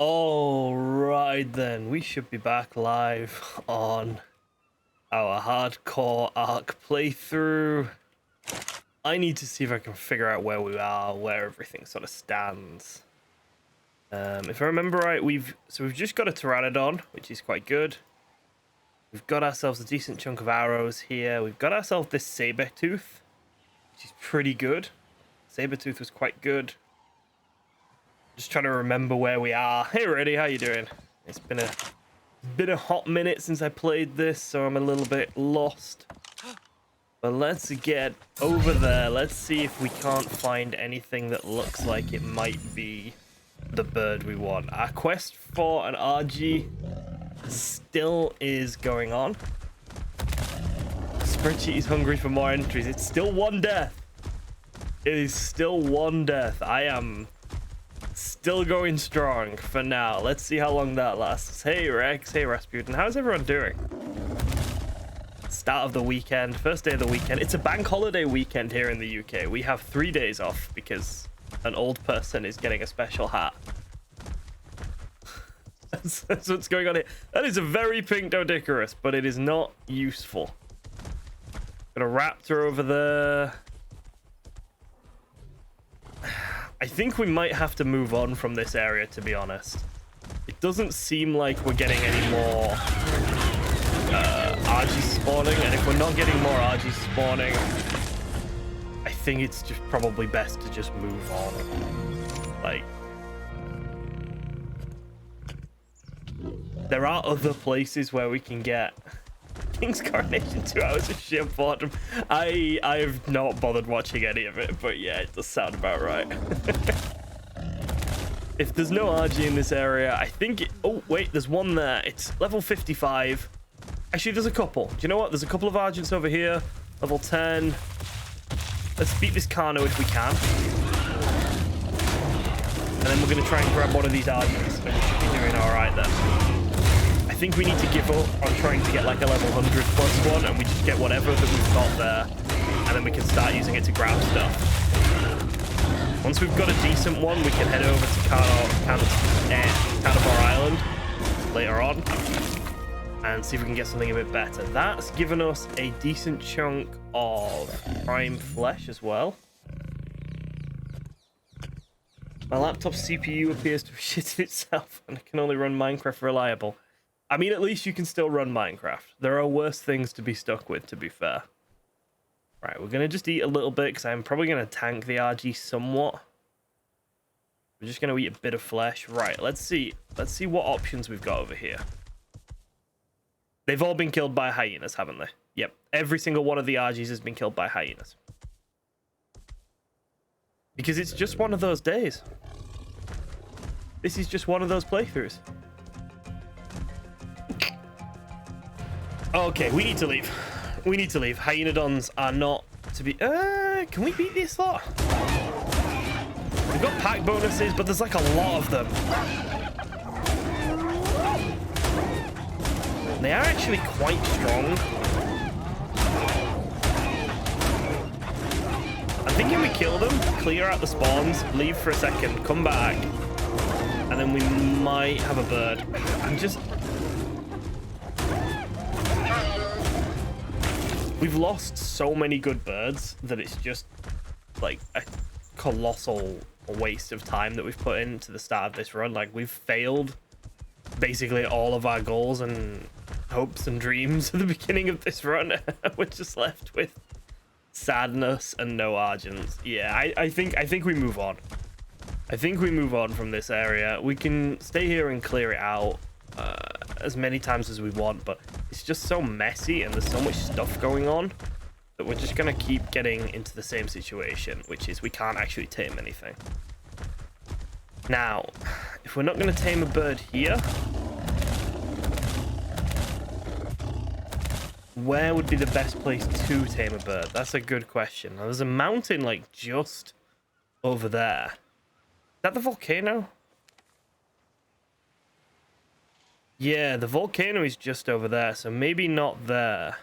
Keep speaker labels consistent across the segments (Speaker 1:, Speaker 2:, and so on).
Speaker 1: All right then, we should be back live on our hardcore ARK playthrough. I need to see if I can figure out where we are, where everything sort of stands. If I remember right, we've just got a Pteranodon, which is quite good. We've got ourselves a decent chunk of arrows here. We've got ourselves this saber-tooth, which is pretty good. Saber-tooth was quite good. Just trying to remember where we are. Hey, Reddy, how you doing? It's been a hot minute since I played this, so I'm a little bit lost. But let's get over there. Let's see if we can't find anything that looks like it might be the bird we want. Our quest for an RG still is going on. Spreadsheet is hungry for more entries. It's still one death. It is still one death. I am still going strong for now. Let's see how long that lasts. Hey Rex, hey Rasputin, how's everyone doing? Start of the weekend, first day of the weekend. It's a bank holiday weekend here in the UK. We have 3 days off because an old person is getting a special hat. That's what's going on here. That is a very pink Doedicurus, but it is not useful. Got a raptor over there. I think we might have to move on from this area, to be honest. It doesn't seem like we're getting any more RG spawning, and if we're not getting more RG spawning, I think it's just probably best to just move on. Like, there are other places where we can get King's Coronation, 2 hours of sheer boredom. I've not bothered watching any of it, but yeah, it does sound about right. If there's no RG in this area, I think oh wait, there's one there. It's level 55. Actually, there's a couple. Do you know what? There's a couple of Argents over here. Level 10. Let's beat this Carno if we can. And then we're going to try and grab one of these Argents, and we should be doing alright then. I think we need to give up on trying to get like a level 100 plus one, and we just get whatever that we've got there, and then we can start using it to grab stuff. Once we've got a decent one, we can head over to Carnivore Island later on and see if we can get something a bit better. That's given us a decent chunk of prime flesh as well. My laptop's CPU appears to be shitting itself, and I can only run Minecraft reliable. I mean, at least you can still run Minecraft. There are worse things to be stuck with, to be fair. Right, we're going to just eat a little bit, because I'm probably going to tank the RG somewhat. We're just going to eat a bit of flesh. Right, let's see. Let's see what options we've got over here. They've all been killed by hyenas, haven't they? Yep, every single one of the RGs has been killed by hyenas. Because it's just one of those days. This is just one of those playthroughs. Okay, we need to leave. We need to leave. Hyenodons are not to be... can we beat this lot? We've got pack bonuses, but there's like a lot of them. They are actually quite strong. I'm thinking we kill them, clear out the spawns, leave for a second, come back, and then we might have a bird. I'm just... We've lost so many good birds that it's just like a colossal waste of time that we've put into the start of this run. Like, we've failed basically all of our goals and hopes and dreams at the beginning of this run. We're just left with sadness and no Argents. Yeah, I think we move on. I think we move on from this area. We can stay here and clear it out as many times as we want, but it's just so messy and there's so much stuff going on that we're just gonna keep getting into the same situation, which is we can't actually tame anything. Now, if we're not gonna tame a bird here, where would be the best place to tame a bird? That's a good question. Now, there's a mountain like just over there. Is that the volcano? Yeah, the volcano is just over there, so maybe not there.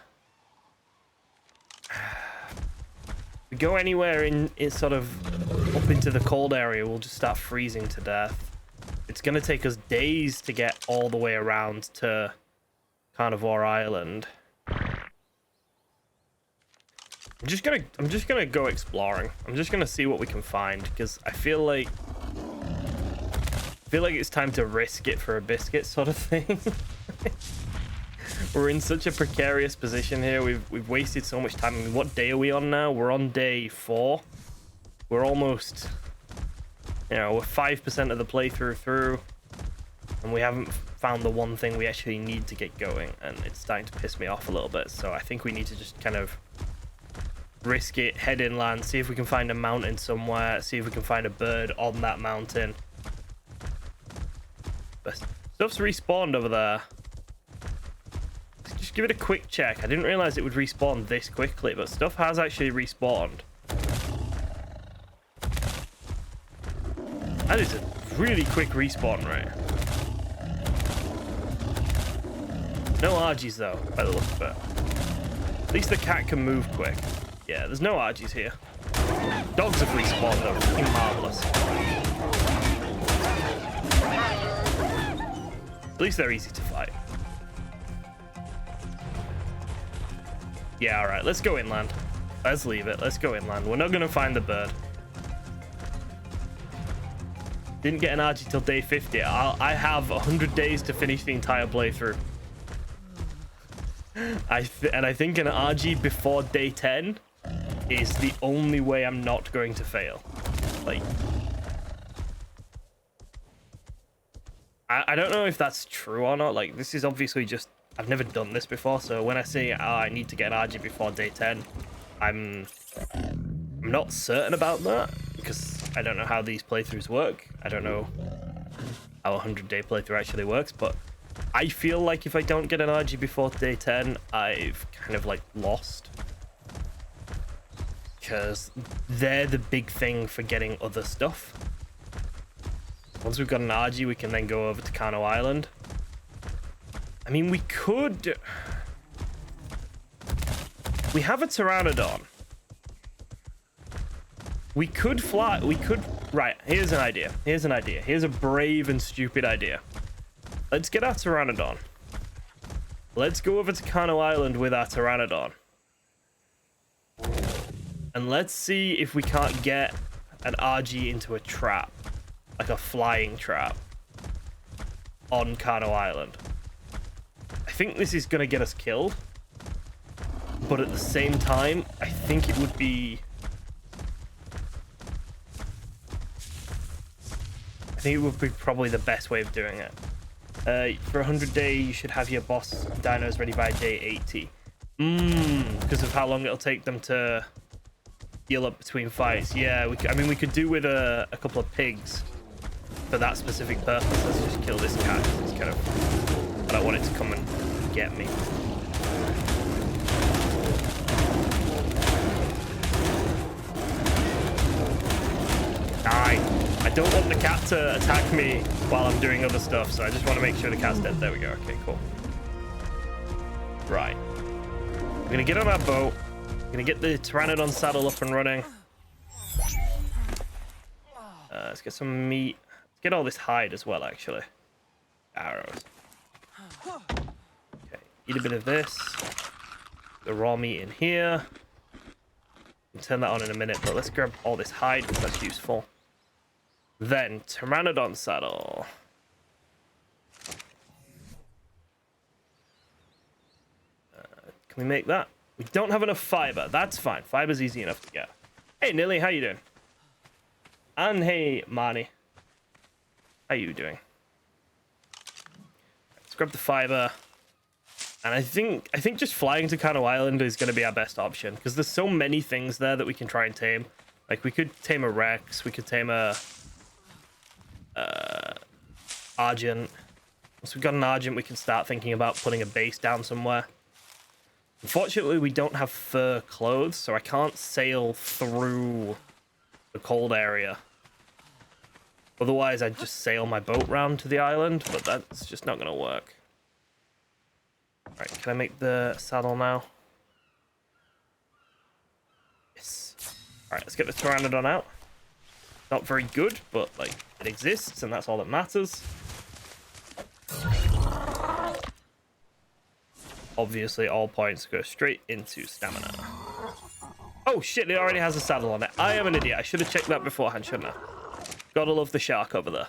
Speaker 1: If we go anywhere in sort of up into the cold area, we'll just start freezing to death. it's gonna take us days to get all the way around to Carnivore Island. I'm just gonna go exploring. I'm just gonna see what we can find, because I feel like it's time to risk it for a biscuit sort of thing. We're in such a precarious position here. We've wasted so much time. I mean, what day are we on now? We're on day 4. We're almost, you know, we're 5% of the playthrough through, and we haven't found the one thing we actually need to get going, and it's starting to piss me off a little bit. So I think we need to just kind of risk it, head inland, see if we can find a mountain somewhere, see if we can find a bird on that mountain. But stuff's respawned over there. Just give it a quick check. I didn't realize it would respawn this quickly, but stuff has actually respawned. That is a really quick respawn rate. No Argies though, by the look of it. At least the cat can move quick. Yeah, there's no Argies here. Dogs have respawned though, fucking marvelous. At least they're easy to fight. Yeah, alright, let's go inland. Let's leave it, let's go inland. We're not gonna find the bird. Didn't get an Argie till day 50. I have 100 days to finish the entire playthrough. I think an Argie before day 10 is the only way I'm not going to fail. Like, I don't know if that's true or not. Like, this is obviously just, I've never done this before, so when I say I need to get an Argie before day 10, I'm not certain about that, because I don't know how these playthroughs work. I don't know how a 100-day playthrough actually works, but I feel like if I don't get an Argie before day 10, I've kind of like lost. Because they're the big thing for getting other stuff. Once we've got an Argie, we can then go over to Kano Island. I mean, we could... We have a Pteranodon. We could fly... We could... Right, here's an idea. Here's an idea. Here's a brave and stupid idea. Let's get our Pteranodon. Let's go over to Kano Island with our Pteranodon. And let's see if we can't get an Argie into a trap. Like a flying trap. On Kano Island. I think this is going to get us killed. But at the same time, I think it would be... I think it would be probably the best way of doing it. For 100 days, you should have your boss dinos ready by day 80. Because of how long it'll take them to heal up between fights. Yeah, I mean, we could do with a couple of pigs for that specific purpose. Let's just kill this cat. It's kind of... I don't want it to come and get me. Die. I don't want the cat to attack me while I'm doing other stuff, so I just want to make sure the cat's dead. There we go. Okay, cool. Right. We're going to get on our boat. We're going to get the Pteranodon saddle up and running. Let's get some meat. Let's get all this hide as well, actually. Arrows. Okay, eat a bit of this. The raw meat in here. We'll turn that on in a minute, but let's grab all this hide because that's useful. Then, Pteranodon saddle. Can we make that? We don't have enough fiber. That's fine. Fiber's easy enough to get. Hey, Nilly, how you doing? And hey, Marnie. How you doing? Let's grab the fiber. And I think just flying to Kano Island is going to be our best option, because there's so many things there that we can try and tame. Like, we could tame a Rex. We could tame a... Argent. Once we've got an Argent, we can start thinking about putting a base down somewhere. Unfortunately, we don't have fur clothes, so I can't sail through the cold area. Otherwise, I'd just sail my boat round to the island, but that's just not going to work. Alright, can I make the saddle now? Yes. Alright, let's get the Pteranodon out. Not very good, but like it exists, and that's all that matters. Obviously, all points go straight into stamina. Oh shit, it already has a saddle on it. I am an idiot. I should have checked that beforehand, shouldn't I? Gotta love the shark over there.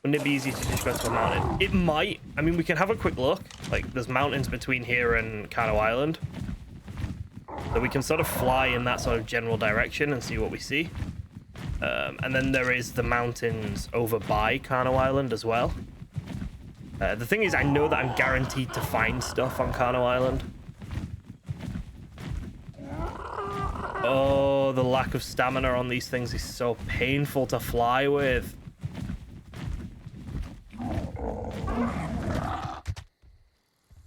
Speaker 1: Wouldn't it be easy to just go to a mountain? It might. I mean, we can have a quick look. Like, there's mountains between here and Kano Island. So we can sort of fly in that sort of general direction and see what we see. And then there is the mountains over by Kano Island as well. The thing is, I know that I'm guaranteed to find stuff on Kano Island. Oh, the lack of stamina on these things is so painful to fly with.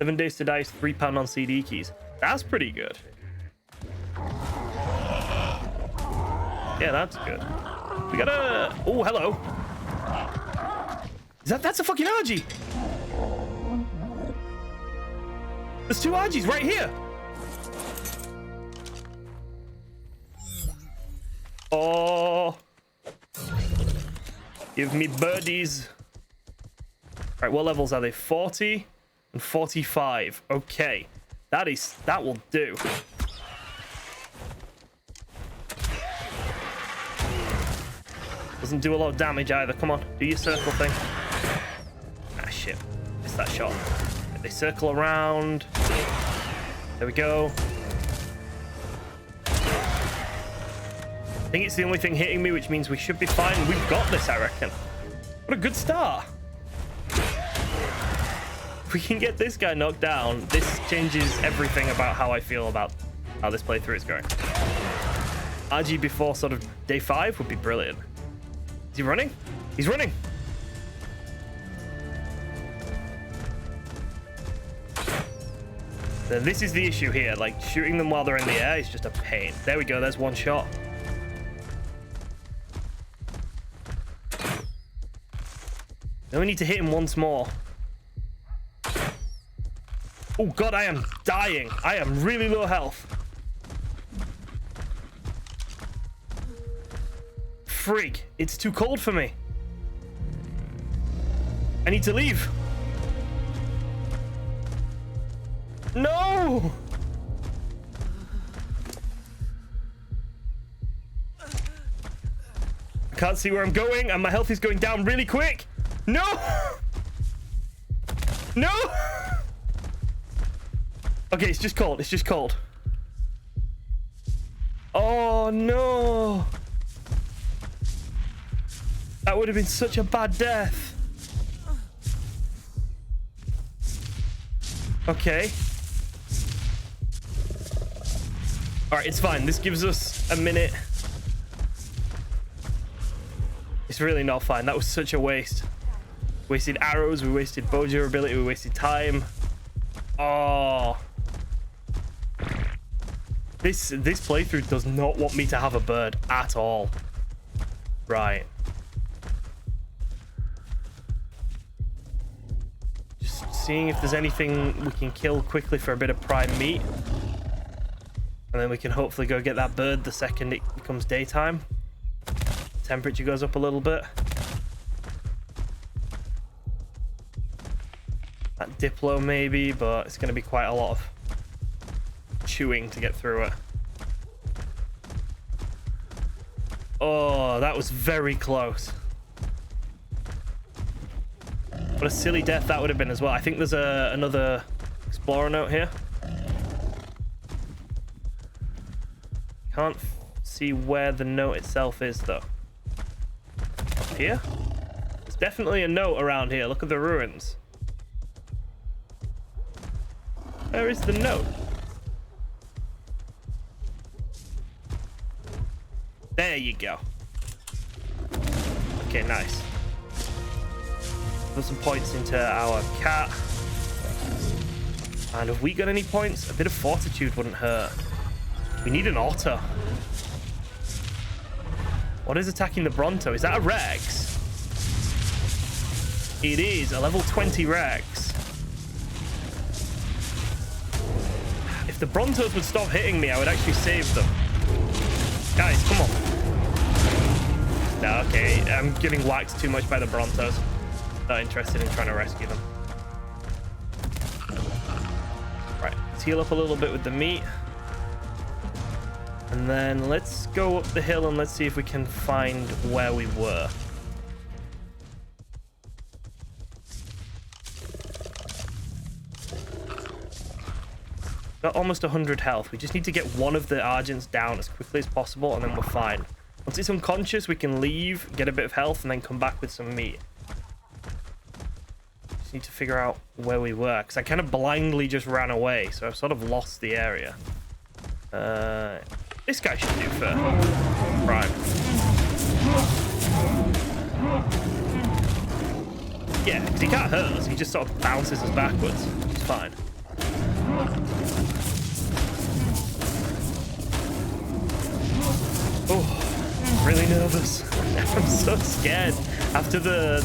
Speaker 1: $7 days to die is £3 on CD keys. That's pretty good. Yeah, that's good. We gotta... Oh, hello. That's a fucking Argy. There's 2 Argies right here. Oh. Give me birdies. All right, what levels are they? 40 and 45. Okay. That will do. Doesn't do a lot of damage either. Come on, do your circle thing. Ah, shit. Missed that shot. They circle around. There we go. I think it's the only thing hitting me, which means we should be fine. We've got this, I reckon. What a good start. If we can get this guy knocked down, this changes everything about how I feel about how this playthrough is going. RG before sort of day 5 would be brilliant. Is he running? He's running. So this is the issue here. Like, shooting them while they're in the air is just a pain. There we go. There's one shot. Then we need to hit him once more. Oh, God, I am dying. I am really low health. Freak. It's too cold for me. I need to leave. No! I can't see where I'm going, and my health is going down really quick. No! No! Okay, it's just cold. It's just cold. Oh, no. That would have been such a bad death. Okay. All right, it's fine. This gives us a minute. It's really not fine. That was such a waste. Wasted arrows, we wasted bow durability, we wasted time. Oh. This playthrough does not want me to have a bird at all. Right. Just seeing if there's anything we can kill quickly for a bit of prime meat. And then we can hopefully go get that bird the second it becomes daytime. Temperature goes up a little bit. That Diplo maybe, but it's going to be quite a lot of chewing to get through it. Oh, that was very close. What a silly death that would have been as well. I think there's another explorer note here. Can't see where the note itself is though. Up here? There's definitely a note around here. Look at the ruins. Where is the note? There you go. Okay, nice. Put some points into our cat. And have we got any points? A bit of fortitude wouldn't hurt. We need an otter. What is attacking the Bronto? Is that a Rex? It is a level 20 Rex. If the Brontos would stop hitting me, I would actually save them. Guys, come on. No, okay. I'm getting whacked too much by the Brontos. Not interested in trying to rescue them. Right, let's heal up a little bit with the meat. And then let's go up the hill and let's see if we can find where we were. Got almost 100 health. We just need to get one of the Argents down as quickly as possible, and then we're fine. Once it's unconscious, we can leave, get a bit of health, and then come back with some meat. Just need to figure out where we were, because I kind of blindly just ran away, so I've sort of lost the area. This guy should do for prime. Yeah, because he can't hurt us. He just sort of bounces us backwards. It's fine. Oh, really nervous. I'm so scared. After the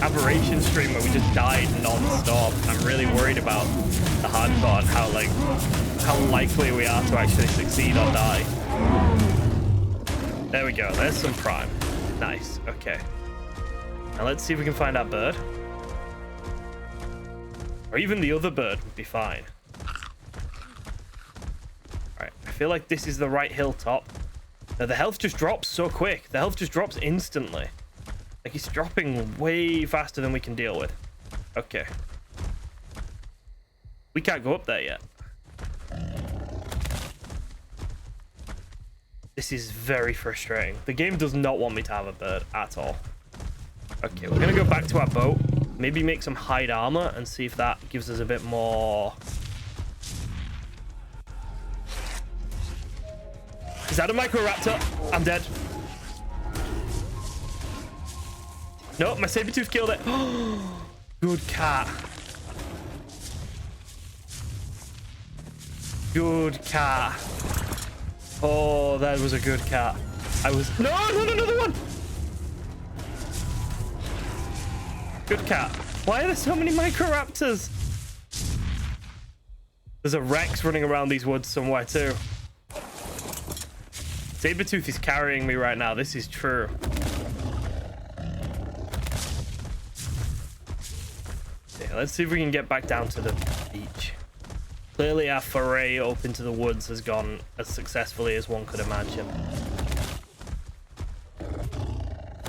Speaker 1: aberration stream where we just died non-stop, I'm really worried about the hardcore and how likely we are to actually succeed or die. There we go. There's some prime. Nice. Okay. Now let's see if we can find our bird. Or even the other bird would be fine. Alright. I feel like this is the right hilltop. Now, the health just drops so quick. The health just drops instantly. Like, it's dropping way faster than we can deal with. Okay. We can't go up there yet. This is very frustrating. The game does not want me to have a bird at all. Okay, we're going to go back to our boat. Maybe make some hide armor and see if that gives us a bit more... Is that a Microraptor? I'm dead. No, my saber-tooth killed it. Good cat. Good cat. Oh, that was a good cat. No, another one. Good cat. Why are there so many Microraptors? There's a Rex running around these woods somewhere too. Sabertooth is carrying me right now. This is true. Yeah, let's see if we can get back down to the beach. Clearly our foray up into the woods has gone as successfully as one could imagine.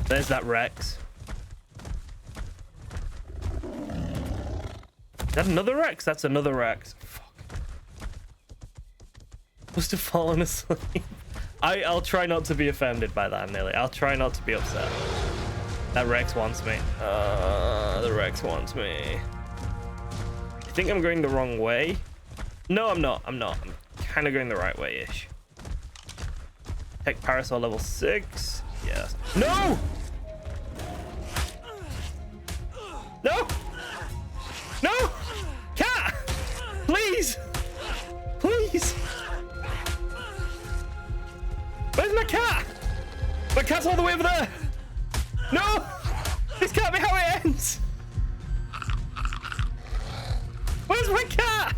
Speaker 1: There's that Rex. Is that another Rex? That's another Rex. Fuck. Must have fallen asleep. I'll try not to be offended by that, Nilly. I'll try not to be upset. That Rex wants me. The Rex wants me. I think I'm going the wrong way. No, I'm not. I'm kind of going the right way-ish. Tech Parasol level 6. Yes. No! No! No! Cat! Please! Please! Where's my cat? My cat's all the way over there. No! This can't be how it ends. Where's my cat?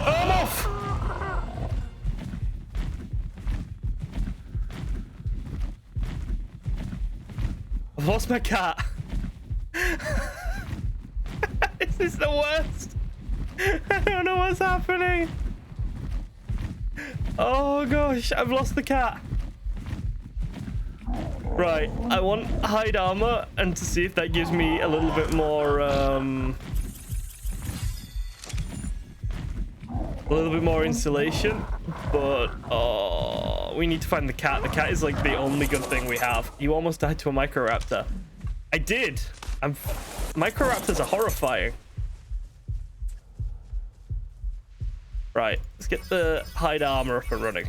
Speaker 1: Oh, I'm off. I've lost my cat. This is the worst. I don't know what's happening. Oh gosh, I've lost the cat. Right, I want hide armor and to see if that gives me a little bit more insulation, but oh, we need to find the cat. The cat is like the only good thing we have. You almost died to a Microraptor. I did. Microraptors are horrifying. Right, let's get the hide armor up and running.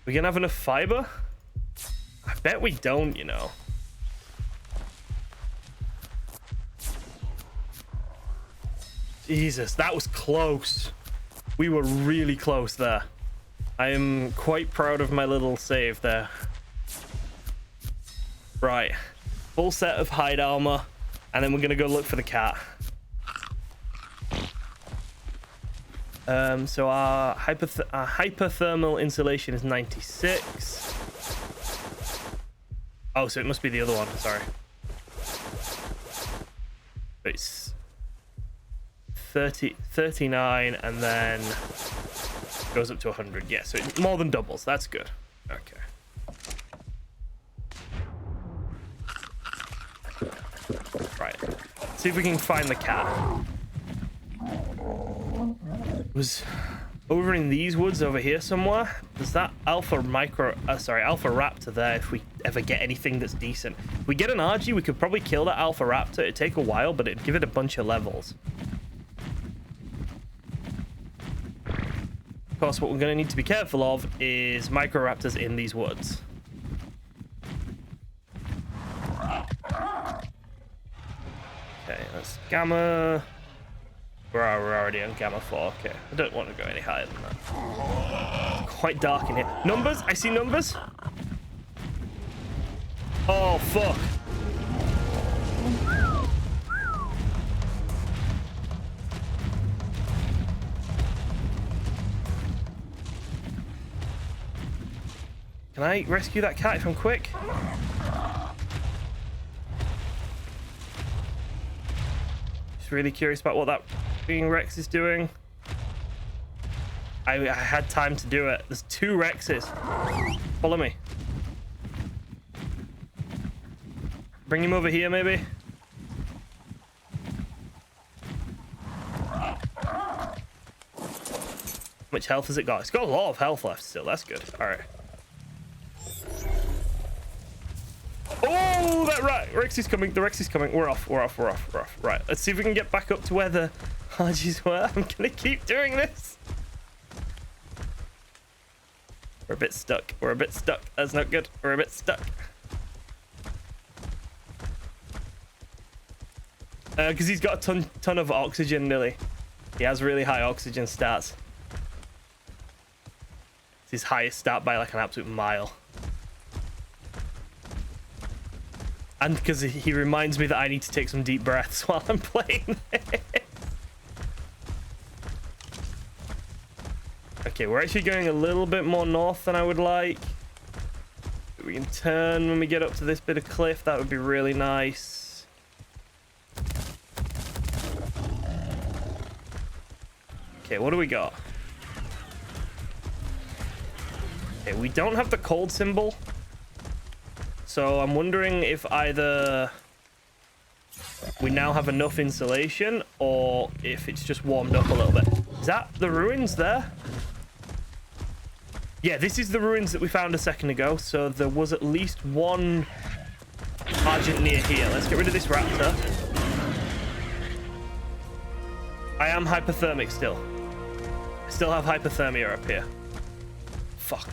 Speaker 1: We gonna have enough fiber? I bet we don't, you know. Jesus, that was close. We were really close there. I am quite proud of my little save there. Right, full set of hide armor. And then we're gonna go look for the cat. So our hyperthermal insulation is 96. Oh, so it must be the other one. Sorry. It's 39, and then goes up to 100. Yeah, so it more than doubles. That's good. Okay. Right. See if we can find the cat. It was over in these woods over here somewhere. There's that alpha raptor there. If we ever get anything that's decent, if we get an RG, we could probably kill that alpha raptor. It'd take a while, but it'd give it a bunch of levels. Of course, what we're going to need to be careful of is microraptors in these woods. Okay, that's gamma. We're already on gamma 4. Okay, I don't want to go any higher than that. Quite dark in here. Numbers? I see numbers. Oh, fuck. Can I rescue that cat if I'm quick? Just really curious about what that being Rex is doing. I had time to do it. There's 2 Rexes. Follow me. Bring him over here, maybe. How much health has it got? It's got a lot of health left still. That's good. All right. Oh, that right. Rex is coming. The Rex is coming. We're off. Right. Let's see if we can get back up to where the RGs were. I'm gonna keep doing this. We're a bit stuck. That's not good. We're a bit stuck. Because he's got a ton of oxygen, nearly. He has really high oxygen stats. It's his highest stat by like an absolute mile. And because he reminds me that I need to take some deep breaths while I'm playing this. Okay, we're actually going a little bit more north than I would like. We can turn when we get up to this bit of cliff. That would be really nice. Okay, what do we got? Okay, we don't have the cold symbol. So I'm wondering if either we now have enough insulation or if it's just warmed up a little bit. Is that the ruins there? Yeah, this is the ruins that we found a second ago. So there was at least one Argent near here. Let's get rid of this raptor. I am hypothermic still. I still have hypothermia up here. Fuck.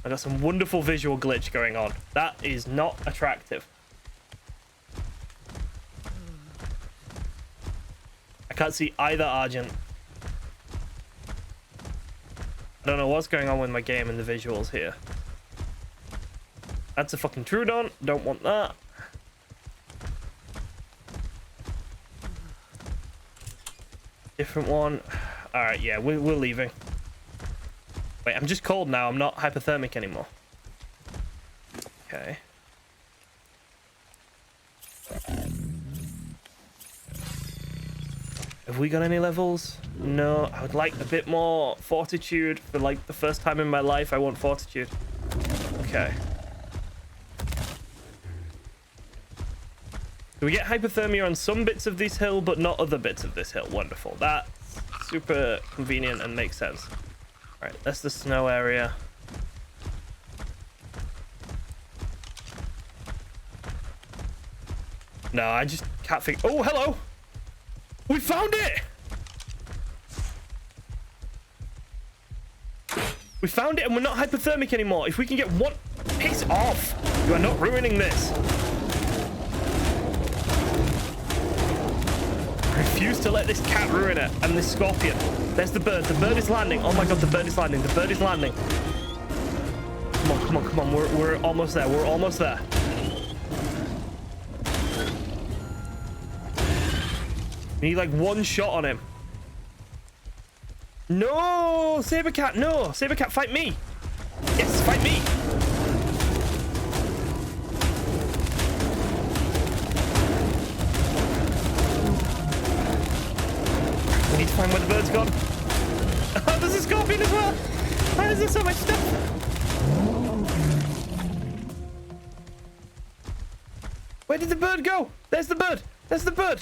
Speaker 1: I got some wonderful visual glitch going on. That is not attractive. I can't see either Argent. I don't know what's going on with my game and the visuals here. That's a fucking Trudon. Don't want that. Different one. All right, yeah, we're leaving. Wait, I'm just cold now. I'm not hypothermic anymore. Okay. Have we got any levels? No, I would like a bit more fortitude. For like the first time in my life, I want fortitude. Okay. So we get hypothermia on some bits of this hill, but not other bits of this hill. Wonderful. That's super convenient and makes sense. All right, that's the snow area. No, I just can't think. Oh, hello. We found it. We found it and we're not hypothermic anymore. If we can get one... Piss off. You are not ruining this. I refuse to let this cat ruin it. And this scorpion. There's the bird. The bird is landing. Oh my god, the bird is landing. The bird is landing. Come on, come on, come on. We're almost there. We're almost there. We need like one shot on him. No, Sabercat, no. Sabercat, fight me. Yes, fight me. We need to find where the bird's gone. Oh, there's a scorpion as well. Why is there so much stuff? Where did the bird go? There's the bird. There's the bird.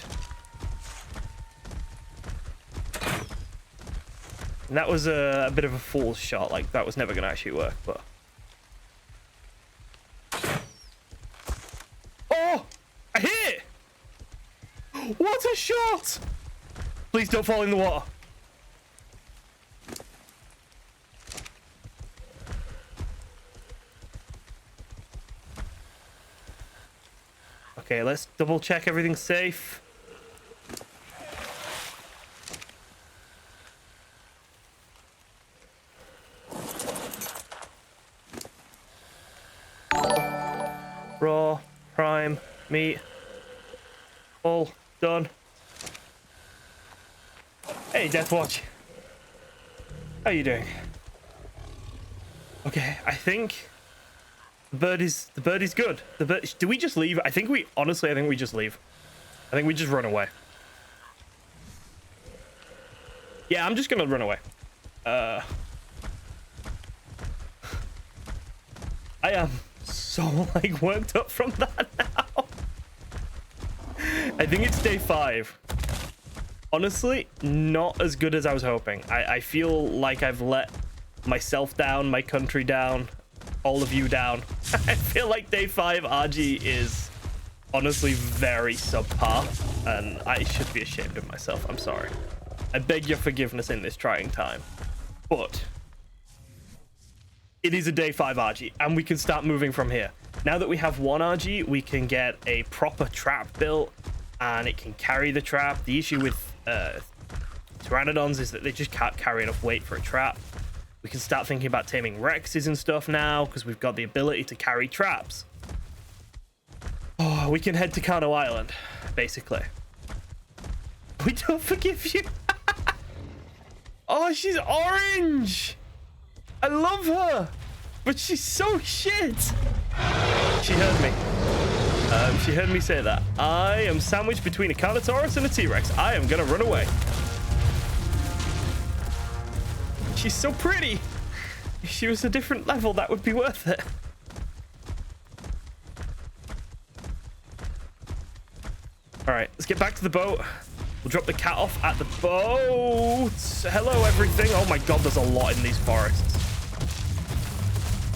Speaker 1: And that was a bit of a fool's shot. Like, that was never going to actually work, but... Oh! I hit it! What a shot! Please don't fall in the water. Okay, let's double check everything's safe. Raw, prime, meat, all done. Hey, Deathwatch. How are you doing? Okay, I think the bird is good. The bird, do we just leave? I think we just leave. I think we just run away. Yeah, I'm just gonna run away. I am so like worked up from that now. I think it's day 5. Honestly, not as good as I was hoping. I feel like I've let myself down, my country down, all of you down. I feel like day 5 RG is honestly very subpar, and I should be ashamed of myself. I'm sorry. I beg your forgiveness in this trying time. But it is a day 5 RG, and we can start moving from here. Now that we have 1 RG, we can get a proper trap built, and it can carry the trap. The issue with pteranodons is that they just can't carry enough weight for a trap. We can start thinking about taming Rexes and stuff now, because we've got the ability to carry traps. Oh, we can head to Kano Island, basically. We don't forgive you. Oh, she's orange. I love her, but she's so shit. She heard me. She heard me say that. I am sandwiched between a Carnotaurus and a T-Rex. I am gonna run away. She's so pretty. If she was a different level, that would be worth it. All right, let's get back to the boat. We'll drop the cat off at the boat. Hello, everything. Oh my god, there's a lot in these forests.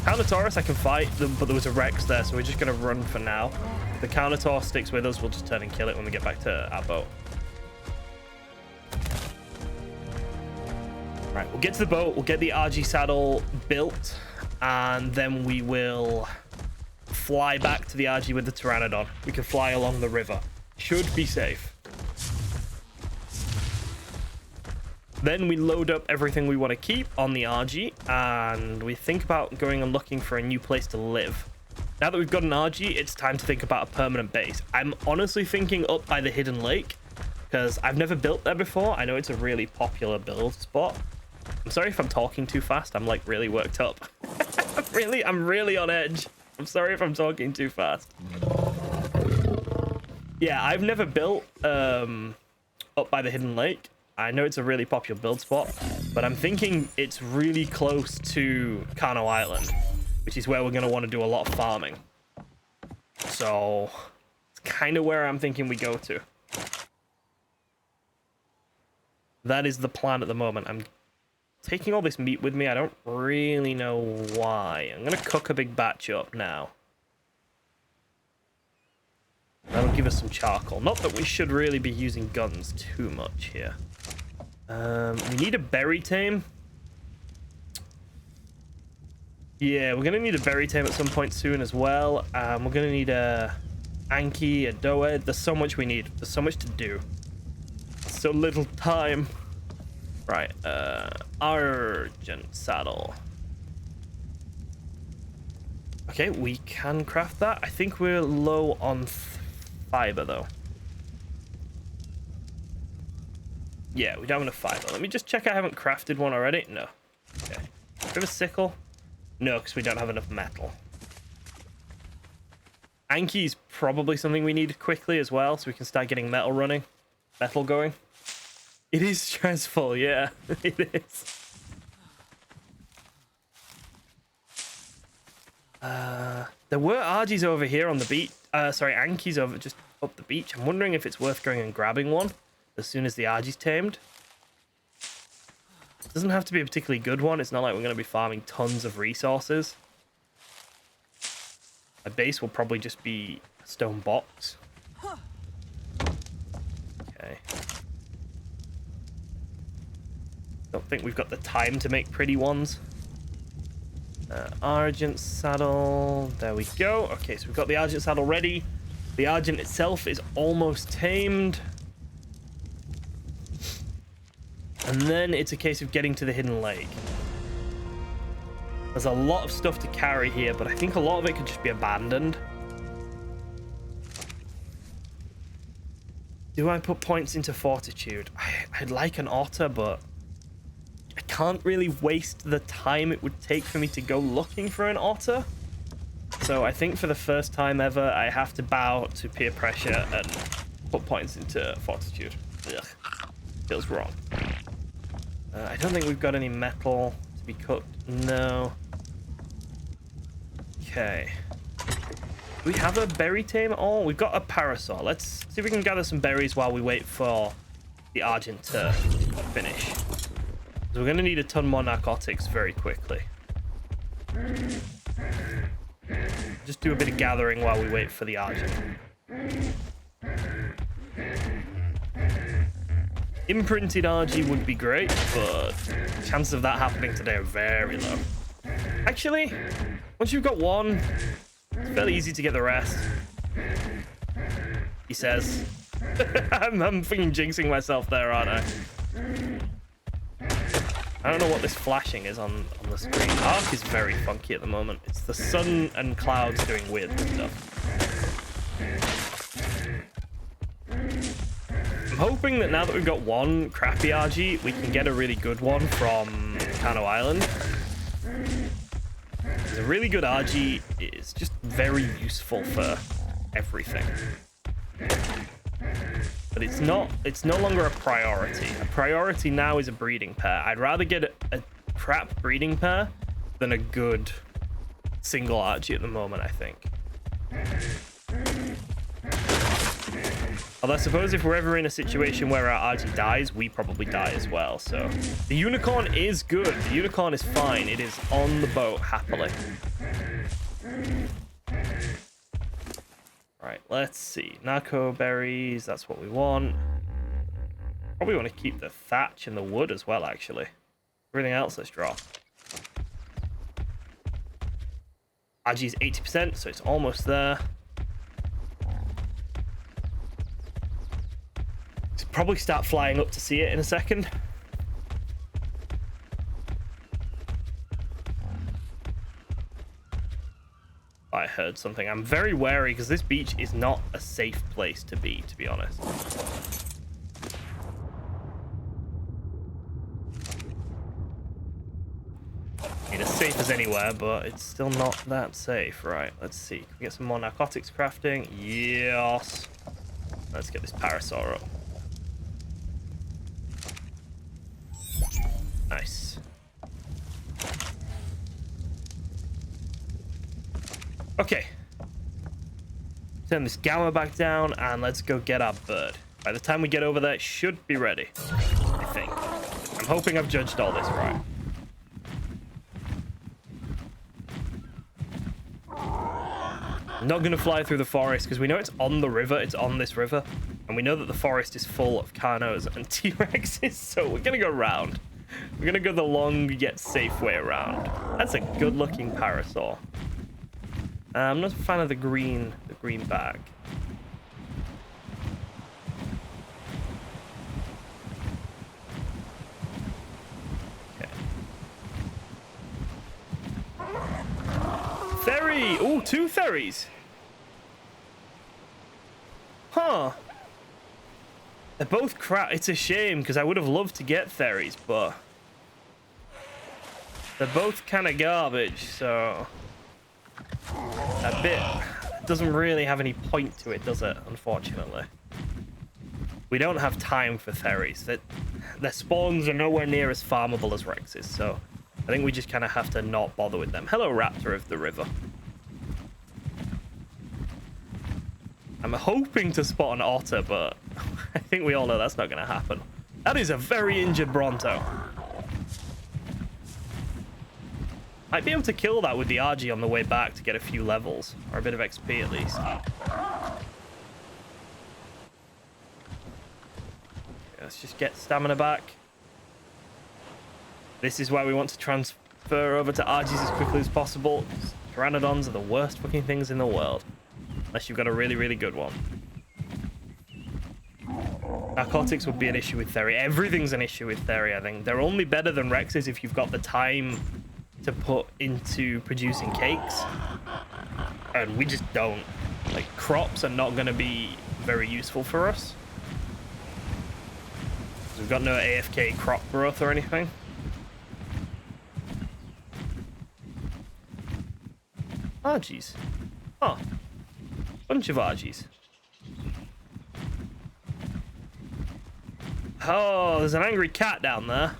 Speaker 1: Carnotaurus, I can fight them, but there was a Rex there, so we're just going to run for now. If the Carnotaur sticks with us, we'll just turn and kill it when we get back to our boat. All right, we'll get to the boat. We'll get the RG saddle built, and then we will fly back to the RG with the Pteranodon. We can fly along the river. Should be safe. Then we load up everything we want to keep on the RG, and we think about going and looking for a new place to live. Now that we've got an RG, it's time to think about a permanent base. I'm honestly thinking up by the Hidden Lake, because I've never built there before. I know it's a really popular build spot. I'm sorry if I'm talking too fast. I'm like really worked up. I'm really on edge. I'm sorry if I'm talking too fast. Yeah, I've never built up by the Hidden Lake. I know it's a really popular build spot, but I'm thinking it's really close to Kano Island, which is where we're going to want to do a lot of farming. So it's kind of where I'm thinking we go to. That is the plan at the moment. I'm taking all this meat with me. I don't really know why. I'm going to cook a big batch up now. That'll give us some charcoal. Not that we should really be using guns too much here. We need a berry tame. Yeah, we're gonna need a berry tame at some point soon as well. We're gonna need a Anki, a Doed. There's so much we need. There's so much to do. So little time. Right, Argent saddle. Okay, we can craft that. I think we're low on fiber though. Yeah, we don't have enough fiber. Let me just check I haven't crafted one already. No. Okay. Do we have a sickle? No, because we don't have enough metal. Anki's probably something we need quickly as well, so we can start getting metal going. It is stressful, yeah. It is. There were Argies over here on the beach. Sorry, Anki's over just up the beach. I'm wondering if it's worth going and grabbing one as soon as the Argie's tamed. It doesn't have to be a particularly good one. It's not like we're going to be farming tons of resources. My base will probably just be a stone box. Okay. Don't think we've got the time to make pretty ones. Argent saddle. There we go. Okay, so we've got the Argent saddle ready. The Argent itself is almost tamed. And then it's a case of getting to the hidden lake. There's a lot of stuff to carry here, but I think a lot of it could just be abandoned. Do I put points into fortitude? I'd like an otter, but I can't really waste the time it would take for me to go looking for an otter. So I think for the first time ever, I have to bow to peer pressure and put points into fortitude. Ugh. Feels wrong. I don't think we've got any metal to be cooked. No. Okay. Do we have a berry tame at all? We've got a parasol. Let's see if we can gather some berries while we wait for the Argent to finish. So we're going to need a ton more narcotics very quickly. Just do a bit of gathering while we wait for the Argent. Imprinted RG would be great, but chances of that happening today are very low. Actually, once you've got one, it's fairly easy to get the rest. He says. I'm freaking jinxing myself there, aren't I? I don't know what this flashing is on the screen. Ark is very funky at the moment. It's the sun and clouds doing weird stuff. I'm hoping that now that we've got one crappy RG, we can get a really good one from Kano Island. A really good RG is just very useful for everything. But it's no longer a priority. A priority now is a breeding pair. I'd rather get a crap breeding pair than a good single RG at the moment, I think. Although I suppose if we're ever in a situation where our RG dies, we probably die as well. So the unicorn is good. The unicorn is fine. It is on the boat happily. Right, let's see. Narco berries, that's what we want. Probably want to keep the thatch and the wood as well, actually. Everything else, let's drop. RG is 80%, so it's almost there. Probably start flying up to see it in a second. I heard something. I'm very wary because this beach is not a safe place to be honest. I mean, as safe as anywhere, but it's still not that safe. Right, let's see. Can we get some more narcotics crafting? Yes. Let's get this parasol up. Nice. Okay. Turn this gamma back down and let's go get our bird. By the time we get over there, it should be ready. I think. I'm hoping I've judged all this right. I'm not going to fly through the forest because we know it's on the river. It's on this river. And we know that the forest is full of Carnos and T-Rexes. So we're going to go round. We're going to go the long yet safe way around. That's a good looking parasol. I'm not a fan of the green bag. Okay. Ferry! Oh, 2 ferries. Huh. They're both crap. It's a shame because I would have loved to get Theres, but they're both kind of garbage, so a bit doesn't really have any point to it, does it? Unfortunately, we don't have time for Theres. Their spawns are nowhere near as farmable as Rex's, so I think we just kind of have to not bother with them. Hello, Raptor of the River. I'm hoping to spot an otter, but I think we all know that's not going to happen. That is a very injured Bronto. Might be able to kill that with the RG on the way back to get a few levels, or a bit of XP at least. Let's just get stamina back. This is why we want to transfer over to RGs as quickly as possible. Pteranodons are the worst fucking things in the world. Unless you've got a really, really good one. Narcotics would be an issue with Theory. Everything's an issue with Theory, I think. They're only better than Rex's if you've got the time to put into producing cakes. And we just don't. Like, crops are not going to be very useful for us. We've got no AFK crop growth or anything. RGs. Oh. Bunch of RGs. Oh, there's an angry cat down there.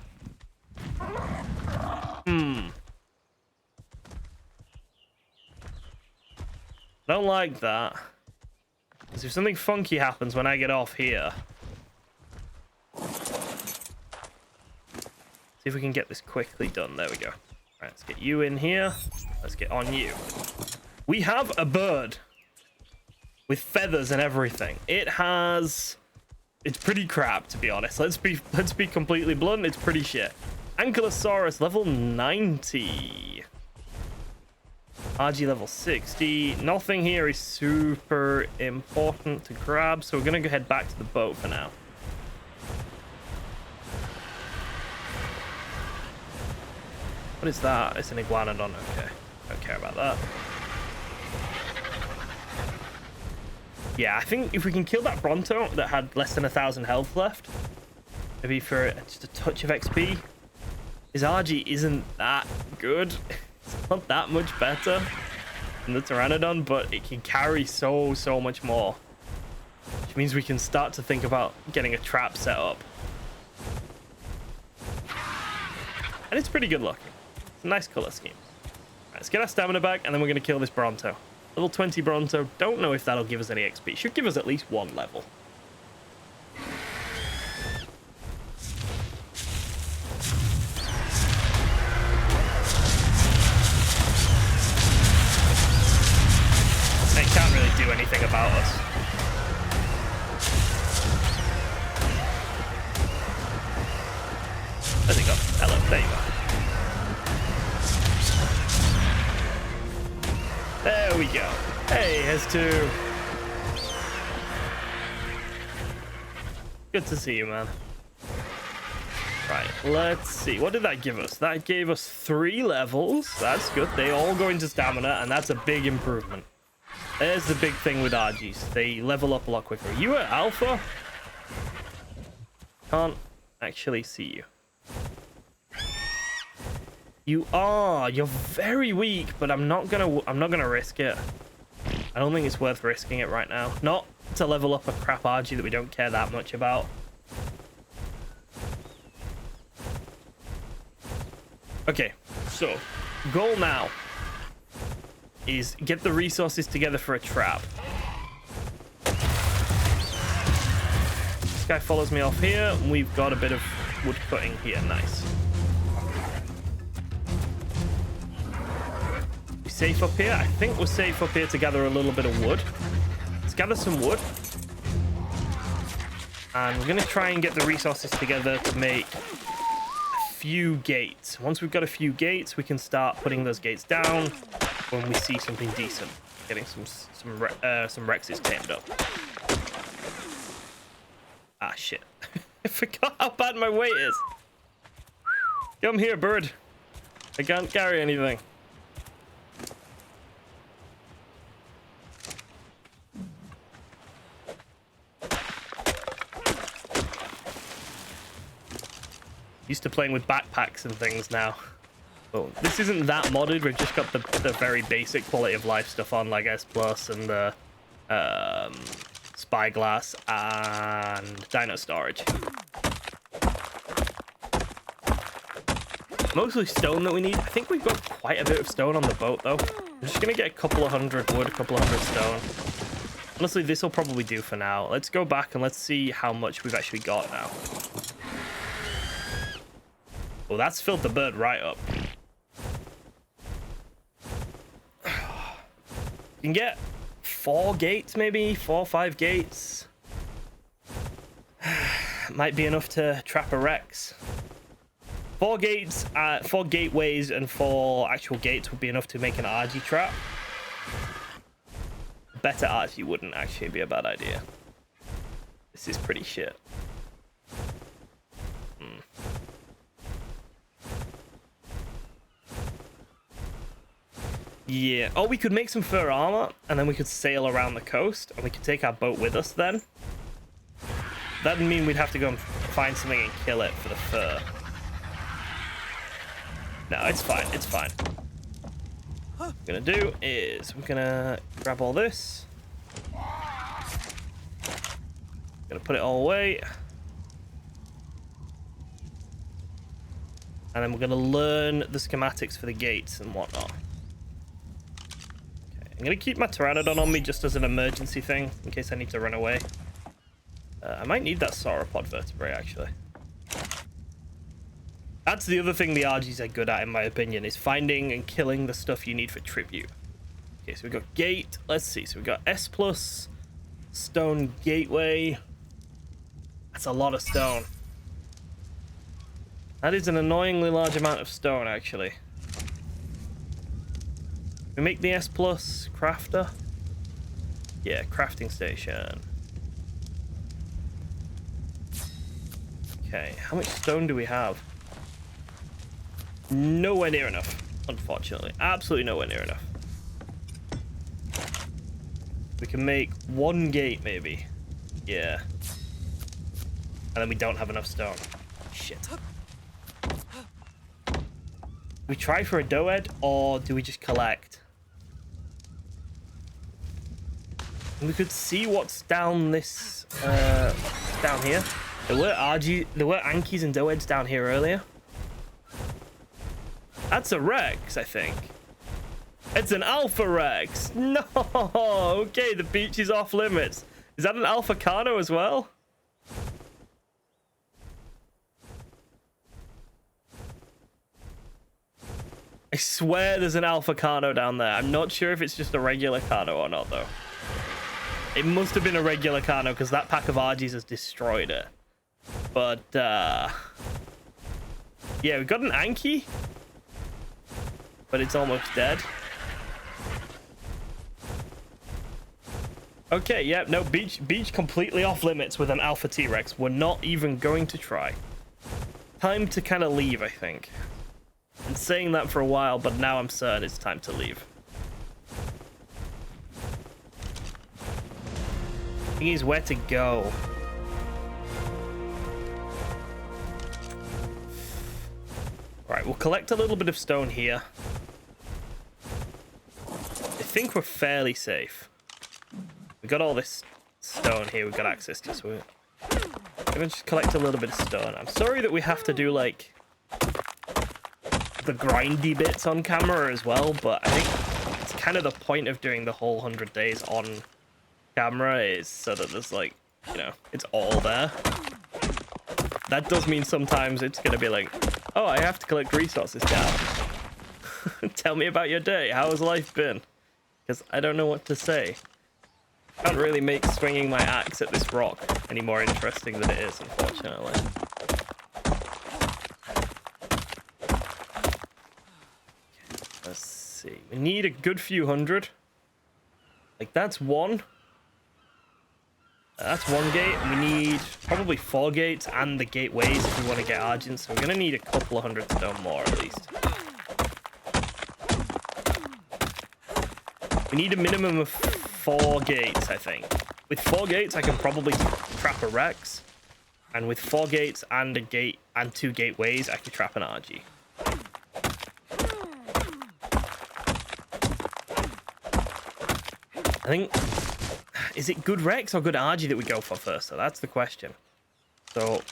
Speaker 1: Don't like that. Because if something funky happens when I get off here. See if we can get this quickly done. There we go. All right, let's get you in here. Let's get on you. We have a bird with feathers and everything. It's pretty crap, to be honest. Let's be completely blunt. It's pretty shit. Ankylosaurus level 90. RG level 60. Nothing here is super important to grab, so we're gonna go head back to the boat for now. What is that? It's an iguanodon. Okay, don't care about that. Yeah, I think if we can kill that Bronto that had less than 1,000 health left, maybe for just a touch of XP. His RG isn't that good. It's not that much better than the Pteranodon, but it can carry so much more. Which means we can start to think about getting a trap set up. And it's pretty good looking. It's a nice color scheme. Right, let's get our stamina back, and then we're going to kill this Bronto. Level 20 Bronto. Don't know if that'll give us any XP. Should give us at least one level. They can't really do anything about us. Where's he gone? Hello, there you are. There we go. Hey, has two. Good to see you, man. Right, let's see. What did that give us? That gave us 3 levels. That's good. They all go into stamina, and that's a big improvement. There's the big thing with RGs. They level up a lot quicker. You are alpha? Can't actually see you. You are. You're very weak, but I'm not gonna risk it. I don't think it's worth risking it right now. Not to level up a crap RG that we don't care that much about. Okay, so goal now is get the resources together for a trap. This guy follows me off here, and we've got a bit of wood cutting here. Nice. Safe up here? I think we're safe up here to gather a little bit of wood. Let's gather some wood. And we're going to try and get the resources together to make a few gates. Once we've got a few gates, we can start putting those gates down when we see something decent. Getting some Rexes tamed up. Ah, shit. I forgot how bad my weight is. Come here, bird. I can't carry anything. Used to playing with backpacks and things now. But this isn't that modded. We've just got the very basic quality of life stuff on, like S Plus and the Spyglass and Dino Storage. Mostly stone that we need. I think we've got quite a bit of stone on the boat, though. I'm just going to get a couple of hundred wood, a couple of hundred stone. Honestly, this will probably do for now. Let's go back and let's see how much we've actually got now. Well, that's filled the bird right up. You can get 4 gates, maybe 4 or 5 gates. Might be enough to trap a Rex. 4 gates, 4 gateways and 4 actual gates would be enough to make an RG trap. Better RG wouldn't actually be a bad idea. This is pretty shit. Yeah. Oh, we could make some fur armor, and then we could sail around the coast, and we could take our boat with us then. That'd mean we'd have to go and find something and kill it for the fur. No, it's fine. It's fine. What we're gonna do is we're gonna grab all this. Gonna put it all away. And then we're gonna learn the schematics for the gates and whatnot. I'm going to keep my pteranodon on me just as an emergency thing, in case I need to run away. I might need that sauropod vertebrae, actually. That's the other thing the RGs are good at, in my opinion, is finding and killing the stuff you need for tribute. Okay, so we've got gate. Let's see. So we've got S+, stone gateway. That's a lot of stone. That is an annoyingly large amount of stone, actually. We make the S+ crafter. Yeah, crafting station. Okay, how much stone do we have? Nowhere near enough, unfortunately. Absolutely nowhere near enough. We can make 1 gate, maybe. Yeah. And then we don't have enough stone. Shit. We try for a doed, or do we just collect? And we could see what's down this, down here. There were Ankies and doeds down here earlier. That's a Rex, I think. It's an Alpha Rex. No, okay, the beach is off limits. Is that an Alpha Carno as well? I swear there's an Alpha Carno down there. I'm not sure if it's just a regular Carno or not, though. It must have been a regular Carno, because that pack of RGs has destroyed it. But, yeah, we've got an Anki. But it's almost dead. Okay, yeah, no, beach completely off limits with an Alpha T-Rex. We're not even going to try. Time to kind of leave, I think. Been saying that for a while, but now I'm certain it's time to leave. Thing is, where to go? Right, we'll collect a little bit of stone here. I think we're fairly safe. We got all this stone here we've got access to, so we're gonna just collect a little bit of stone. I'm sorry that we have to do, like, the grindy bits on camera as well, but I think it's kind of the point of doing the whole 100 days on camera, is so that there's, like, you know, it's all there. That does mean sometimes it's gonna be like, oh, I have to collect resources now. Tell me about your day. How has life been? Because I don't know what to say. Can't really make swinging my axe at this rock any more interesting than it is, unfortunately. Let's see. We need a good few hundred. Like, that's one. That's one gate. We need probably 4 gates and the gateways if we want to get Argent. So we're going to need a couple of hundred stone more at least. We need a minimum of 4 gates, I think. With 4 gates, I can probably trap a Rex. And with 4 gates and a gate and 2 gateways, I could trap an RG. I think, is it good Rex or good RG that we go for first? So that's the question. So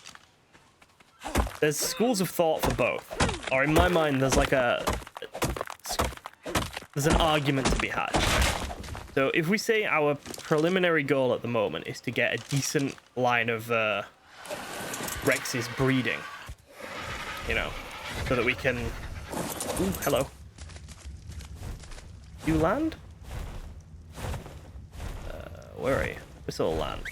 Speaker 1: there's schools of thought for both. Or in my mind, there's like there's an argument to be had. So if we say our preliminary goal at the moment is to get a decent line of Rex's breeding, you know, so that we can... Ooh, hello. You land? Where are you? This'll land.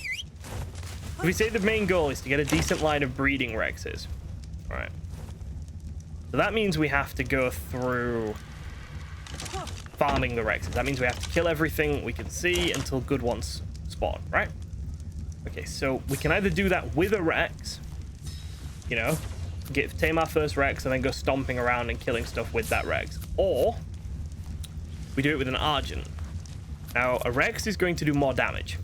Speaker 1: If we say the main goal is to get a decent line of breeding Rexes, alright. So that means we have to go through farming the Rexes. That means we have to kill everything we can see until good ones spawn, right? Okay, so we can either do that with a Rex, you know, tame our first Rex and then go stomping around and killing stuff with that Rex, or we do it with an Argent. Now, a Rex is going to do more damage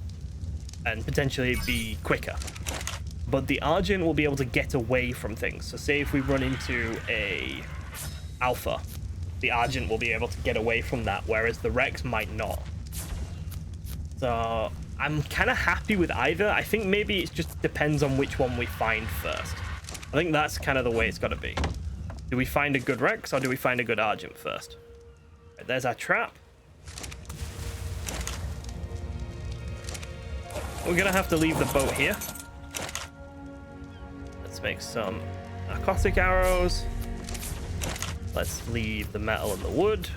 Speaker 1: and potentially be quicker, but the Argent will be able to get away from things. So say if we run into a Alpha, the Argent will be able to get away from that, whereas the Rex might not. So I'm kind of happy with either. I think maybe it just depends on which one we find first. I think that's kind of the way it's got to be. Do we find a good Rex or do we find a good Argent first? Right, there's our trap. We're gonna have to leave the boat here. Let's make some narcotic arrows. Let's leave the metal and the wood.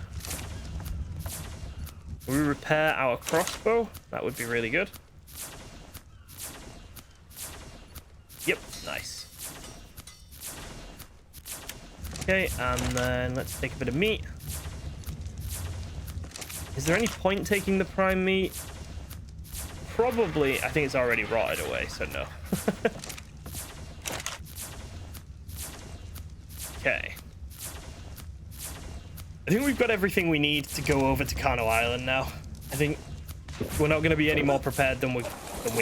Speaker 1: We repair our crossbow. That would be really good. Yep, nice. Okay, and then let's take a bit of meat. Is there any point taking the prime meat? Probably. I think it's already rotted away, so no. Okay. I think we've got everything we need to go over to Kano Island now. I think we're not going to be any more prepared than we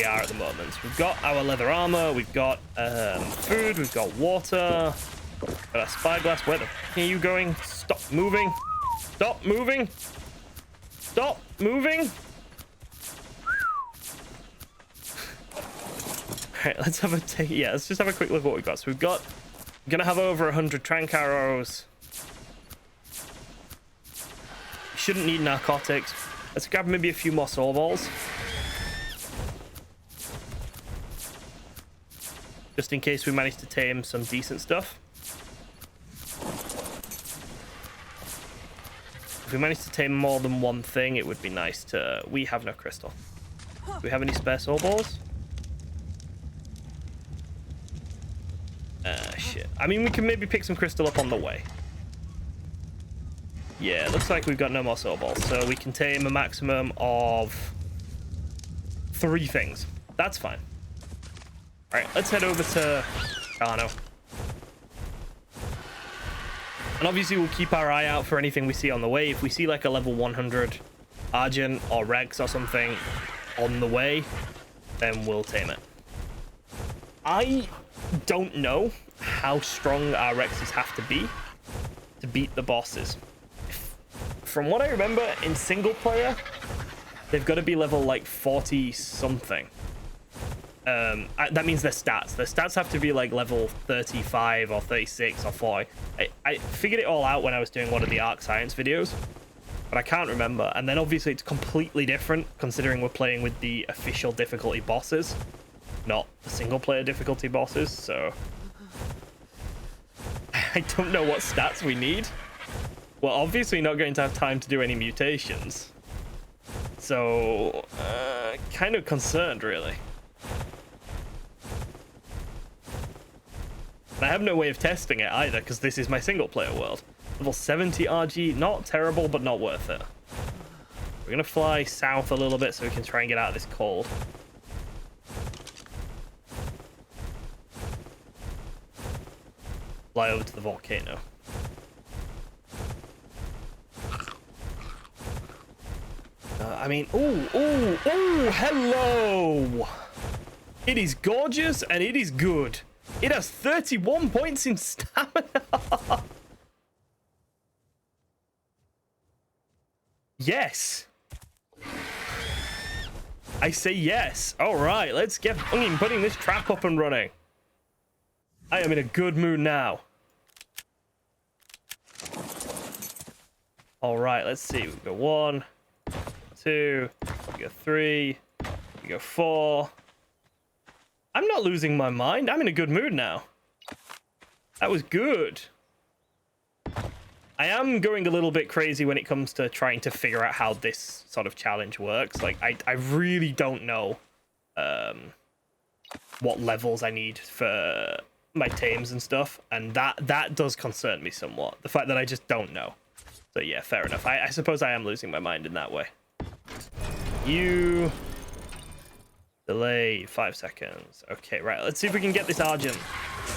Speaker 1: are at the moment. So we've got our leather armor, we've got food, we've got water, we've got our spyglass. Where the f are you going? Stop moving! Stop moving! Stop moving! Alright, let's have let's just have a quick look at what we've got. So we're gonna have over 100 trank arrows. Shouldn't need narcotics. Let's grab maybe a few more soul balls. Just in case we manage to tame some decent stuff. If we manage to tame more than one thing, it would be nice to... We have no crystal. Do we have any spare soul balls? Shit. I mean, we can maybe pick some crystal up on the way. Yeah, looks like we've got no more soul balls, so we can tame a maximum of 3 things. That's fine. Alright, let's head over to Kano. And obviously we'll keep our eye out for anything we see on the way. If we see like a level 100 Argent or Rex or something on the way, then we'll tame it. I don't know how strong our Rexes have to be to beat the bosses. From what I remember, in single player, they've got to be level like 40 something. That means their stats. Their stats have to be like level 35 or 36 or 40. I figured it all out when I was doing one of the Ark Science videos, but I can't remember. And then obviously it's completely different considering we're playing with the official difficulty bosses, not the single player difficulty bosses. So I don't know what stats we need. We're obviously not going to have time to do any mutations. So, kind of concerned, really. And I have no way of testing it either, because this is my single-player world. Level 70 RG, not terrible, but not worth it. We're going to fly south a little bit so we can try and get out of this cold. Fly over to the volcano. I mean, ooh, hello! It is gorgeous and it is good. It has 31 points in stamina. Yes. I say yes. All right, let's get putting this trap up and running. I am in a good mood now. All right, let's see. We go 1, 2, we go 3, we go 4. I'm not losing my mind. I'm in a good mood now. That was good. I am going a little bit crazy when it comes to trying to figure out how this sort of challenge works. Like, I really don't know what levels I need for my tames and stuff, and that does concern me somewhat. The fact that I just don't know. So yeah, fair enough. I suppose I am losing my mind in that way. You delay 5 seconds. Okay, right. Let's see if we can get this Argent.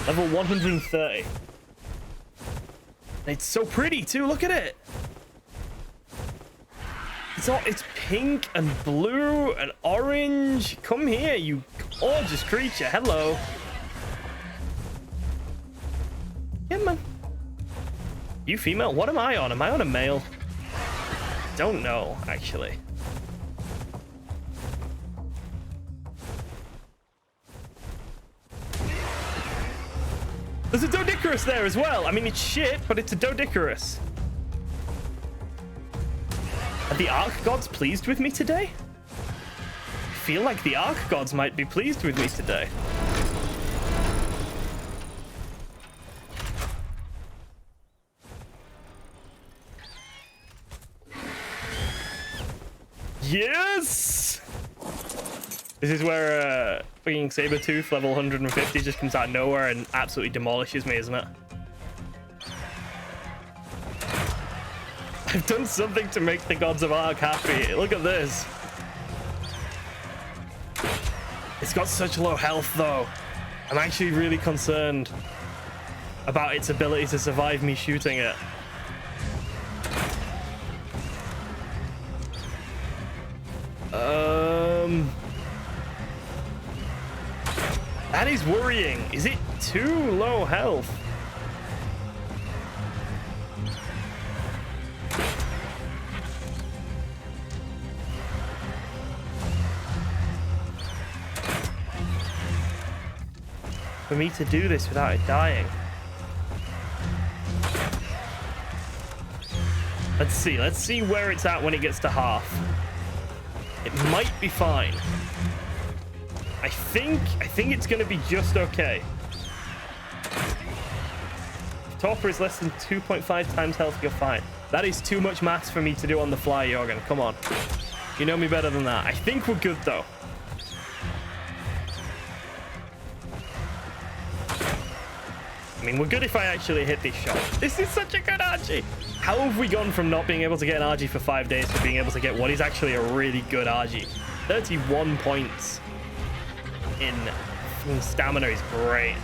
Speaker 1: Level 130. It's so pretty too. Look at it. It's pink and blue and orange. Come here, you gorgeous creature. Hello. Yeah, man. You female? What am I on? Am I on a male? Don't know, actually. There's a Doedicurus there as well. I mean, it's shit, but it's a Doedicurus. Are the Ark Gods pleased with me today? I feel like the Ark Gods might be pleased with me today. Yes! This is where fucking Sabertooth level 150 just comes out of nowhere and absolutely demolishes me, isn't it? I've done something to make the gods of Ark happy. Look at this. It's got such low health, though. I'm actually really concerned about its ability to survive me shooting it. That is worrying. Is it too low health? For me to do this without it dying. Let's see where it's at when it gets to half. It might be fine. I think it's going to be just okay. If Torpor is less than 2.5 times health, you're fine. That is too much maths for me to do on the fly, Jorgen. Come on. You know me better than that. I think we're good, though. I mean, we're good if I actually hit this shot. This is such a good Archie. How have we gone from not being able to get an Archie for 5 days to being able to get what is actually a really good Archie? 31 points in stamina is great.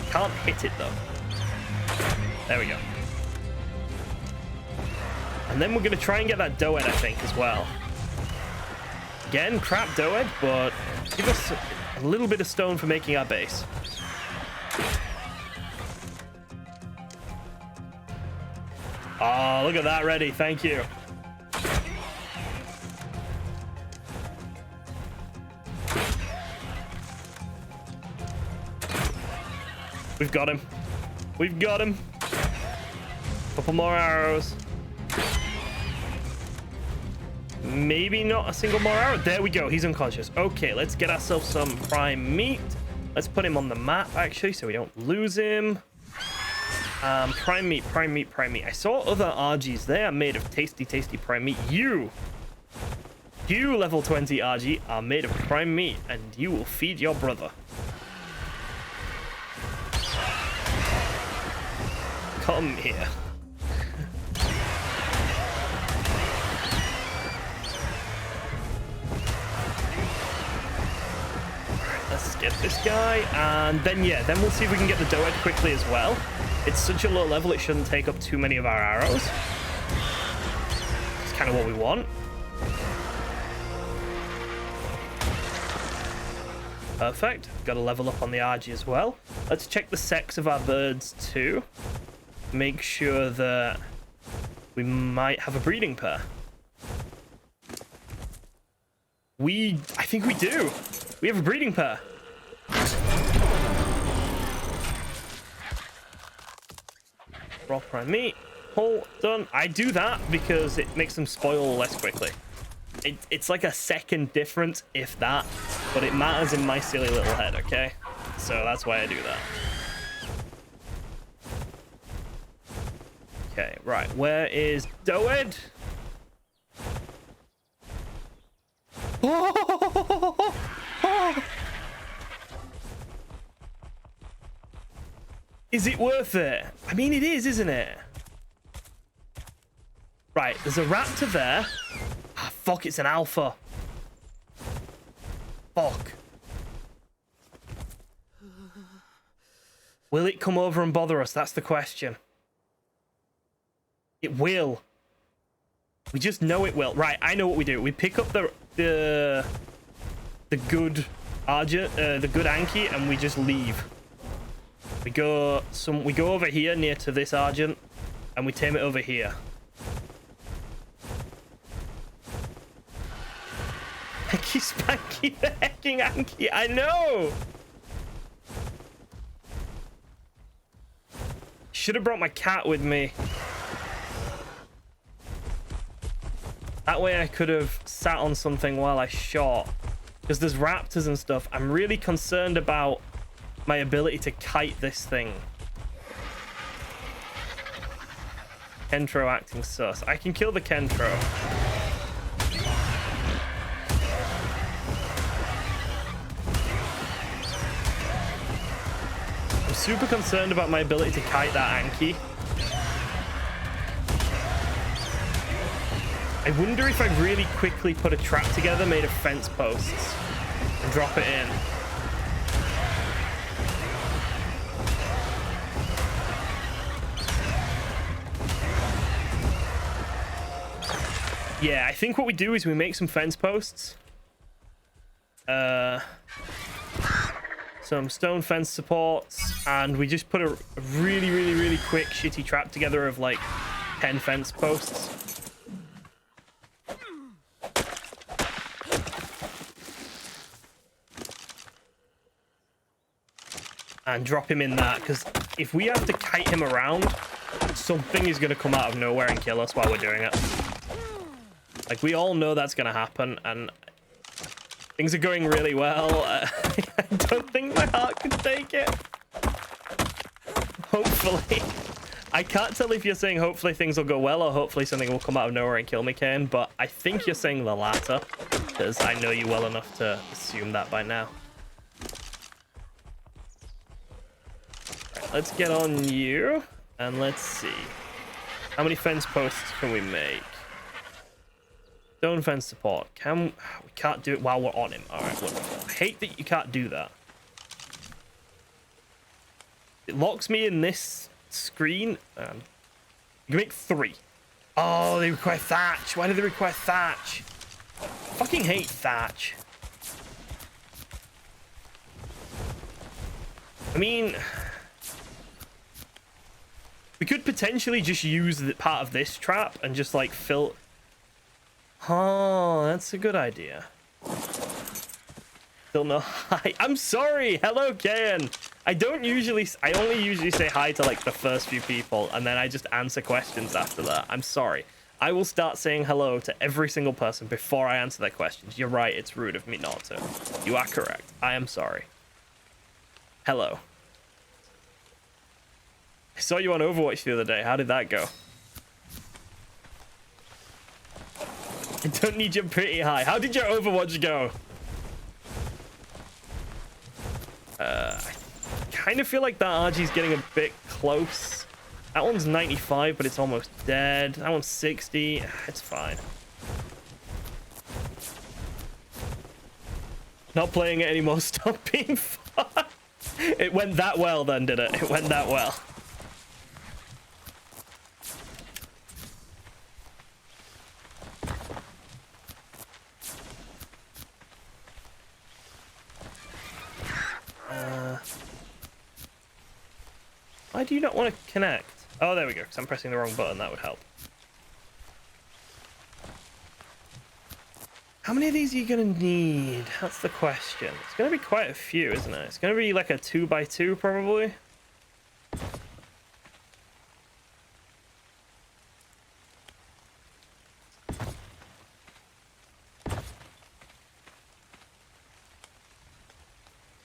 Speaker 1: Can't hit it, though. There we go. And then we're going to try and get that Doed, I think, as well. Again, crap Doed, but give us a little bit of stone for making our base. Oh, look at that ready. Thank you. We've got him. We've got him. Couple more arrows. Maybe not a single more arrow. There we go. He's unconscious. Okay, let's get ourselves some prime meat. Let's put him on the map, actually, so we don't lose him. Prime meat. I saw other RGs there made of tasty prime meat. You level 20 RG are made of prime meat, and you will feed your brother. Come here. Let's get this guy, and then then we'll see if we can get the Doed quickly as well. It's such a low level, it shouldn't take up too many of our arrows. It's kind of what we want. Perfect. Got to level up on the RG as well. Let's check the sex of our birds too. Make sure that we might have a breeding pair. I think we do. We have a breeding pair. Raw prime meat. Pull, done. I do that because it makes them spoil less quickly. It's like a second difference, if that, but it matters in my silly little head, okay? So that's why I do that. Okay, right. Where is Doed? Oh! Is it worth it? I mean, it is, isn't it? Right, there's a raptor there. Ah, fuck, it's an alpha. Fuck. Will it come over and bother us? That's the question. It will. We just know it will. Right, I know what we do. We pick up the good Argent, the good Anki, and we just leave. We go over here near to this Argent, and we tame it over here. Hecky Spanky the hecking Anki. I know. Should have brought my cat with me. That way I could have sat on something while I shot. Because there's raptors and stuff. I'm really concerned about my ability to kite this thing. Kentro acting sus. I can kill the Kentro. I'm super concerned about my ability to kite that Anki. I wonder if I really quickly put a trap together made of fence posts and drop it in. Yeah, I think what we do is we make some fence posts. Some stone fence supports, and we just put a really, really, really quick shitty trap together of like 10 fence posts. And drop him in that, because if we have to kite him around, something is going to come out of nowhere and kill us while we're doing it. Like, we all know that's going to happen, and things are going really well. I don't think my heart can take it. Hopefully. I can't tell if you're saying hopefully things will go well or hopefully something will come out of nowhere and kill me, Kane, but I think you're saying the latter, because I know you well enough to assume that by now. Let's get on you, and let's see. How many fence posts can we make? Stone fence support. We can't do it while we're on him. Alright, wonderful. I hate that you can't do that. It locks me in this screen. You can make 3. Oh, they require thatch. Why do they require thatch? I fucking hate thatch. I mean, we could potentially just use the part of this trap and just like fill. Oh, that's a good idea. Still no hi. I'm sorry. Hello, Kayan. I only usually say hi to like the first few people, and then I just answer questions after that. I'm sorry. I will start saying hello to every single person before I answer their questions. You're right. It's rude of me not to. You are correct. I am sorry. Hello. I saw you on Overwatch the other day. How did that go? I don't need your pretty high. How did your Overwatch go? I kind of feel like that RG's getting a bit close. That one's 95, but it's almost dead. That one's 60. It's fine. Not playing it anymore. Stop being fun. It went that well then, did it? It went that well. Why do you not want to connect? Oh, there we go, because I'm pressing the wrong button. That would help. How many of these are you going to need? That's the question. It's going to be quite a few, isn't it? It's going to be like a 2x2, probably.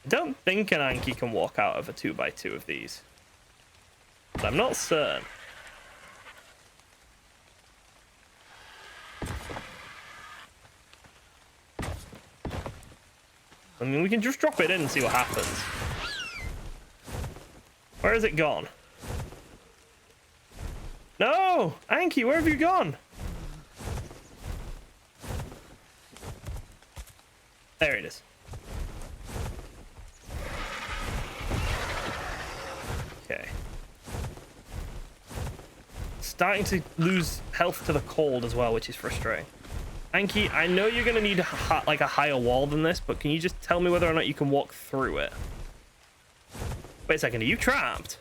Speaker 1: I don't think an Anki can walk out of a 2x2 of these. But I'm not certain. I mean, we can just drop it in and see what happens. Where has it gone? No! Anki, where have you gone? There it is. Okay. Starting to lose health to the cold as well, which is frustrating. Anki, I know you're going to need like a higher wall than this, but can you just tell me whether or not you can walk through it? Wait a second, are you trapped?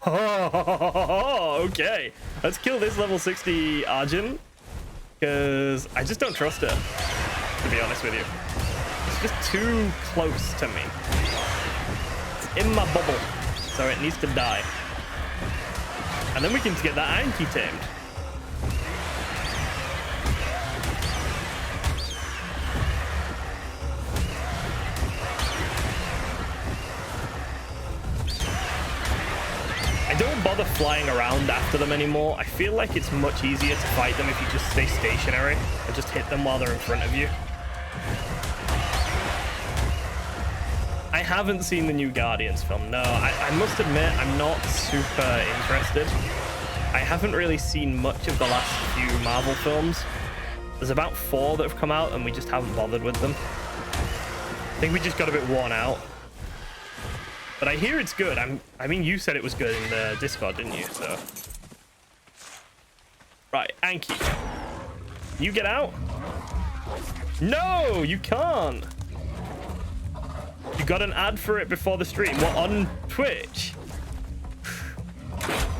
Speaker 1: Oh, okay. Let's kill this level 60 Argent, because I just don't trust it, to be honest with you. It's just too close to me. It's in my bubble, so it needs to die. And then we can get that Anki tamed. I don't bother flying around after them anymore. I feel like it's much easier to fight them if you just stay stationary and just hit them while they're in front of you. I haven't seen the new Guardians film. No, I must admit I'm not super interested. I haven't really seen much of the last few Marvel films. There's about 4 that have come out and we just haven't bothered with them. I think we just got a bit worn out. But I hear it's good. I mean, you said it was good in the Discord, didn't you? So, right, Anki, you get out. No, you can't. You got an ad for it before the stream. What, on Twitch?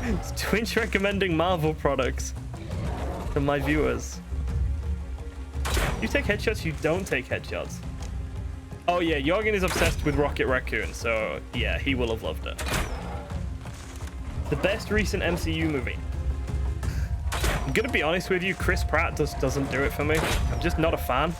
Speaker 1: It's Twitch recommending Marvel products to my viewers. You take headshots. You don't take headshots. Oh yeah, Jorgen is obsessed with Rocket Raccoon, so yeah, he will have loved it. The best recent MCU movie. I'm gonna be honest with you, Chris Pratt just doesn't do it for me. I'm just not a fan.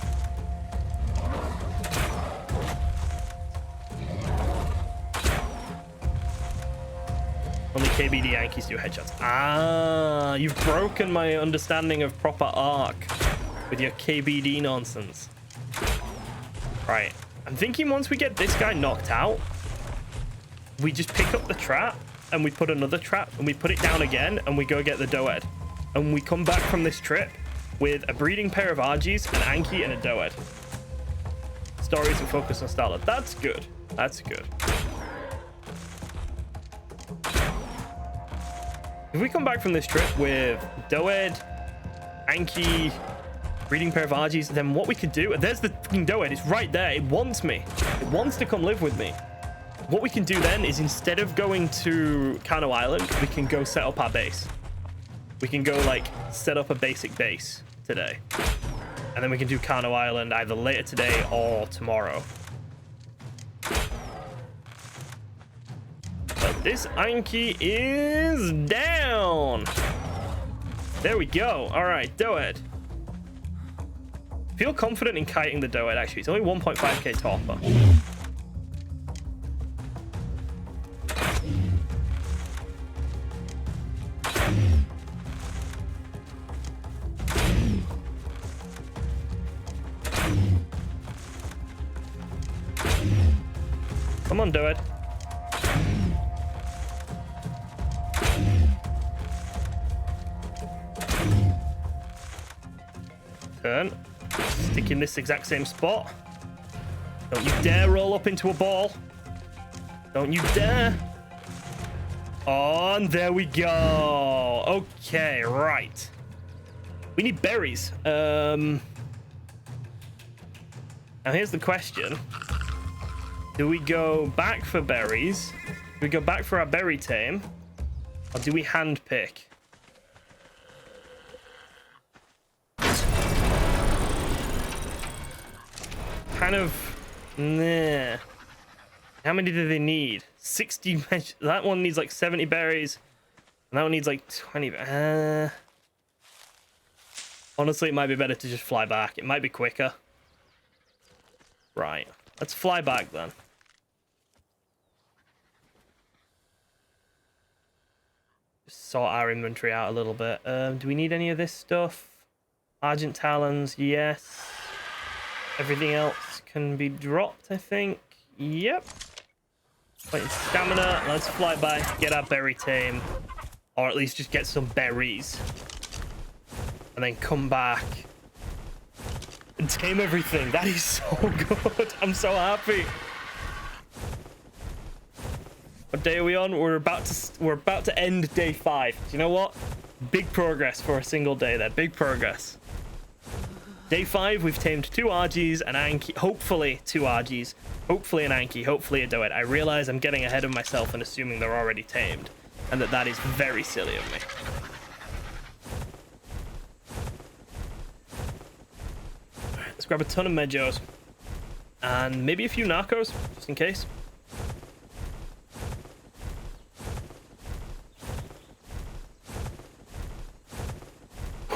Speaker 1: Only KBD Yankees do headshots. Ah, you've broken my understanding of proper ARK with your KBD nonsense. Right. I'm thinking once we get this guy knocked out, we just pick up the trap and we put another trap and we put it down again and we go get the Doed. And we come back from this trip with a breeding pair of Argies, an Anki, and a Doed. Stories and focus on Starlet. That's good. That's good. If we come back from this trip with Doed, Anki, breeding pair of Argies, then what we could do, there's the fucking Doed, it's right there, it wants me. It wants to come live with me. What we can do then is instead of going to Kano Island, we can go set up our base. We can go like set up a basic base today. And then we can do Kano Island either later today or tomorrow. But this Anki is down. There we go. All right, Doed. Feel confident in kiting the Doed, actually. It's only 1.5k topper. Come on, Doed. Turn. Stick in this exact same spot. Don't you dare roll up into a ball. Don't you dare. On, there we go. Okay, right. We need berries. Now here's the question. Do we go back for berries Do we go back for our berry tame? Or do we hand pick? Kind of... Nah. How many do they need? 60... That one needs like 70 berries. And that one needs like 20... Honestly, it might be better to just fly back. It might be quicker. Right. Let's fly back then. Just sort our inventory out a little bit. Do we need any of this stuff? Argent talons, yes. Everything else can be dropped, I think. Yep. Point in stamina. Let's fly back, get our berry tame. Or at least just get some berries. And then come back. And tame everything. That is so good. I'm so happy. What day are we on? We're about to end day 5. Do you know what? Big progress for a single day there. Big progress. Day 5, we've tamed 2 Argies, an Anki, hopefully 2 Argies, hopefully an Anki, hopefully a Doed. I realize I'm getting ahead of myself and assuming they're already tamed, and that is very silly of me. Let's grab a ton of Medjos, and maybe a few Narcos, just in case.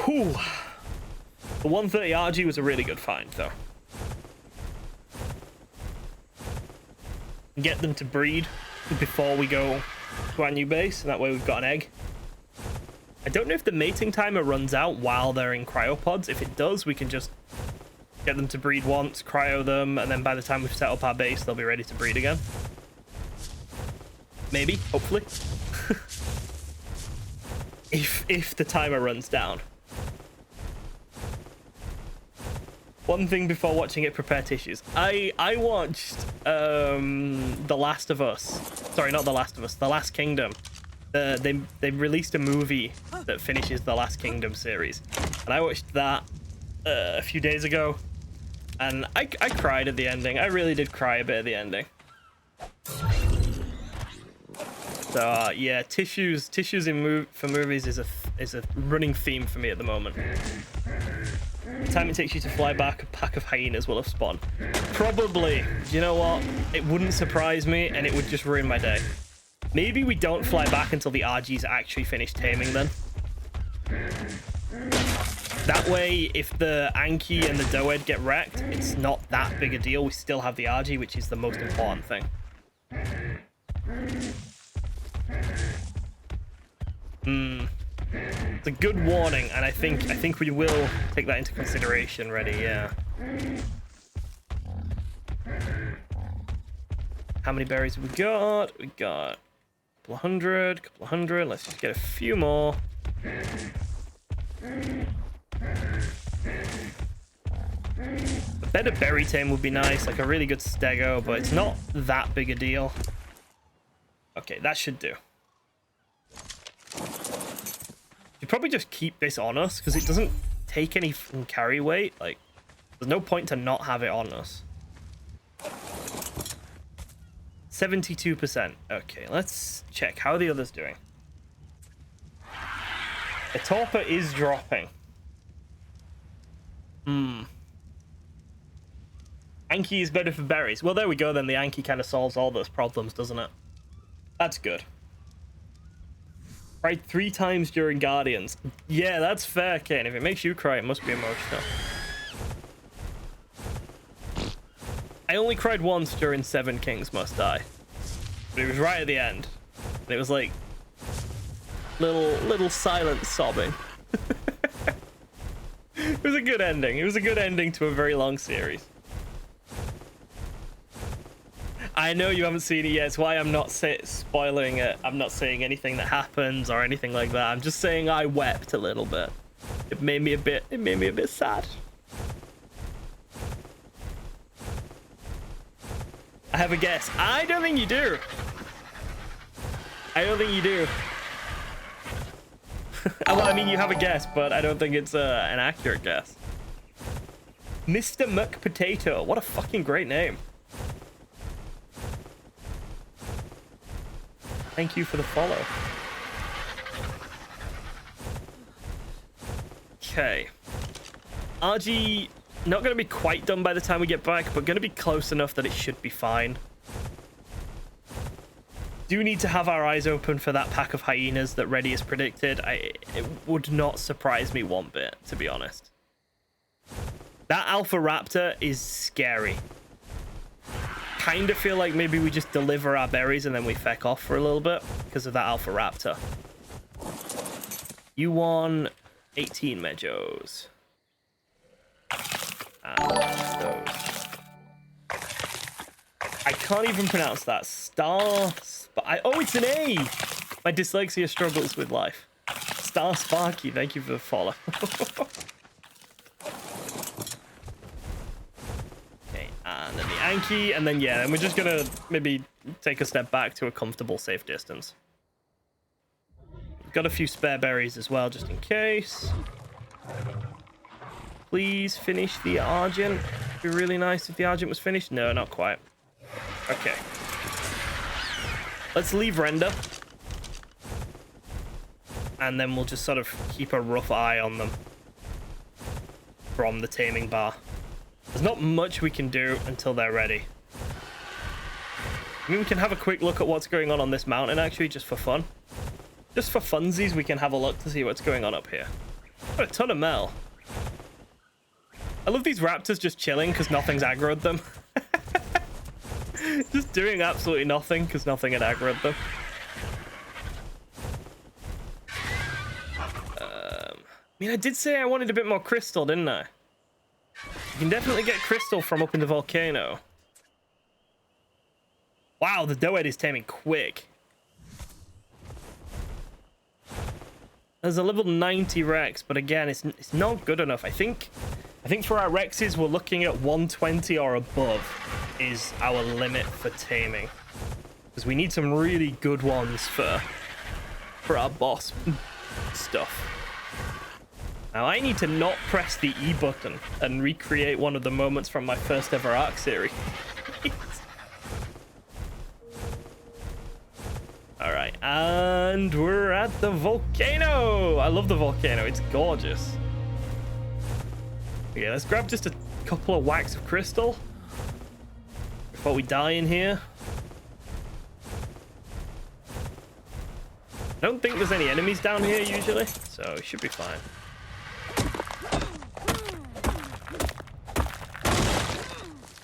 Speaker 1: Whew. The 130 RG was a really good find, though. Get them to breed before we go to our new base, and that way we've got an egg. I don't know if the mating timer runs out while they're in cryopods. If it does, we can just get them to breed once, cryo them, and then by the time we've set up our base, they'll be ready to breed again. Maybe, hopefully. if the timer runs down. One thing before watching it, prepare tissues. I watched The Last of Us. Sorry, not The Last of Us. The Last Kingdom. They released a movie that finishes the Last Kingdom series, and I watched that a few days ago, and I cried at the ending. I really did cry a bit at the ending. So yeah, tissues for movies is a running theme for me at the moment. The time it takes you to fly back, a pack of hyenas will have spawned. Probably. You know what? It wouldn't surprise me, and it would just ruin my day. Maybe we don't fly back until the RGs actually finish taming then. That way, if the Anki and the Doed get wrecked, it's not that big a deal. We still have the RG, which is the most important thing. It's a good warning, and I think we will take that into consideration. Ready, yeah. How many berries have we got? We got a couple of hundred. Let's just get a few more. A better berry tame would be nice, like a really good stego, but it's not that big a deal. Okay, that should do. You probably just keep this on us because it doesn't take any carry weight. Like, there's no point to not have it on us. 72%. Okay, let's check. How are the others doing? The Torpor is dropping. Anki is better for berries. Well, there we go then. The Anki kind of solves all those problems, doesn't it? That's good. Cried 3 times during Guardians. Yeah, that's fair, Kane. If it makes you cry, it must be emotional. I only cried once during 7 Kings Must Die. But it was right at the end. And it was like... Little silent sobbing. It was a good ending. It was a good ending to a very long series. I know you haven't seen it yet. It's why I'm not spoiling it. I'm not saying anything that happens or anything like that. I'm just saying I wept a little bit. It made me a bit sad. I have a guess. I don't think you do. I don't think you do. Well, I mean, you have a guess, but I don't think it's an accurate guess. Mr. McPotato. What a fucking great name. Thank you for the follow. Okay. RG, not going to be quite done by the time we get back, but going to be close enough that it should be fine. Do need to have our eyes open for that pack of hyenas that Reddy has predicted. It would not surprise me one bit, to be honest. That Alpha Raptor is scary. Kind of feel like maybe we just deliver our berries and then we feck off for a little bit because of that Alpha Raptor. You won 18 Mejos. And those. I can't even pronounce that. Oh, it's an A! My dyslexia struggles with life. Star Sparky, thank you for the follow. Okay, and then the Anki, and then, yeah, then we're just gonna maybe take a step back to a comfortable, safe distance. Got a few spare berries as well, just in case. Please finish the Argent. It'd be really nice if the Argent was finished. No, not quite. Okay. Let's leave render. And then we'll just sort of keep a rough eye on them from the taming bar. There's not much we can do until they're ready. I mean, we can have a quick look at what's going on this mountain, actually, just for fun. Just for funsies, we can have a look to see what's going on up here. Got a ton of Mel. I love these raptors just chilling because nothing's aggroed them. Just doing absolutely nothing because nothing had aggroed them. I mean, I did say I wanted a bit more crystal, didn't I? You can definitely get crystal from up in the volcano. Wow, the Doed is taming quick. There's a level 90 Rex, but again, it's not good enough. I think for our Rexes, we're looking at 120 or above is our limit for taming. Because we need some really good ones for our boss stuff. Now, I need to not press the E button and recreate one of the moments from my first ever Ark series. All right, and we're at the volcano. I love the volcano. It's gorgeous. Okay, let's grab just a couple of whacks of crystal before we die in here. I don't think there's any enemies down here usually, so it should be fine.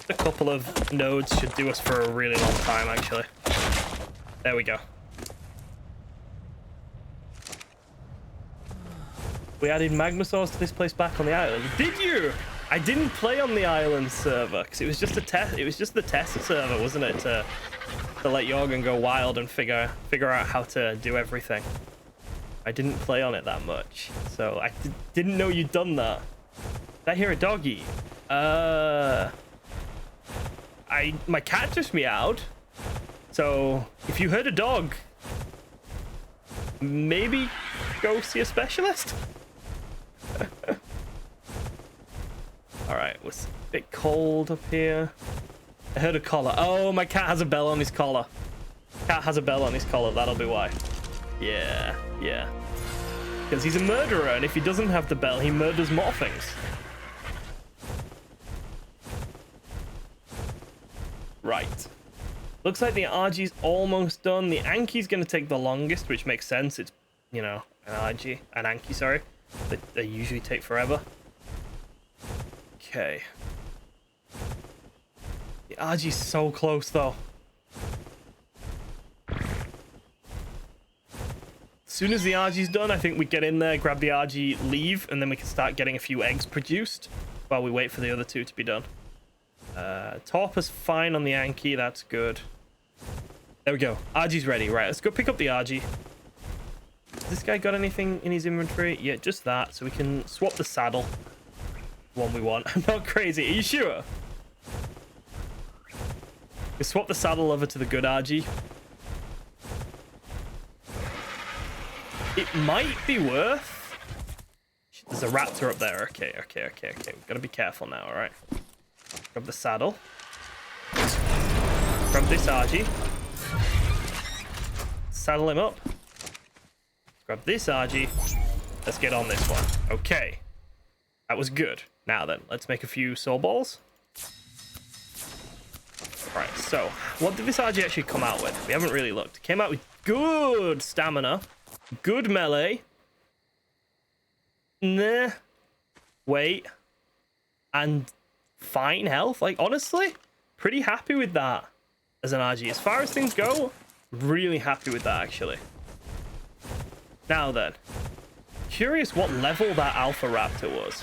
Speaker 1: A couple of nodes should do us for a really long time, actually. There we go. We added magma source to this place back on the island. Did you? I didn't play on the island server because it was just a test. It was just the test server, wasn't it? To let Jorgen go wild and figure out how to do everything. I didn't play on it that much, so I didn't know you'd done that. Did I hear a doggy? My cat just meowed. So if you heard a dog, maybe go see a specialist. All right, it's a bit cold up here. I heard a collar. Oh, my cat has a bell on his collar. Cat has a bell on his collar. That'll be why. Yeah. Because he's a murderer, and if he doesn't have the bell, he murders more things. Right. Looks like the RG's almost done. The Anki's going to take the longest, which makes sense. It's, you know, an Anki, sorry. They usually take forever. Okay. The RG's so close, though. As soon as the RG's done, I think we get in there, grab the RG, leave, and then we can start getting a few eggs produced while we wait for the other two to be done. Torpor's fine on the Anki. That's good. There we go. RG's ready. Right, let's go pick up the RG. Has this guy got anything in his inventory? Yeah, just that. So we can swap the saddle. One we want. I'm not crazy. Are you sure? We swap the saddle over to the good RG. It might be worth... There's a raptor up there. Okay. We've got to be careful now, all right? Grab the saddle. Grab this RG. saddle him up. Grab this RG. Let's get on this one. Okay. That was good. Now then, let's make a few soul balls. Right, so what did this RG actually come out with? We haven't really looked. It came out with good stamina, good melee, nah, weight, and fine health. Like, honestly, pretty happy with that as an RG. As far as things go, really happy with that, actually. Now then, curious what level that Alpha Raptor was.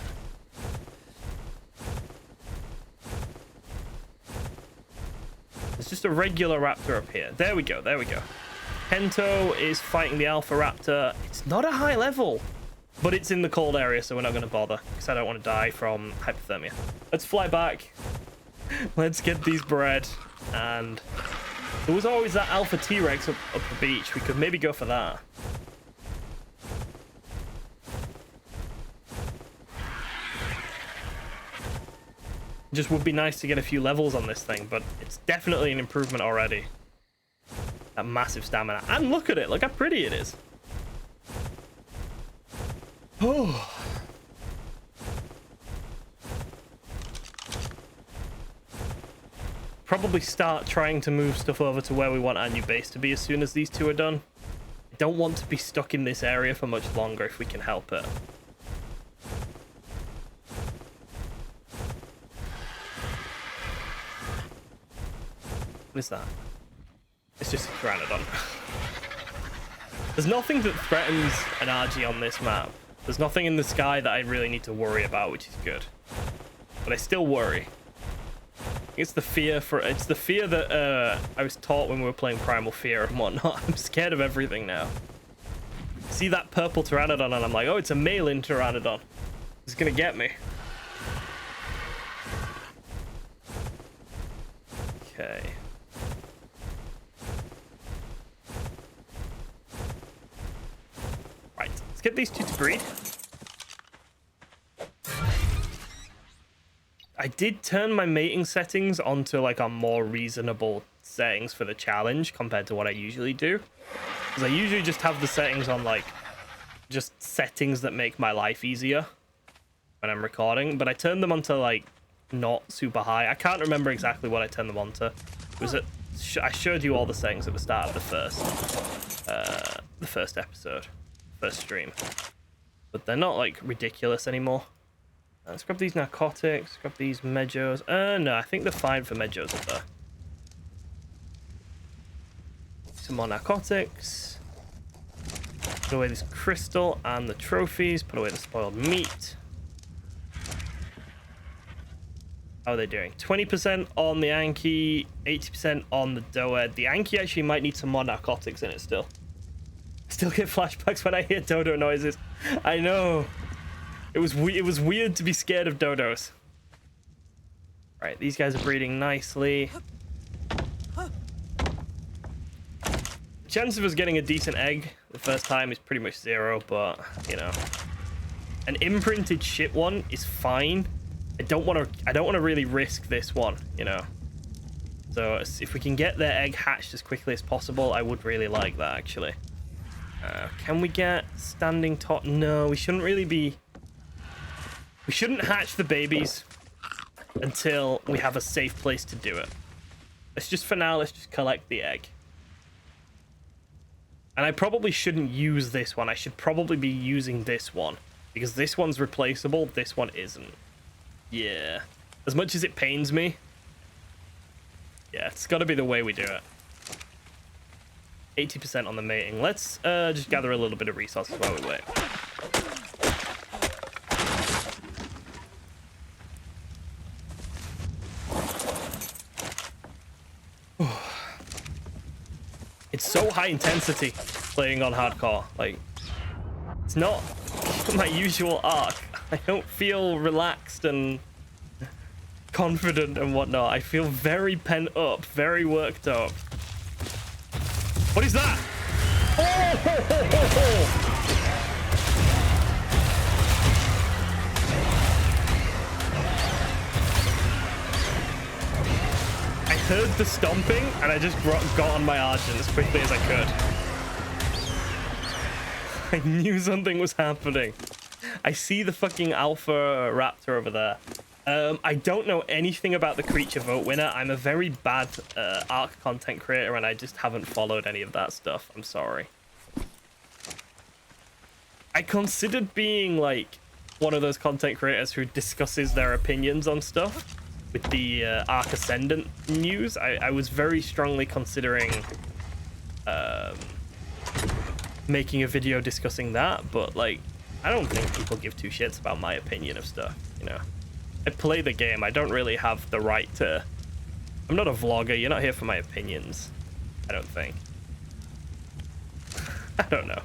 Speaker 1: It's just a regular raptor up here. There we go, there we go. Hento is fighting the Alpha Raptor. It's not a high level, but it's in the cold area, so we're not going to bother, because I don't want to die from hypothermia. Let's fly back. Let's get these bred. And there was always that Alpha T-Rex up the beach. We could maybe go for that. Just would be nice to get a few levels on this thing, but it's definitely an improvement already. That massive stamina. And look at it. Look how pretty it is. Oh. Probably start trying to move stuff over to where we want our new base to be as soon as these two are done. I don't want to be stuck in this area for much longer if we can help it. What is that? It's just a Pteranodon. There's nothing that threatens an RG on this map. There's nothing in the sky that I really need to worry about, which is good. But I still worry. It's the fear that I was taught when we were playing Primal Fear and whatnot. I'm scared of everything now. See that purple Pteranodon and I'm like, oh, it's a male-in Pteranodon. It's gonna get me. Okay. Right, let's get these two to breed. I did turn my mating settings onto like a more reasonable settings for the challenge compared to what I usually do. Because I usually just have the settings on like just settings that make my life easier when I'm recording. But I turned them onto like not super high. I can't remember exactly what I turned them onto. Was it? I showed you all the settings at the start of the first episode, first stream. But they're not like ridiculous anymore. Let's grab these narcotics, grab these Medjos. No, I think they're fine for Medjos up there. Some more narcotics. Put away this crystal and the trophies. Put away the spoiled meat. How are they doing? 20% on the Anki, 80% on the Doed. The Anki actually might need some more narcotics in it still. Still get flashbacks when I hear dodo noises. I know. It was weird to be scared of dodos. Right, these guys are breeding nicely. Chance of us getting a decent egg the first time is pretty much 0, but you know, an imprinted shit one is fine. I don't want to really risk this one, you know. So if we can get their egg hatched as quickly as possible, I would really like that actually. Can we get standing top? No, we shouldn't really be. We shouldn't hatch the babies until we have a safe place to do it. Let's just, for now, let's just collect the egg. And I probably shouldn't use this one. I should probably be using this one. Because this one's replaceable, this one isn't. Yeah. As much as it pains me. Yeah, it's got to be the way we do it. 80% on the mating. Let's just gather a little bit of resources while we wait. It's so high intensity playing on hardcore. Like, it's not my usual arc. I don't feel relaxed and confident and whatnot. I feel very pent up, very worked up. What is that? Oh, ho, ho, ho, ho. I heard the stomping and I just got on my Argent as quickly as I could. I knew something was happening. I see the fucking alpha raptor over there. I don't know anything about the creature vote winner. I'm a very bad ARK content creator, and I just haven't followed any of that stuff. I'm sorry. I considered being like one of those content creators who discusses their opinions on stuff with the ARK Ascendant news. I was very strongly considering making a video discussing that, but like I don't think people give two shits about my opinion of stuff, you know. I play the game. I don't really have the right to... I'm not a vlogger. You're not here for my opinions. I don't think. I don't know.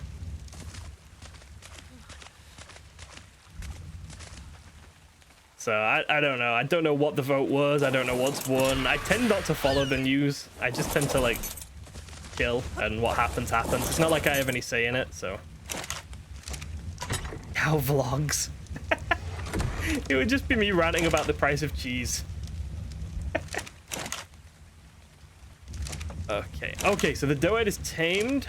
Speaker 1: So I don't know. I don't know what the vote was. I don't know what's won. I tend not to follow the news. I just tend to like chill, and what happens happens. It's not like I have any say in it, so... Cow vlogs. It would just be me ranting about the price of cheese. Okay, so the Doed is tamed.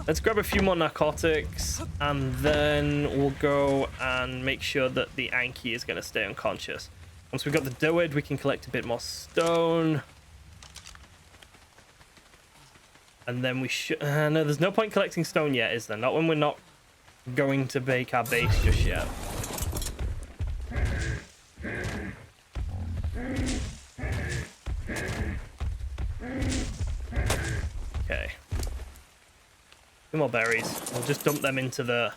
Speaker 1: Let's grab a few more narcotics, and then we'll go and make sure that the Anki is going to stay unconscious. Once we've got the Doed, we can collect a bit more stone. And then we should... no, there's no point collecting stone yet, is there? Not when we're not going to make our base just yet. Okay. Two more berries. We'll just dump them into the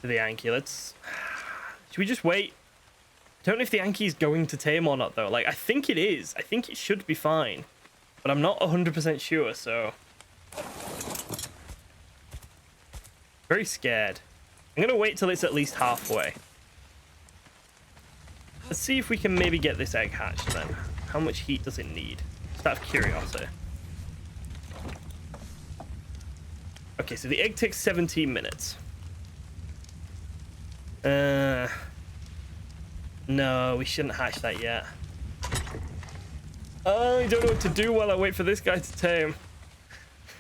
Speaker 1: Anki. Let's... Should we just wait? I don't know if the Anki is going to tame or not, though. Like, I think it is. I think it should be fine. But I'm not 100% sure, so... Very scared. I'm going to wait till it's at least halfway. Let's see if we can maybe get this egg hatched, then. How much heat does it need? Just out of curiosity. Okay, so the egg takes 17 minutes. No, we shouldn't hatch that yet. Oh, I don't know what to do while I wait for this guy to tame.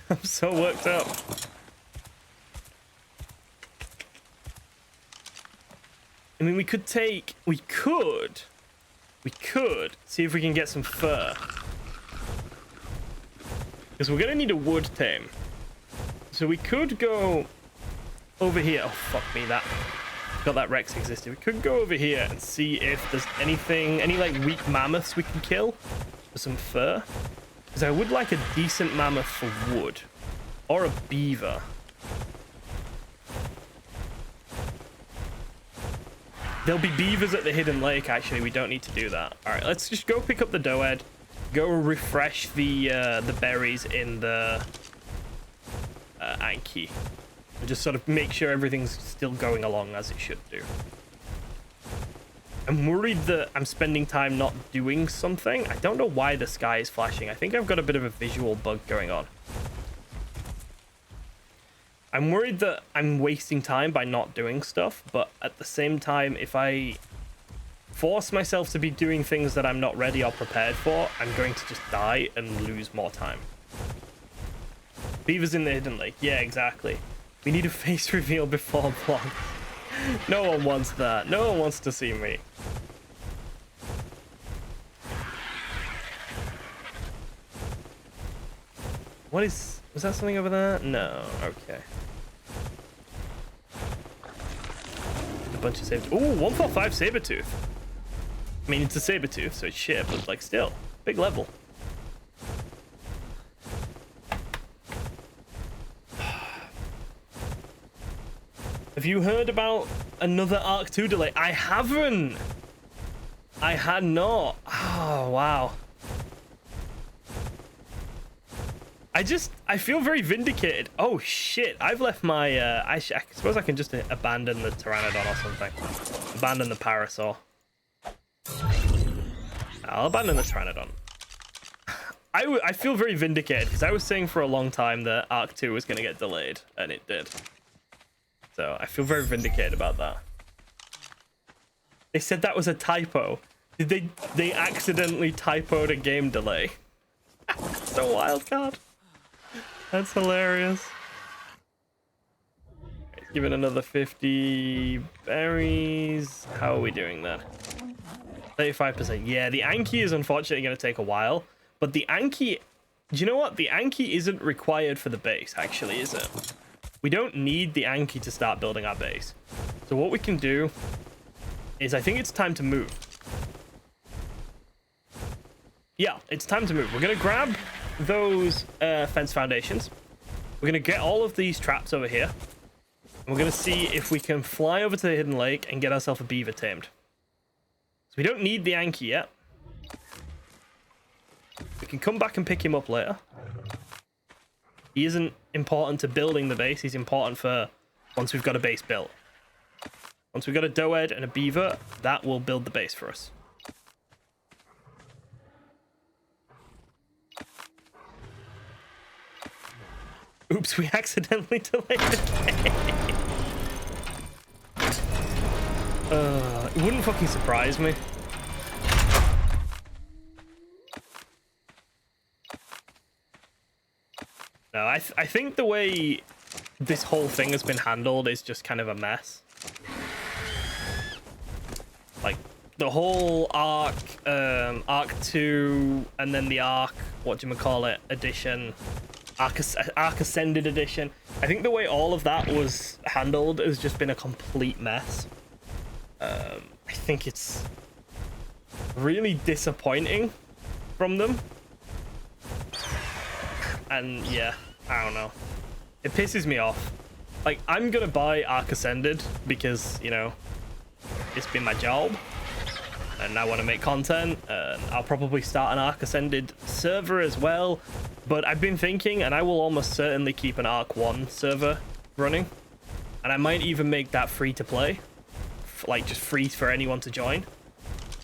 Speaker 1: I'm so worked up. I mean, we could see if we can get some fur. Because we're going to need a wood tame. So we could go over here. Oh, fuck me, got that Rex existed. We could go over here and see if there's any like weak mammoths we can kill for some fur. Because I would like a decent mammoth for wood. Or a beaver. There'll be beavers at the hidden lake, actually. We don't need to do that. All right, let's just go pick up the Doed. Go refresh the berries in the Anki. And just sort of make sure everything's still going along as it should do. I'm worried that I'm spending time not doing something. I don't know why the sky is flashing. I think I've got a bit of a visual bug going on. I'm worried that I'm wasting time by not doing stuff, but at the same time, if I force myself to be doing things that I'm not ready or prepared for, I'm going to just die and lose more time. Beavers in the hidden lake. Yeah, exactly. We need a face reveal before vlog. No one wants that. No one wants to see me. Was that something over there? No. Okay. A bunch of saber. Ooh, 145 Sabertooth. I mean, it's a Sabertooth, so it's shit, but like still, big level. Have you heard about another Arc 2 delay? I haven't. I had not. Oh, wow. I feel very vindicated. Oh, shit. I've left my, I suppose I can just abandon the Pteranodon or something. Abandon the Parasaur. I'll abandon the Pteranodon. I feel very vindicated because I was saying for a long time that Arc 2 was going to get delayed, and it did. So I feel very vindicated about that. They said that was a typo. Did they accidentally typoed a game delay? So wild card. That's hilarious. Give it another 50 berries. How are we doing that? 35%. Yeah, the Anki is unfortunately going to take a while. But the Anki... Do you know what? The Anki isn't required for the base, actually, is it? We don't need the Anki to start building our base. So what we can do is I think it's time to move. Yeah, it's time to move. We're going to grab those fence foundations. We're going to get all of these traps over here. And we're going to see if we can fly over to the hidden lake and get ourselves a beaver tamed. So we don't need the Anki yet. We can come back and pick him up later. He isn't important to building the base. He's important for once we've got a base built. Once we've got a doehead and a beaver, that will build the base for us. Oops, we accidentally delayed the day. It wouldn't fucking surprise me. No, I think the way this whole thing has been handled is just kind of a mess. Like, the whole Ark, Ark 2, and then the Ark, whatchamacallit, edition, Ark Ascended edition. I think the way all of that was handled has just been a complete mess. I think it's really disappointing from them. And yeah, I don't know. It pisses me off. Like, I'm gonna buy Ark Ascended because, you know, it's been my job. And I want to make content. I'll probably start an Ark Ascended server as well. But I've been thinking, and I will almost certainly keep an Ark 1 server running. And I might even make that free to play. Like, just free for anyone to join.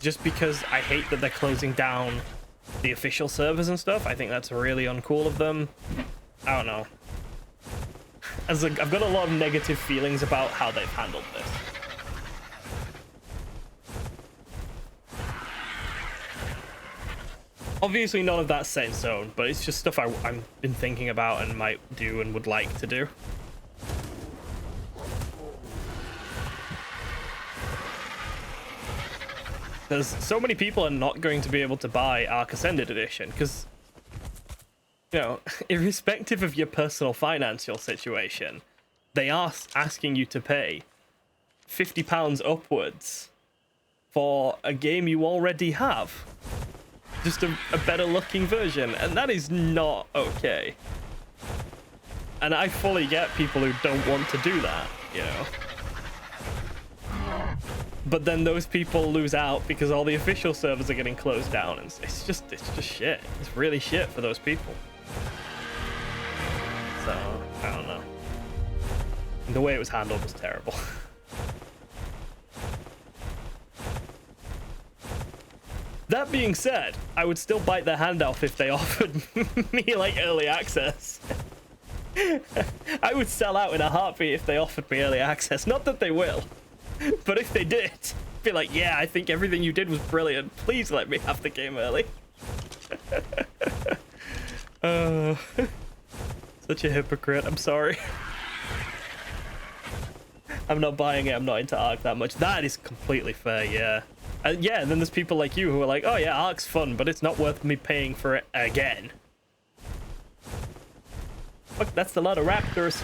Speaker 1: Just because I hate that they're closing down the official servers and stuff. I think that's really uncool of them. I don't know. I've got a lot of negative feelings about how they've handled this. Obviously, none of that's set in stone, but it's just stuff I've been thinking about and might do and would like to do. Because so many people are not going to be able to buy Ark Ascended Edition, because, you know, irrespective of your personal financial situation, they are asking you to pay £50 upwards for a game you already have. Just a better looking version, and that is not okay. And I fully get people who don't want to do that, you know. But then those people lose out because all the official servers are getting closed down, and it's just shit. It's really shit for those people. So, I don't know. And the way it was handled was terrible. That being said, I would still bite their hand off if they offered me, like, early access. I would sell out in a heartbeat if they offered me early access. Not that they will, but if they did, be like, yeah, I think everything you did was brilliant. Please let me have the game early. Such a hypocrite. I'm sorry. I'm not buying it. I'm not into Ark that much. That is completely fair, yeah. Yeah, and then there's people like you who are like, oh yeah, Ark's fun, but it's not worth me paying for it again. Look, that's a lot of raptors.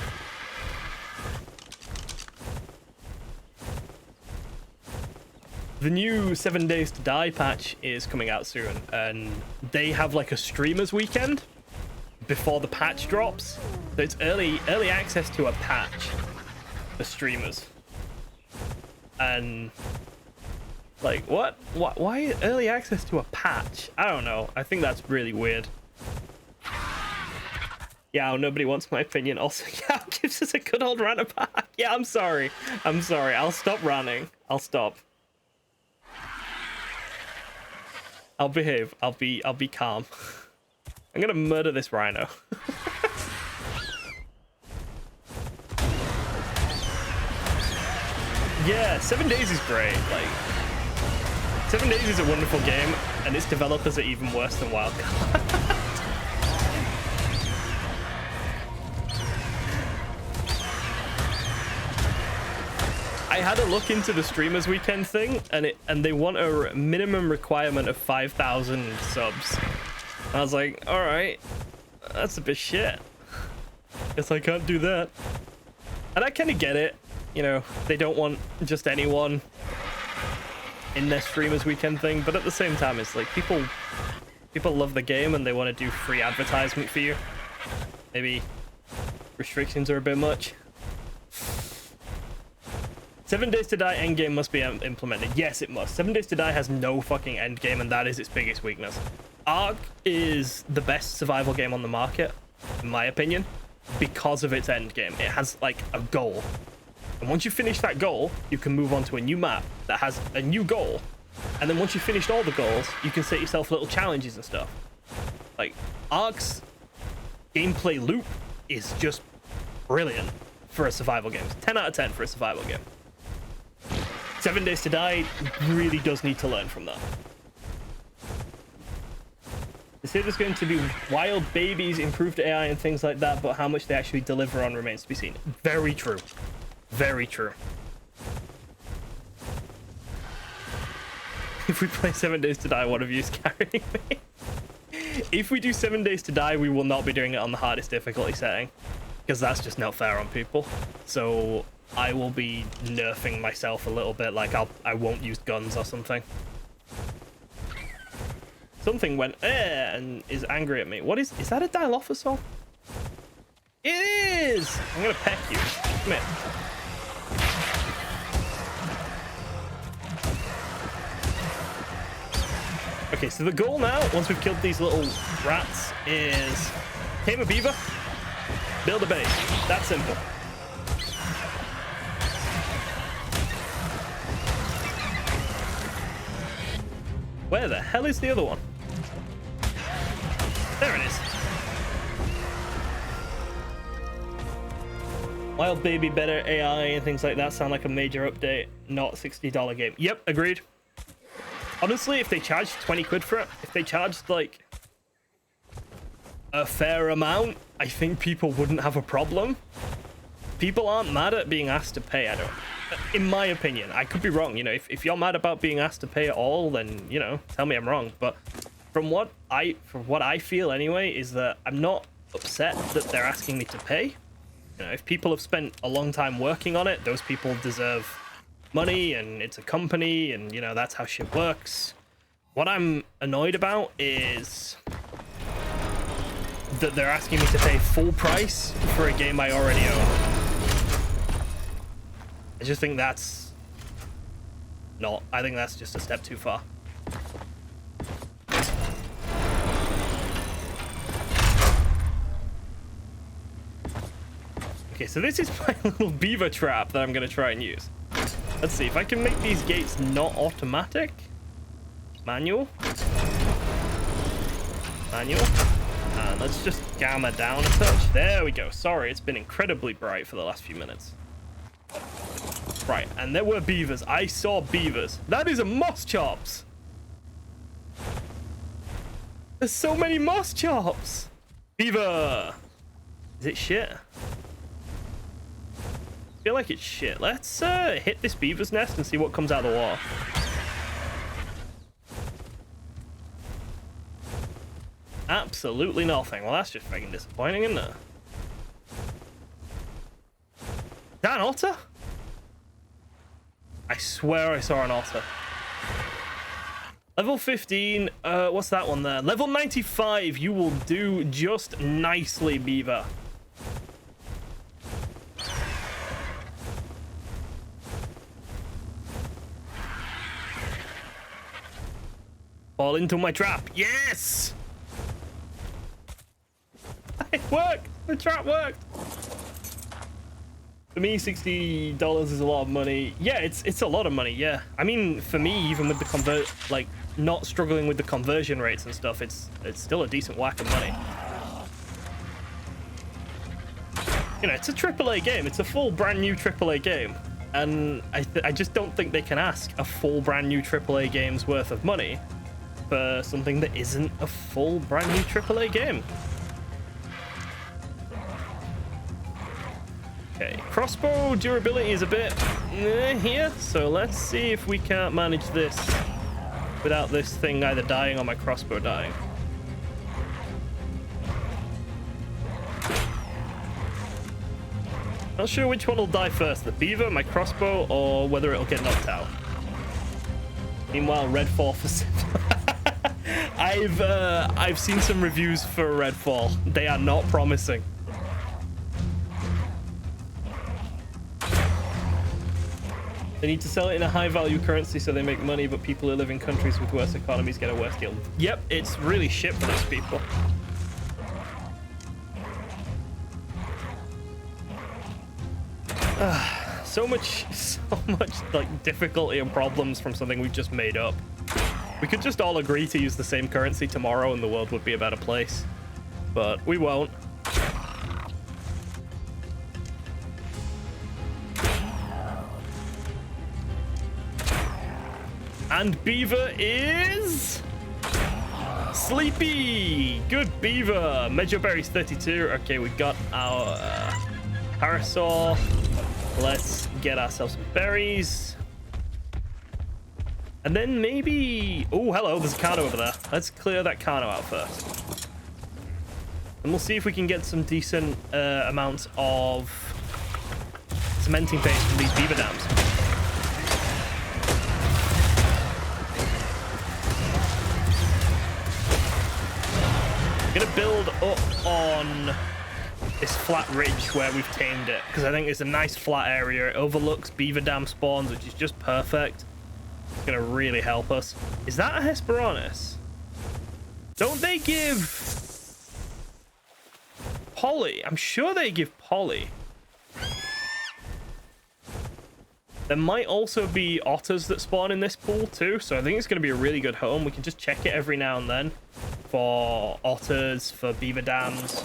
Speaker 1: The new 7 Days to Die patch is coming out soon, and they have like a streamers weekend before the patch drops. So it's early access to a patch for streamers. And like, what? Why early access to a patch? I don't know. I think that's really weird. Yeah, nobody wants my opinion. Also, yeah, gives us a good old rant about. Yeah, I'm sorry. I'll stop ranting. I'll stop. I'll behave. I'll be calm. I'm gonna murder this rhino. Yeah, 7 Days is great. Like, 7 Days is a wonderful game, and its developers are even worse than Wildcard. I had a look into the streamers weekend thing, and they want a minimum requirement of 5,000 subs. I was like, all right, that's a bit shit. Guess I can't do that. And I kind of get it. You know, they don't want just anyone in their streamers weekend thing, but at the same time, it's like people love the game and they want to do free advertisement for you. Maybe restrictions are a bit much. 7 Days to Die endgame must be implemented. Yes, it must. 7 Days to Die has no fucking endgame, and that is its biggest weakness. Ark is the best survival game on the market, in my opinion, because of its endgame. It has, like, a goal. And once you finish that goal, you can move on to a new map that has a new goal. And then once you've finished all the goals, you can set yourself little challenges and stuff. Like, Ark's gameplay loop is just brilliant for a survival game. 10 out of 10 for a survival game. 7 Days to Die really does need to learn from that. They say there's going to be wild babies, improved AI and things like that, but how much they actually deliver on remains to be seen. Very true. Very true. If we play 7 Days to Die, one of you is carrying me. If we do 7 Days to Die, we will not be doing it on the hardest difficulty setting, because that's just not fair on people. So I will be nerfing myself a little bit, like I won't use guns or something. Something went and is angry at me. What is that a Dilophosaur? It is! I'm gonna peck you. Come here. Okay, so the goal now, once we've killed these little rats, is tame a beaver, build a base. That simple. Where the hell is the other one? There it is. Wild baby, better AI and things like that sound like a major update, not $60 game. Yep, agreed. Honestly, if they charged 20 quid for it, if they charged like a fair amount, I think people wouldn't have a problem. People aren't mad at being asked to pay, I don't. In my opinion, I could be wrong. You know, if you're mad about being asked to pay at all, then, you know, tell me I'm wrong. But from what I feel anyway, is that I'm not upset that they're asking me to pay. You know, if people have spent a long time working on it, those people deserve money, and it's a company, and, you know, that's how shit works. What I'm annoyed about is that they're asking me to pay full price for a game I already own. I just think that's not. I think that's just a step too far. Okay, so this is my little beaver trap that I'm going to try and use. Let's see if I can make these gates not automatic. Manual. Manual. And let's just gamma down a touch. There we go. Sorry, it's been incredibly bright for the last few minutes. Right, and there were beavers. I saw beavers. That is a moss chops. There's so many moss chops. Beaver. Is it shit? I feel like it's shit. Let's hit this beaver's nest and see what comes out of the water. Absolutely nothing. Well, that's just fucking disappointing, isn't it? Is that an otter? I swear I saw an otter. Level 15. What's that one there? Level 95. You will do just nicely, beaver. Fall into my trap. Yes! It worked! The trap worked! For me, $60 is a lot of money. Yeah, it's a lot of money, yeah. I mean, for me, even with the not struggling with the conversion rates and stuff, it's still a decent whack of money. You know, it's a AAA game. It's a full brand new AAA game. And I just don't think they can ask a full brand new AAA game's worth of money for something that isn't a full brand new AAA game. Okay, crossbow durability is a bit here, so let's see if we can't manage this without this thing either dying or my crossbow dying. Not sure which one will die first, the beaver, my crossbow, or whether it'll get knocked out. Meanwhile, Redfall for I've seen some reviews for Redfall. They are not promising. They need to sell it in a high value currency so they make money, but people who live in countries with worse economies get a worse deal. Yep, it's really shit for those people. So much like difficulty and problems from something we've just made up. We could just all agree to use the same currency tomorrow and the world would be a better place. But we won't. And beaver is sleepy. Good beaver. Major berries 32. Okay, we got our parasol. Let's get ourselves some berries. And then maybe... Oh, hello, there's a Carno over there. Let's clear that Carno out first. And we'll see if we can get some decent amounts of cementing paste from these beaver dams. I'm gonna build up on this flat ridge where we've tamed it, because I think it's a nice flat area. It overlooks beaver dam spawns, which is just perfect. It's gonna really help us. Is that a Hesperornis? Don't they give poly? I'm sure they give poly. There might also be otters that spawn in this pool too, so I think it's gonna be a really good home. We can just check it every now and then for otters, for beaver dams.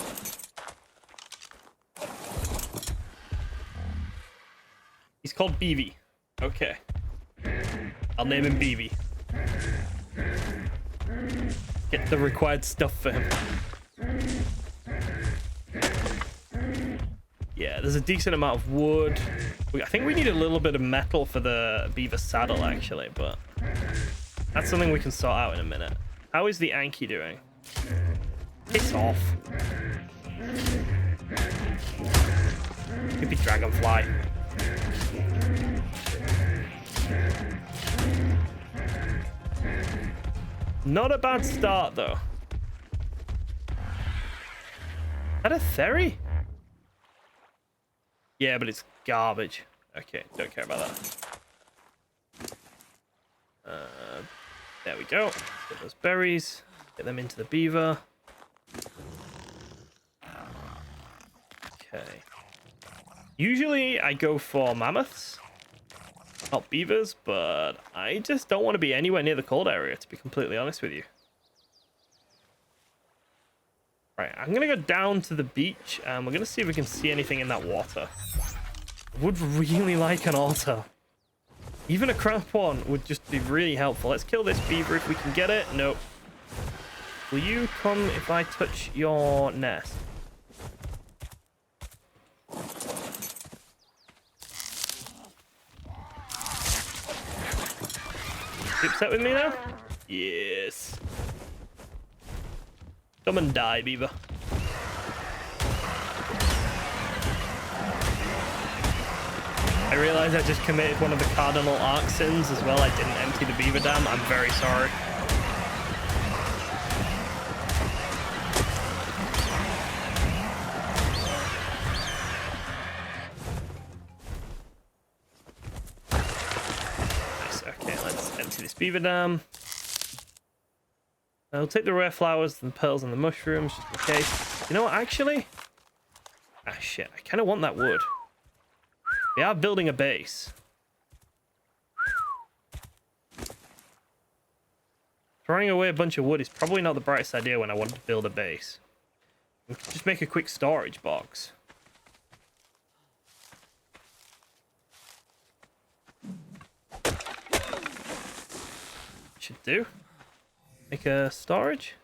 Speaker 1: He's called Beavy. Okay. I'll name him Beavy. Get the required stuff for him. Yeah, there's a decent amount of wood. I think we need a little bit of metal for the beaver saddle, actually, but that's something we can sort out in a minute. How is the Anki doing? Piss off. Stupid dragonfly. Not a bad start, though. Is that a Theri? Yeah, but it's garbage. Okay, don't care about that. There we go. Get those berries. Get them into the beaver. Okay. Usually I go for mammoths, not beavers, but I just don't want to be anywhere near the cold area, to be completely honest with you. Right, I'm going to go down to the beach, and we're going to see if we can see anything in that water. I would really like an otter. Even a crap one would just be really helpful. Let's kill this beaver if we can get it. Nope. Will you come if I touch your nest? You upset with me now? Yes. Come and die, beaver. I realize I just committed one of the cardinal arc sins as well. I didn't empty the beaver dam. I'm very sorry. Nice. Okay, let's empty this beaver dam. I'll take the rare flowers, the pearls, and the mushrooms just in case. You know what, actually? Ah, shit. I kind of want that wood. We are building a base. Throwing away a bunch of wood is probably not the brightest idea when I want to build a base. We could just make a quick storage box. Should do. Make a storage.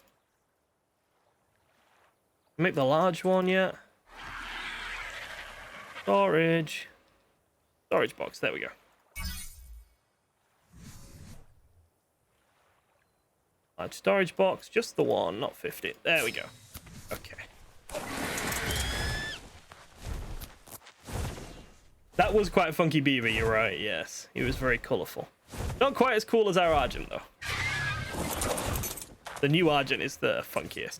Speaker 1: Make the large one yet. Storage. Storage box. There we go. Large storage box. Just the one, not 50. There we go. Okay. That was quite a funky beaver, you're right, yes. He was very colourful. Not quite as cool as our Argent, though. The new Argent is the funkiest.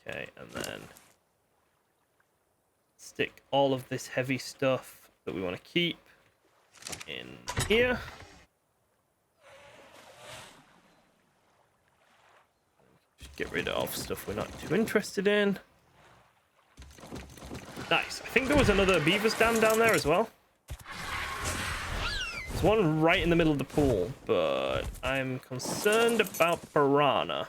Speaker 1: Okay, and then stick all of this heavy stuff that we want to keep in here. Just get rid of stuff we're not too interested in. Nice. I think there was another beaver dam down there as well. There's one right in the middle of the pool, but I'm concerned about piranha.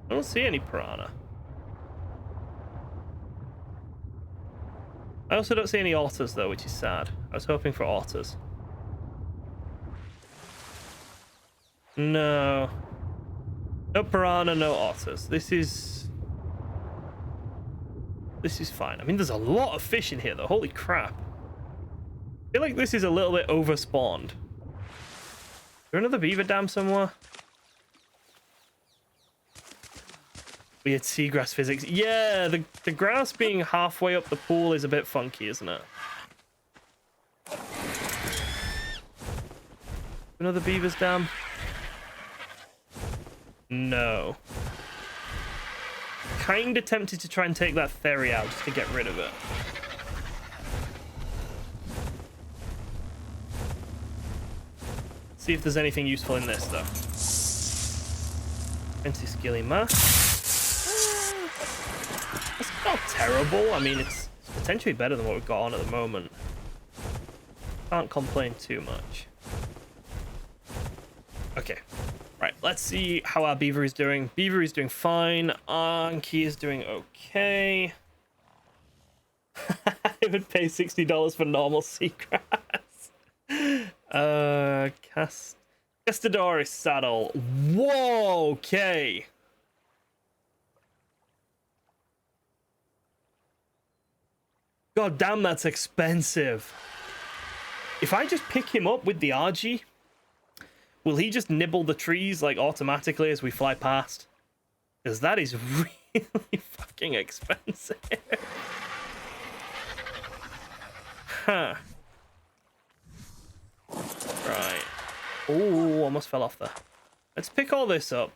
Speaker 1: I don't see any piranha. I also don't see any otters, though, which is sad. I was hoping for otters. No. No piranha, no otters. This is fine. I mean, there's a lot of fish in here, though. Holy crap. I feel like this is a little bit overspawned. Is there another beaver dam somewhere? Weird seagrass physics. Yeah, the grass being halfway up the pool is a bit funky, isn't it? Another beaver's dam? No. Kinda tempted to try and take that ferry out just to get rid of it. See if there's anything useful in this, though. Fancy skilly mask. That's not terrible. I mean, it's potentially better than what we've got on at the moment. Can't complain too much. Okay. Right, let's see how our beaver is doing. Beaver is doing fine. Anki is doing okay. I would pay $60 for normal seagrass. Castadoris saddle. Whoa, okay. God damn, that's expensive. If I just pick him up with the RG, will he just nibble the trees like automatically as we fly past? Because that is really fucking expensive. Huh. Right. Oh, almost fell off there. Let's pick all this up.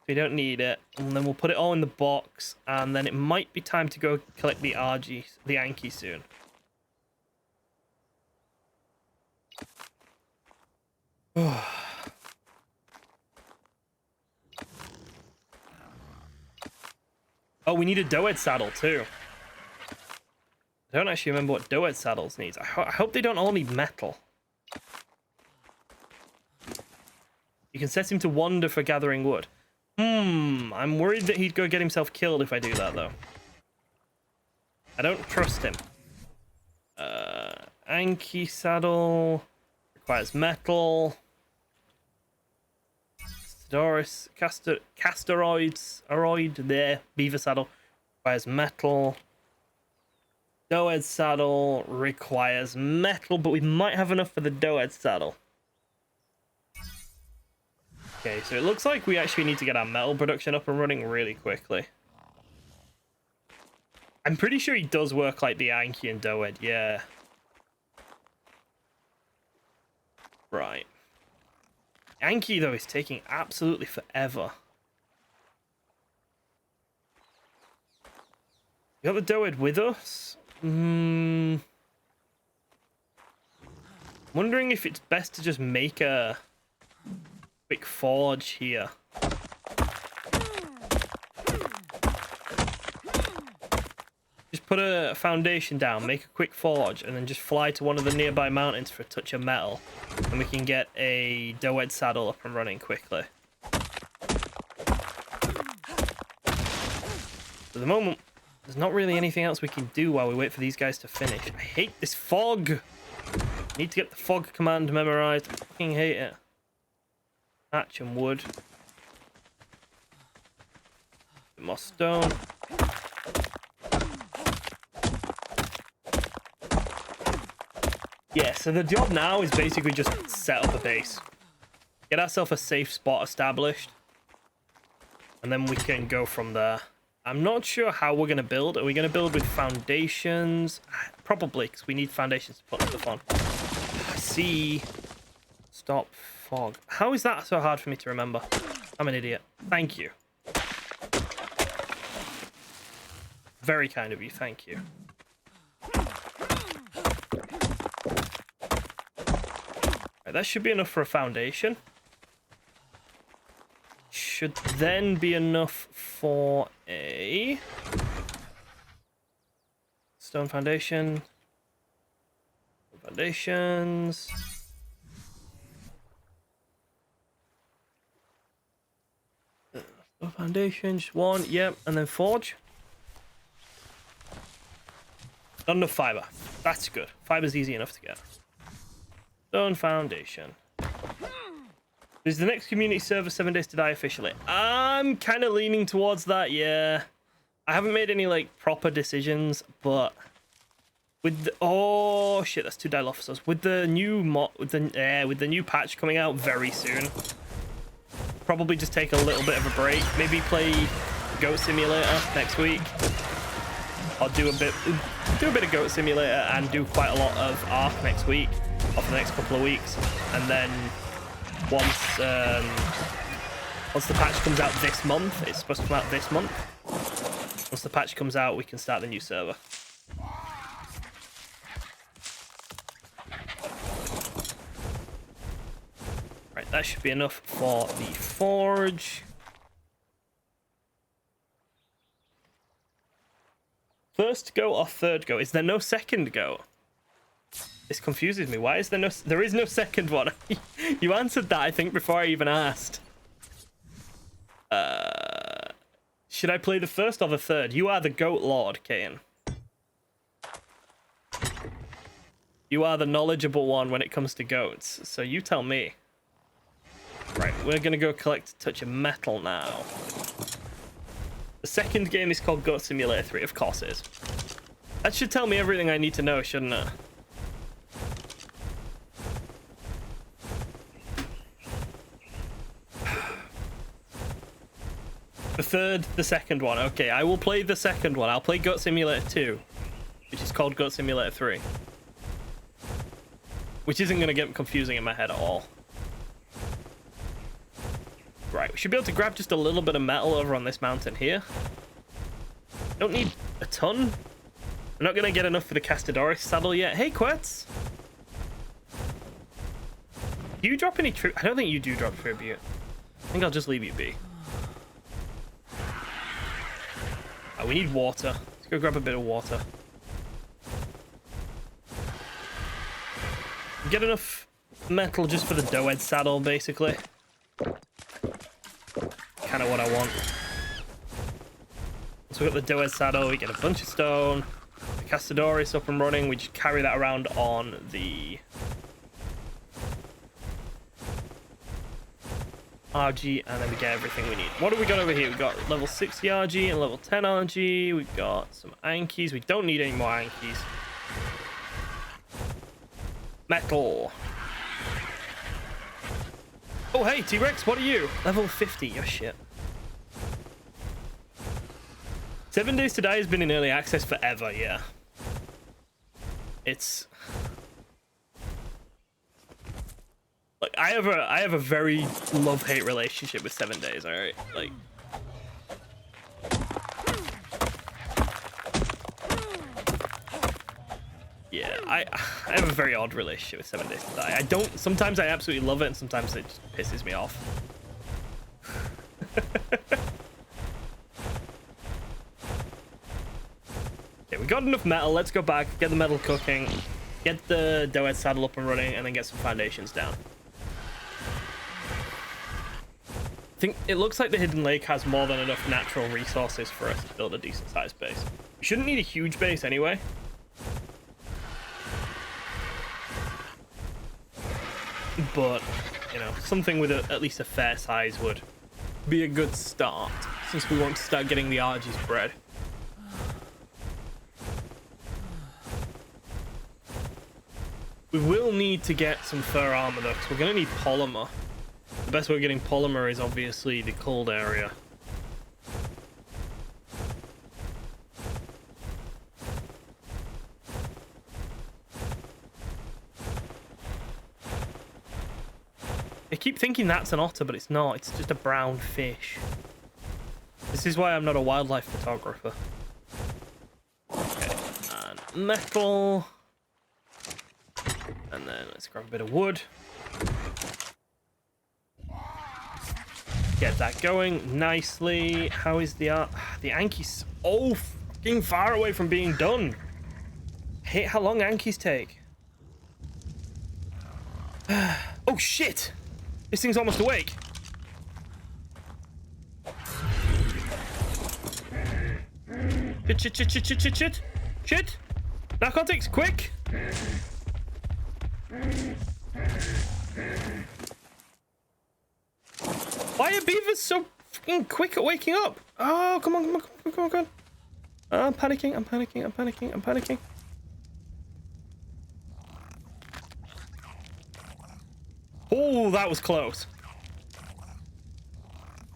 Speaker 1: We don't need it. And then we'll put it all in the box. And then it might be time to go collect the RG, the Anki soon. Oh, we need a Doed saddle too. I don't actually remember what Doed saddles needs. I hope they don't all need metal. You can set him to wander for gathering wood. I'm worried that he'd go get himself killed if I do that, though. I don't trust him. Anki saddle requires metal. Doris, Castoroid there. Beaver saddle requires metal. Doed saddle requires metal, but we might have enough for the Doed saddle. Okay, so it looks like we actually need to get our metal production up and running really quickly. I'm pretty sure he does work like the Anki and Doed, yeah. Right. Anki, though, is taking absolutely forever. You got the Doed with us? Wondering if it's best to just make a quick forge here. Just put a foundation down, make a quick forge, and then just fly to one of the nearby mountains for a touch of metal. And we can get a Doed saddle up and running quickly. For the moment, there's not really anything else we can do while we wait for these guys to finish. I hate this fog. Need to get the fog command memorized. I fucking hate it. Thatch and wood. Bit more stone. Yeah, so the job now is basically just set up a base. Get ourselves a safe spot established. And then we can go from there. I'm not sure how we're going to build. Are we going to build with foundations? Probably, because we need foundations to put stuff on. I see. Stop fog. How is that so hard for me to remember? I'm an idiot. Thank you. Very kind of you. Thank you. Right, that should be enough for a foundation. Should then be enough for a stone foundation. Foundations. Stone foundation, just one, yep, and then forge. Not enough fiber. That's good. Fiber's easy enough to get. Stone foundation. Is the next community server 7 days to die officially? I'm kind of leaning towards that, yeah. I haven't made any like proper decisions, but with the, oh shit, that's 2 Dilophosaurs. With the new with the new patch coming out very soon, probably just take a little bit of a break. Maybe play Goat Simulator next week. I'll do a bit of Goat Simulator and do quite a lot of Ark next week, or for the next couple of weeks, and then once the patch comes out this month, it's supposed to come out this month. Once the patch comes out, we can start the new server. Right, that should be enough for the forge. First go or third go? Is there no second go? This confuses me. Why is there no... There is no second one. You answered that, I think, before I even asked. Should I play the first or the third? You are the Goat Lord, Kane. You are the knowledgeable one when it comes to goats, so you tell me. Right, we're gonna go collect a touch of metal now. The second game is called Goat Simulator 3, of course it is. That should tell me everything I need to know, shouldn't it? The second one. Okay, I will play the second one. I'll play Goat Simulator 2, which is called Goat Simulator 3. Which isn't going to get confusing in my head at all. Right, we should be able to grab just a little bit of metal over on this mountain here. Don't need a ton. I'm not going to get enough for the Castadoris saddle yet. Hey, Quetz! Do you drop any tribute? I don't think you do drop tribute. I think I'll just leave you be. We need water. Let's go grab a bit of water. Get enough metal just for the Doed saddle, basically. Kind of what I want. So we got the Doed saddle, we get a bunch of stone. The Castadoris up and running, we just carry that around on the RG, and then we get everything we need. What do we got over here? We got level 60 RG and level 10 RG. We got some Ankies. We don't need any more Ankies. Metal. Oh, hey, T-Rex, what are you? Level 50. Oh, shit. 7 Days to Die has been in early access forever, yeah. It's... Like, I have a very love-hate relationship with 7 Days, alright? Like... Yeah, I have a very odd relationship with 7 Days to Die. I don't... Sometimes I absolutely love it, and sometimes it just pisses me off. Okay, we got enough metal. Let's go back, get the metal cooking, get the Doed saddle up and running, and then get some foundations down. I think it looks like the Hidden Lake has more than enough natural resources for us to build a decent sized base. We shouldn't need a huge base anyway. but you know, something with at least a fair size would be a good start, since we want to start getting the Argy's bred. We will need to get some fur armor though, because we're going to need polymer. The best way of getting polymer is obviously the cold area. I keep thinking that's an otter, but it's not. It's just a brown fish. This is why I'm not a wildlife photographer. Okay, and metal. And then let's grab a bit of wood. Get that going nicely. How is the Anki's so fucking far away from being done? I hate how long Anki's take. Oh shit! This thing's almost awake. Shit! Narcotics, quick! Why are beavers so fucking quick at waking up? Oh, come on. I'm panicking. Oh, that was close.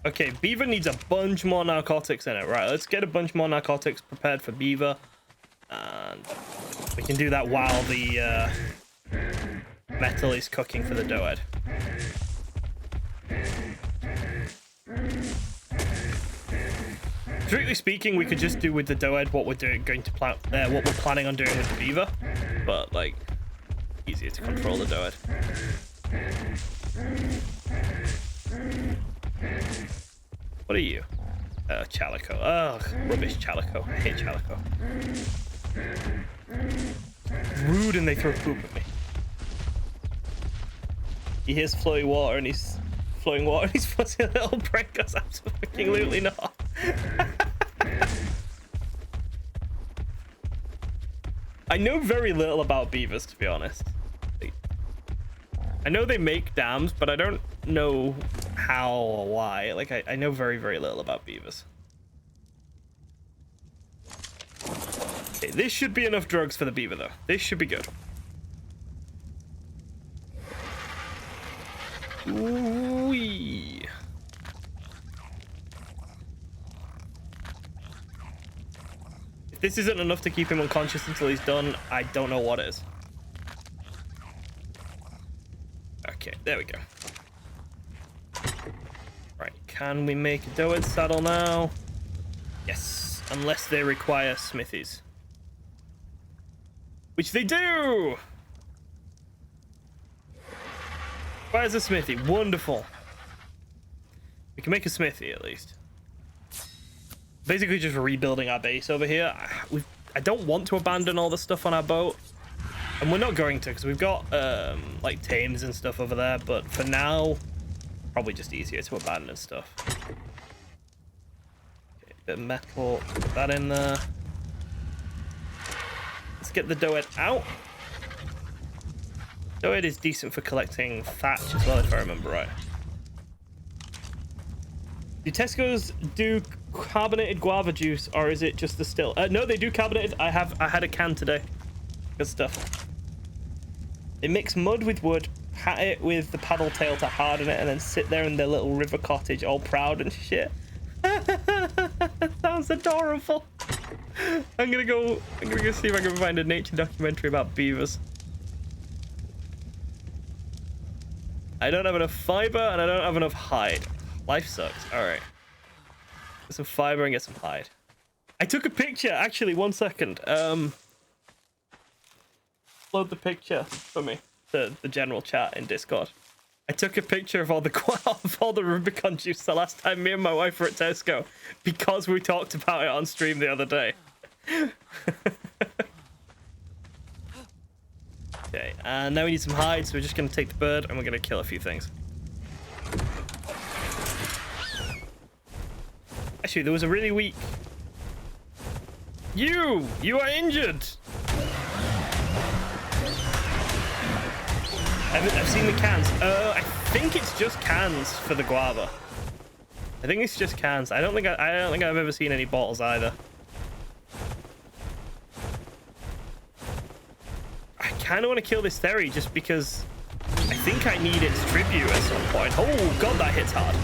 Speaker 1: Okay, beaver needs a bunch more narcotics in it. Right, let's get a bunch more narcotics prepared for beaver. And we can do that while the metal is cooking for the doed. Strictly speaking, we could just do with the doed what we're planning on doing with the beaver, but like easier to control the doed. What are you? Chalico. Ugh, rubbish Chalico. I hate Chalico. Rude, and they throw poop at me. He hears flowing water and he's fussing a little prank us. Absolutely not. I know very little about beavers, to be honest. I know they make dams, but I don't know how or why. Like, I know very, very little about beavers. Okay, this should be enough drugs for the beaver, though. This should be good. Ooh-wee. If this isn't enough to keep him unconscious until he's done, I don't know what is. Okay, there we go. Right, can we make a doed saddle now? Yes, unless they require smithies. Which they do! Where's a smithy? Wonderful. We can make a smithy at least. Basically just rebuilding our base over here. I don't want to abandon all the stuff on our boat. And we're not going to, because we've got like tames and stuff over there, but for now, probably just easier to abandon stuff. Okay, bit of metal, put that in there. Let's get the doed out. Doed is decent for collecting thatch as well, if I remember right. Do Tesco's do carbonated guava juice, or is it just the still? No, they do carbonated. I had a can today. Good stuff. They mix mud with wood, pat it with the paddle tail to harden it, and then sit there in their little river cottage all proud and shit. Sounds adorable. I'm gonna go see if I can find a nature documentary about beavers. I don't have enough fiber and I don't have enough hide. Life sucks. All right. Get some fiber and get some hide. I took a picture, actually, 1 second. Load the picture for me to the general chat in Discord. I took a picture of all the Rubicon juice the last time me and my wife were at Tesco because we talked about it on stream the other day. Okay, and now we need some hide, so we're just gonna take the bird and we're gonna kill a few things. Actually, there was a really weak... You are injured! I've seen the cans. I think it's just cans for the guava. I think it's just cans. I don't think I've ever seen any bottles either. I kind of want to kill this Theory just because I think I need its tribute at some point. Oh god, that hits hard.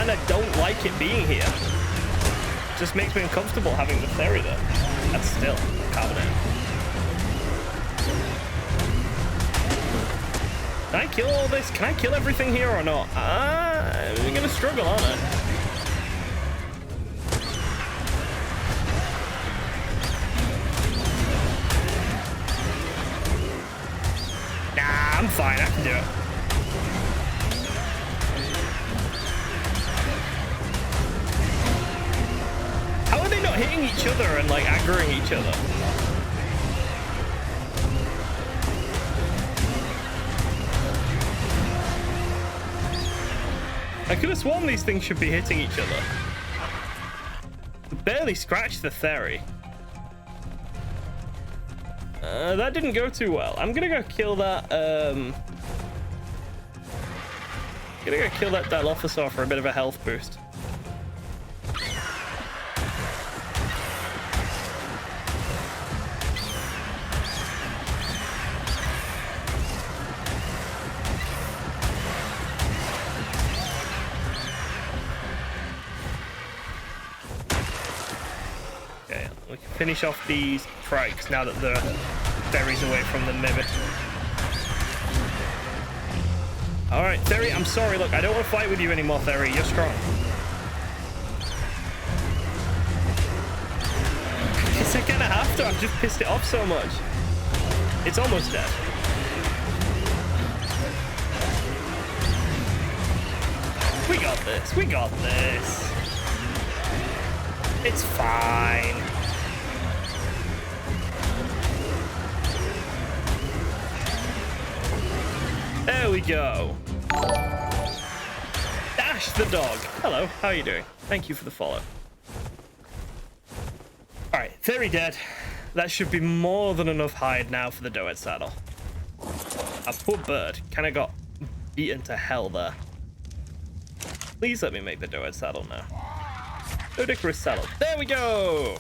Speaker 1: And I don't like it being here. It just makes me uncomfortable having the Theory there. That's still carbonate. Can I kill all this? Can I kill everything here or not? I'm gonna struggle, aren't I? Nah, I'm fine. I can do it. How are they not hitting each other and like aggroing each other? I could have sworn these things should be hitting each other. Barely scratched the Theory. That didn't go too well. I'm gonna go kill that. Gonna go kill that Dilophosaur for a bit of a health boost. Okay, we can finish off these trikes now that the Theory's away from them, maybe. Alright, Theory, I'm sorry. Look, I don't want to fight with you anymore, Theory. You're strong. I guess I kind of have to. I've just pissed it off so much. It's almost dead. We got this. We got this. It's fine. There we go. Dash the dog. Hello, how are you doing? Thank you for the follow. All right, Theory dead. That should be more than enough hide now for the Doed saddle. A poor bird kind of got beaten to hell there. Please let me make the Doed saddle now. Ludicrous saddle. There we go.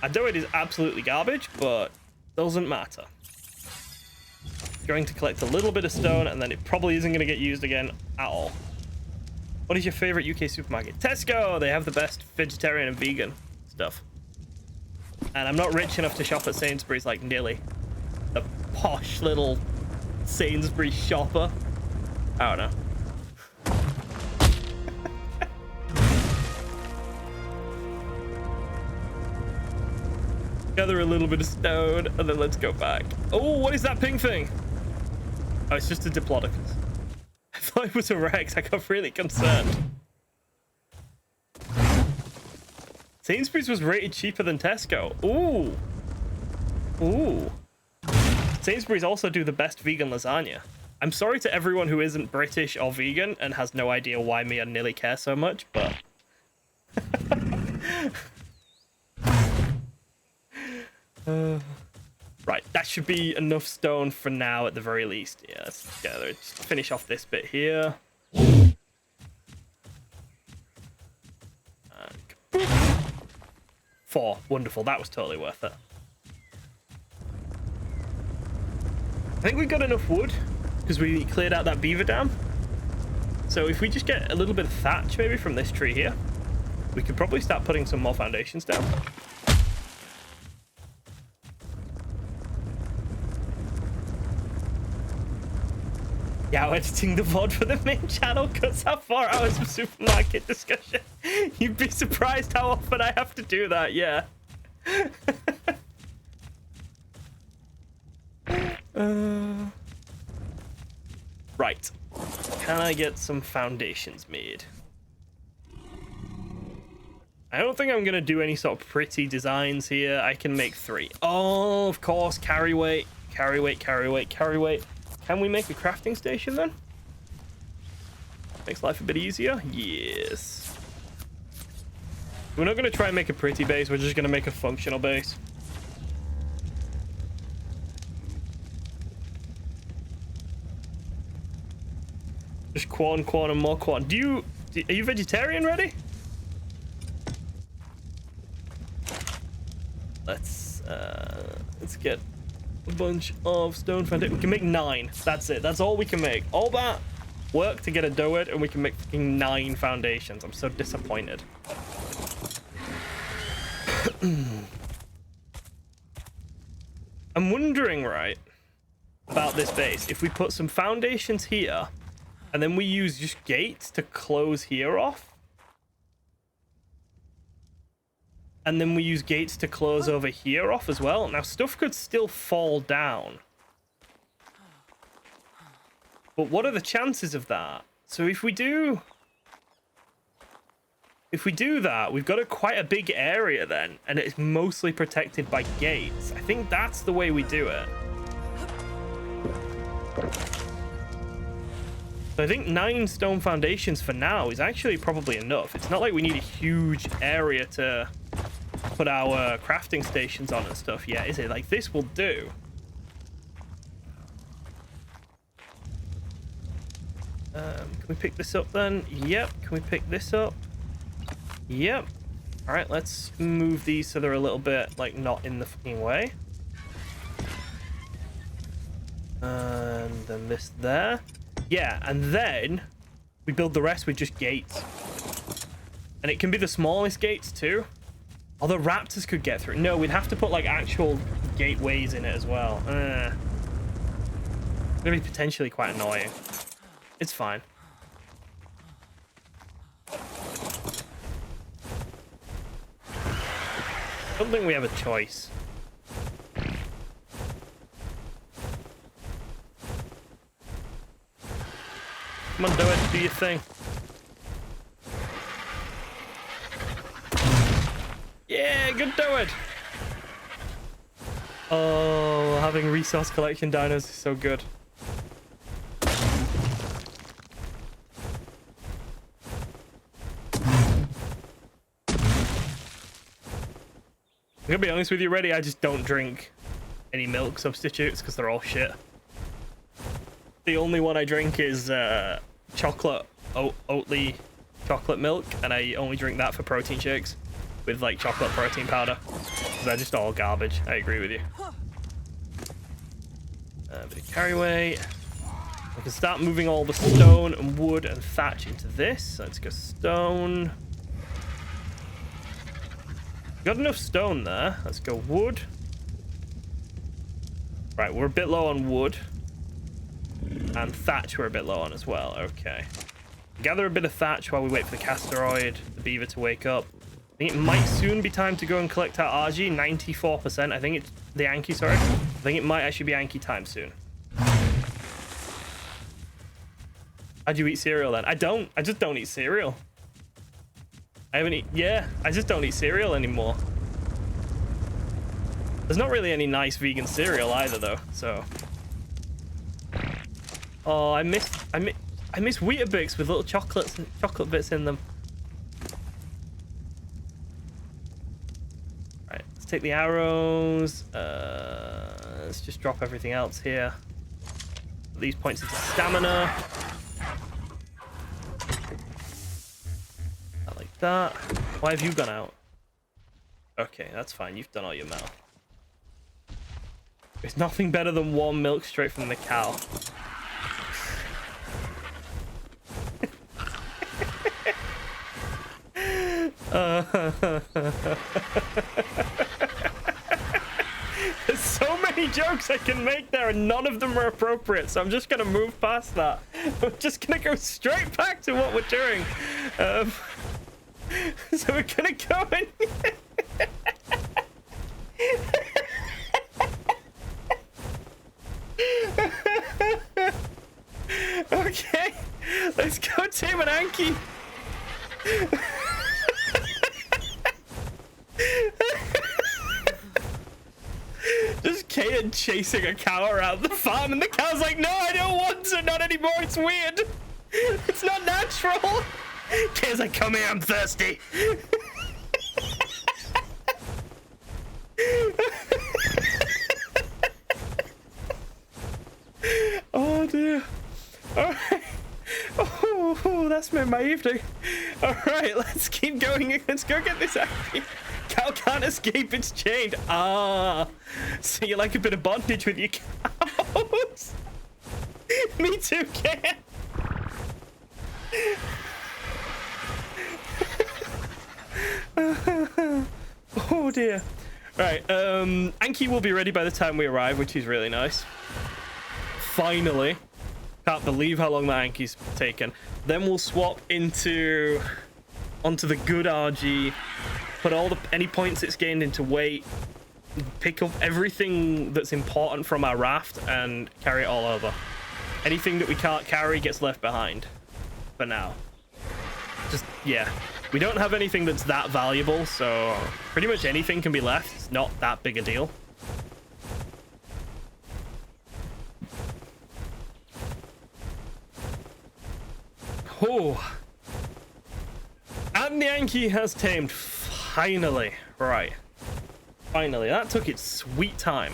Speaker 1: A Doed is absolutely garbage, but doesn't matter. Going to collect a little bit of stone, and then it probably isn't going to get used again at all. What is your favorite UK supermarket? Tesco! They have the best vegetarian and vegan stuff. And I'm not rich enough to shop at Sainsbury's like Nilly. The posh little Sainsbury's shopper. I don't know. Gather a little bit of stone, and then let's go back. Oh, what is that pink thing? Oh, it's just a Diplodocus. I thought it was a Rex. I got really concerned. Sainsbury's was rated cheaper than Tesco. Ooh. Ooh. Sainsbury's also do the best vegan lasagna. I'm sorry to everyone who isn't British or vegan and has no idea why me and Nilly care so much, but... Right, that should be enough stone for now at the very least. Yeah, let's just finish off this bit here. And 4. Wonderful, that was totally worth it. I think we got enough wood because we cleared out that beaver dam. So if we just get a little bit of thatch maybe from this tree here, we could probably start putting some more foundations down. Yeah, editing the VOD for the main channel cuts out 4 hours of supermarket discussion. You'd be surprised how often I have to do that, yeah. Right. Can I get some foundations made? I don't think I'm going to do any sort of pretty designs here. I can make 3. Oh, of course, carry weight, carry weight, carry weight, carry weight. Can we make a crafting station then? Makes life a bit easier. Yes. We're not going to try and make a pretty base. We're just going to make a functional base. Just corn, and more corn. Are you vegetarian ready? Let's get a bunch of stone foundation. We can make 9. That's it. That's all we can make. All that work to get a dough, and we can make fucking 9 foundations. I'm so disappointed. I'm wondering, right, about this base. If we put some foundations here, and then we use just gates to close here off, and then we use gates to close over here off as well. Now, stuff could still fall down. But what are the chances of that? So if we do that, we've got quite a big area then, and it's mostly protected by gates. I think that's the way we do it. So I think 9 stone foundations for now is actually probably enough. It's not like we need a huge area to put our crafting stations on and stuff yet, is it? Like, this will do. Can we pick this up then? Yep. Can we pick this up? Yep. All right, let's move these so they're a little bit, like, not in the fucking way. And then this there. Yeah, and then we build the rest with just gates. And it can be the smallest gates too. Although raptors could get through. No, we'd have to put, like, actual gateways in it as well. It's gonna be potentially quite annoying. It's fine. I don't think we have a choice. Come on, do it. Do your thing. Yeah, good do it. Oh, having resource collection dinos is so good. I'm gonna be honest with you, Reddy, I just don't drink any milk substitutes because they're all shit. The only one I drink is chocolate, Oatly chocolate milk, and I only drink that for protein shakes with, like, chocolate protein powder. They're just all garbage. I agree with you. Bit of carryway. We can start moving all the stone and wood and thatch into this. So let's go stone. Got enough stone there. Let's go wood. Right, we're a bit low on wood. And thatch we're a bit low on as well. Okay. Gather a bit of thatch while we wait for the casteroid, the beaver to wake up. I think it might soon be time to go and collect our RG. 94%. I think it's the Anki, sorry. I think it might actually be Anki time soon. How'd you eat cereal then? I don't. I just don't eat cereal. I haven't eaten... Yeah, I just don't eat cereal anymore. There's not really any nice vegan cereal either, though, so... Oh, I miss Weetabix with little chocolate bits in them. Right, let's take the arrows. Let's just drop everything else here. Put these points into stamina. I like that. Why have you gone out? Okay, that's fine. You've done all your mouth. There's nothing better than warm milk straight from the cow. There's so many jokes I can make there and none of them are appropriate, so I'm just gonna move past that. I'm just gonna go straight back to what we're doing. So we're gonna go in. Okay, let's go tame an Anki. Just Kaden chasing a cow around the farm, and the cow's like, no, I don't want to, not anymore, it's weird. It's not natural. Kaden's like, come here, I'm thirsty. Oh dear. All right. Oh, That's made my evening. All right, let's keep going. Let's go get this Anki. Cow can't escape, it's chained. Ah, so you like a bit of bondage with your cows? Me too, Ken. Oh dear. Right, Anki will be ready by the time we arrive, which is really nice. Finally. Can't believe how long that Anki's taken. Then we'll swap onto the good RG, put any points it's gained into weight, pick up everything that's important from our raft and carry it all over. Anything that we can't carry gets left behind for now. Just, yeah. We don't have anything that's that valuable, so pretty much anything can be left. It's not that big a deal. Oh. And the Anki has tamed. Finally. Right. Finally. That took its sweet time.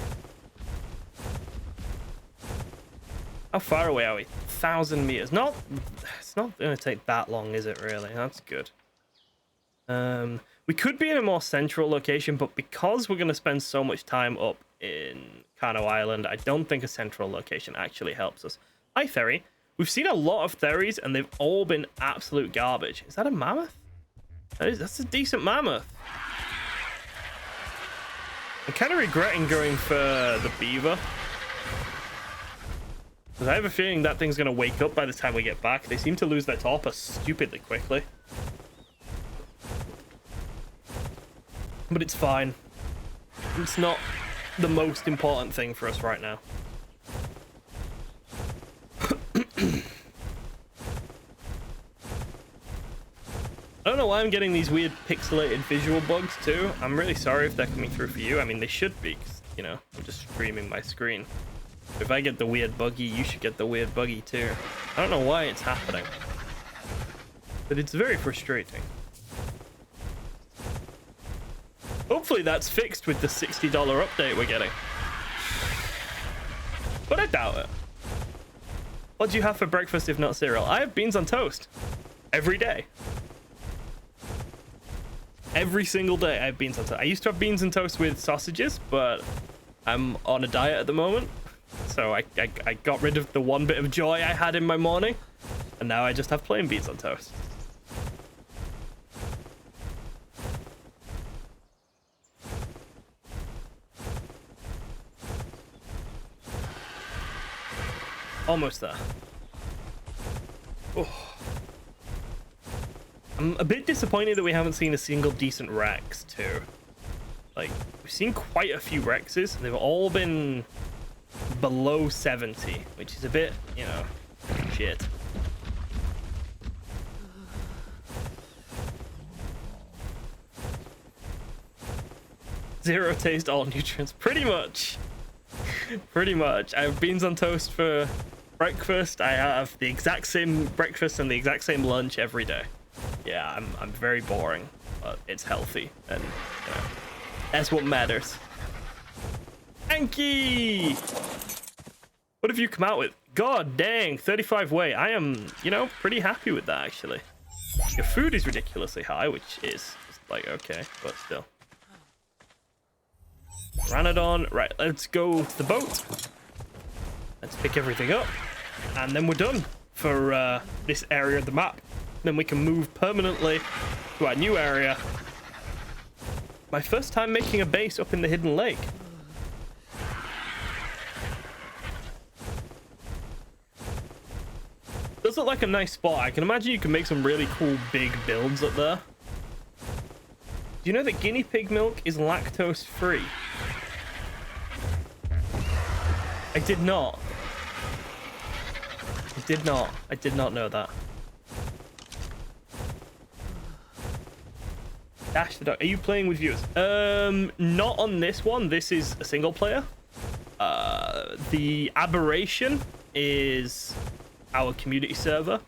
Speaker 1: How far away are we? 1,000 meters. It's not going to take that long, is it, really? That's good. We could be in a more central location, but because we're going to spend so much time up in Kano Island, I don't think a central location actually helps us. Hi, Ferry. We've seen a lot of ferries, and they've all been absolute garbage. Is that a mammoth? That's a decent mammoth. I'm kind of regretting going for the beaver. Because I have a feeling that thing's going to wake up by the time we get back. They seem to lose their torpor stupidly quickly. But it's fine. It's not the most important thing for us right now. I don't know why I'm getting these weird pixelated visual bugs too. I'm really sorry if they're coming through for you. I mean, they should be, 'cause, you know, I'm just streaming my screen. If I get the weird buggy, you should get the weird buggy too. I don't know why it's happening, but it's very frustrating. Hopefully that's fixed with the $60 update we're getting. But I doubt it. What do you have for breakfast if not cereal? I have beans on toast. Every day. Every single day I have beans on toast. I used to have beans and toast with sausages, but I'm on a diet at the moment. So I got rid of the one bit of joy I had in my morning. And now I just have plain beans on toast. Almost there. Oh. I'm a bit disappointed that we haven't seen a single decent Rex too. Like, we've seen quite a few Rexes. They've all been below 70, which is a bit, you know, shit. Zero taste, all nutrients. Pretty much. Pretty much. I have beans on toast for breakfast. I have the exact same breakfast and the exact same lunch every day. Yeah, I'm very boring, but it's healthy, and you know, that's what matters. Anki! What have you come out with? God dang, 35 weight. I am, you know, pretty happy with that, actually. Your food is ridiculously high, which is like, okay, but still. Ranodon. Right, let's go to the boat. Let's pick everything up, and then we're done for this area of the map. Then we can move permanently to our new area. My first time making a base up in the hidden lake. Does look like a nice spot. I can imagine you can make some really cool big builds up there. Do you know that guinea pig milk is lactose free? I did not. I did not know that. Dash the dog. Are you playing with viewers? Not on this one. This is a single player. The Aberration is our community server,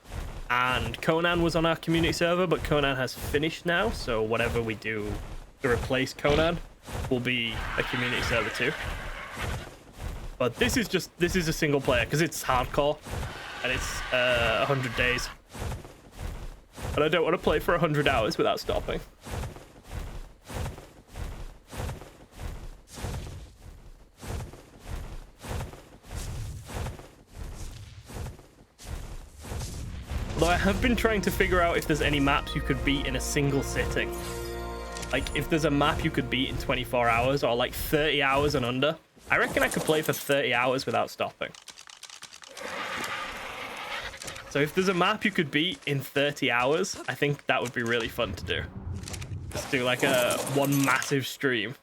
Speaker 1: and Conan was on our community server, but Conan has finished now, so whatever we do to replace Conan will be a community server too. But this is a single player because it's hardcore, and it's 100 days. and I don't want to play for 100 hours without stopping. Although I have been trying to figure out if there's any maps you could beat in a single sitting. Like, if there's a map you could beat in 24 hours or like 30 hours and under, I reckon I could play for 30 hours without stopping. So if there's a map you could beat in 30 hours, I think that would be really fun to do. Just do like one massive stream.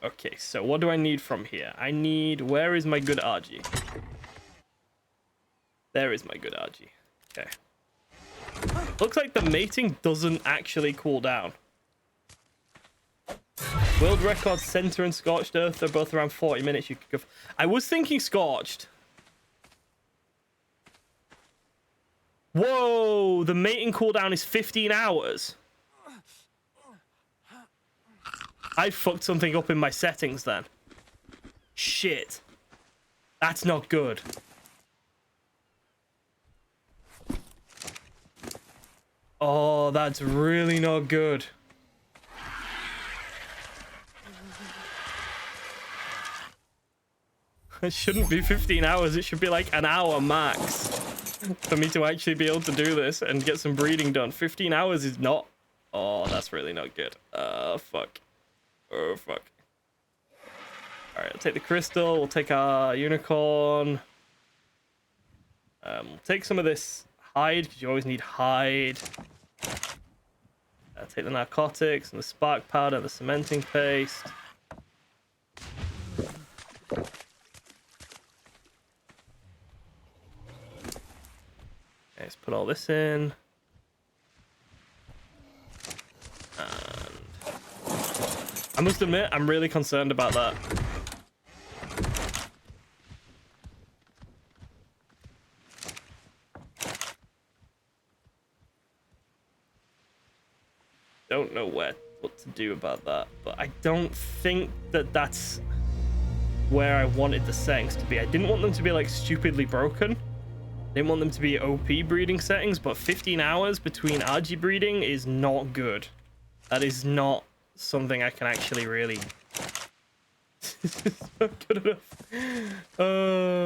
Speaker 1: Okay, so what do I need from here? I need... Where is my good RG? There is my good RG. Okay. Looks like the mating doesn't actually cool down. World record center and scorched earth, they're both around 40 minutes. You could go. I was thinking scorched. Whoa, the mating cooldown is 15 hours. I fucked something up in my settings then. Shit. That's not good. Oh, that's really not good. It shouldn't be 15 hours. It should be like an hour max for me to actually be able to do this and get some breeding done. 15 hours is not... Oh, that's really not good. Fuck. Oh, fuck. All right, I'll take the crystal. We'll take our unicorn. We'll take some of this hide, because you always need hide. Take the narcotics and the spark powder, the cementing paste. Okay, let's put all this in. And I must admit, I'm really concerned about that. Don't know what to do about that, but I don't think that that's where I wanted the settings to be. I didn't want them to be like stupidly broken. I didn't want them to be OP breeding settings, but 15 hours between RG breeding is not good. That is not something I can actually really... It's not good enough.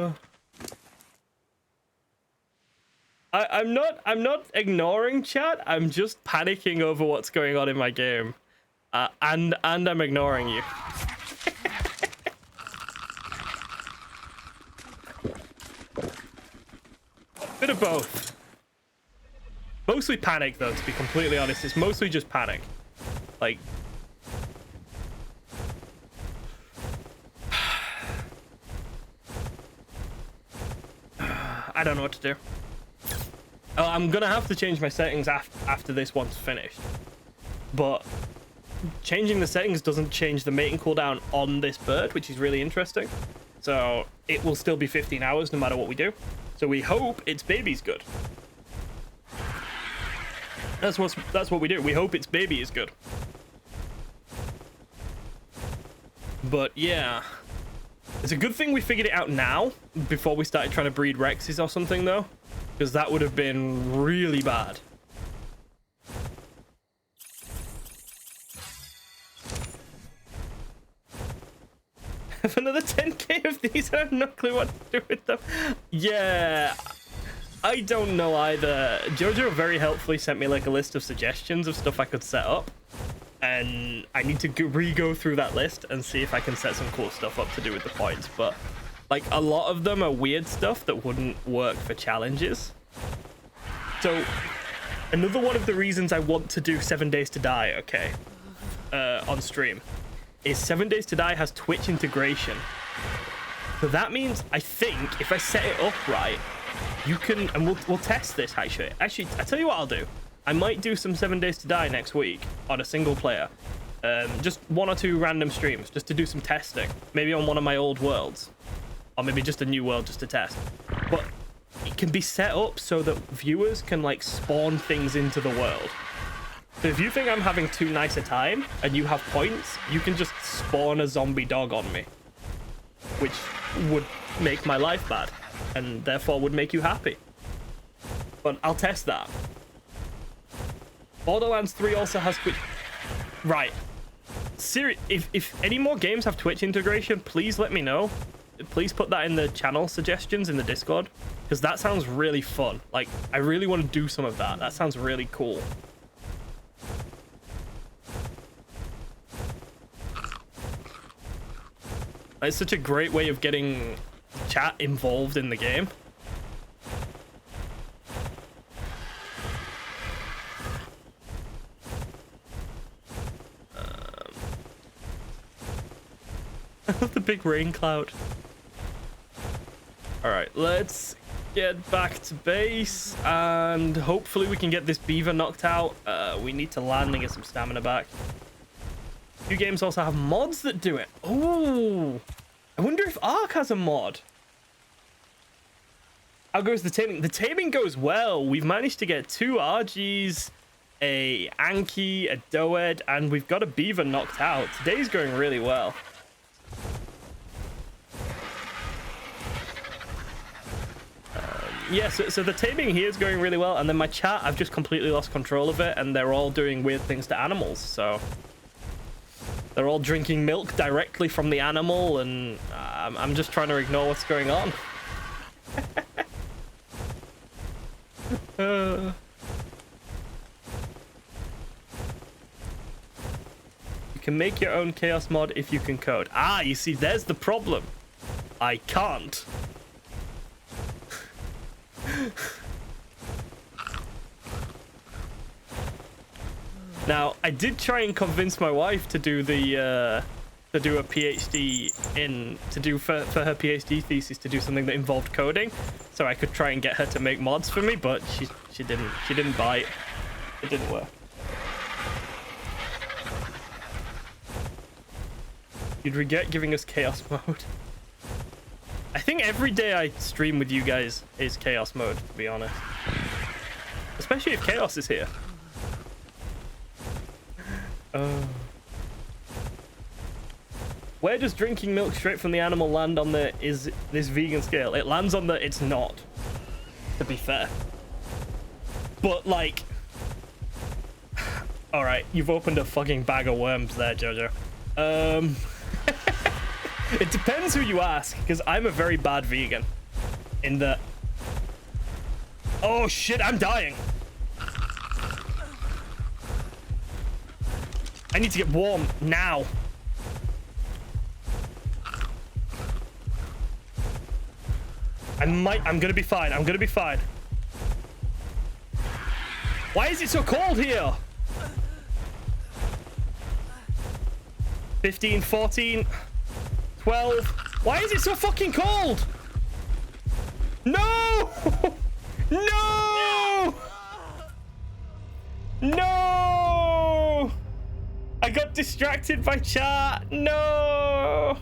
Speaker 1: I'm not ignoring chat. I'm just panicking over what's going on in my game, and I'm ignoring you. Bit of both. Mostly panic, though. To be completely honest, it's mostly just panic. Like, I don't know what to do. Oh, I'm gonna have to change my settings after this one's finished. But changing the settings doesn't change the mating cooldown on this bird, which is really interesting. So it will still be 15 hours no matter what we do. So we hope its baby's good. That's what we do. We hope its baby is good. But yeah, it's a good thing we figured it out now before we started trying to breed Rexes or something, though. Because that would have been really bad. Have another 10k of these. I have no clue what to do with them. Yeah, I don't know either. Jojo very helpfully sent me like a list of suggestions of stuff I could set up. And I need to re-go through that list and see if I can set some cool stuff up to do with the points. But like a lot of them are weird stuff that wouldn't work for challenges. So another one of the reasons I want to do 7 Days to Die, okay, on stream, is 7 Days to Die has Twitch integration. So that means, I think, if I set it up right, you can, and we'll test this actually. Actually, I tell you what I'll do. I might do some 7 Days to Die next week on a single player. Just 1 or 2 random streams, just to do some testing. Maybe on one of my old worlds. Or maybe just a new world just to test. But it can be set up so that viewers can like spawn things into the world. So if you think I'm having too nice a time and you have points, you can just spawn a zombie dog on me. Which would make my life bad and therefore would make you happy. But I'll test that. Borderlands 3 also has Twitch. Right. If any more games have Twitch integration, please let me know. Please put that in the channel suggestions in the Discord, because that sounds really fun. Like, I really want to do some of that. That sounds really cool. It's such a great way of getting chat involved in the game. The big rain cloud. All right, let's get back to base, and hopefully we can get this beaver knocked out. We need to land and get some stamina back. Few games also have mods that do it. Oh, I wonder if Ark has a mod. How goes the taming? The taming goes well. We've managed to get 2 RGs, a Anki, a Doed, and we've got a beaver knocked out. Today's going really well. Yeah, so the taming here is going really well, and then my chat, I've just completely lost control of it, and they're all doing weird things to animals, so they're all drinking milk directly from the animal, and I'm just trying to ignore what's going on. You can make your own chaos mod if you can code. Ah, you see, there's the problem. I can't. Now, I did try and convince my wife to do the to do a PhD for her PhD thesis, to do something that involved coding, so I could try and get her to make mods for me, but she didn't bite. It didn't work. You'd regret giving us chaos mode. I think every day I stream with you guys is chaos mode, to be honest. Especially if chaos is here. Where does drinking milk straight from the animal land on this vegan scale? It lands on the it's not, to be fair. But like, all right, you've opened a fucking bag of worms there, Jojo. It depends who you ask, because I'm a very bad vegan. In the... Oh shit, I'm dying. I need to get warm now. I'm gonna be fine. I'm gonna be fine. Why is it so cold here? 15, 14, 12. Why is it so fucking cold? No! No! No! I got distracted by chat. No!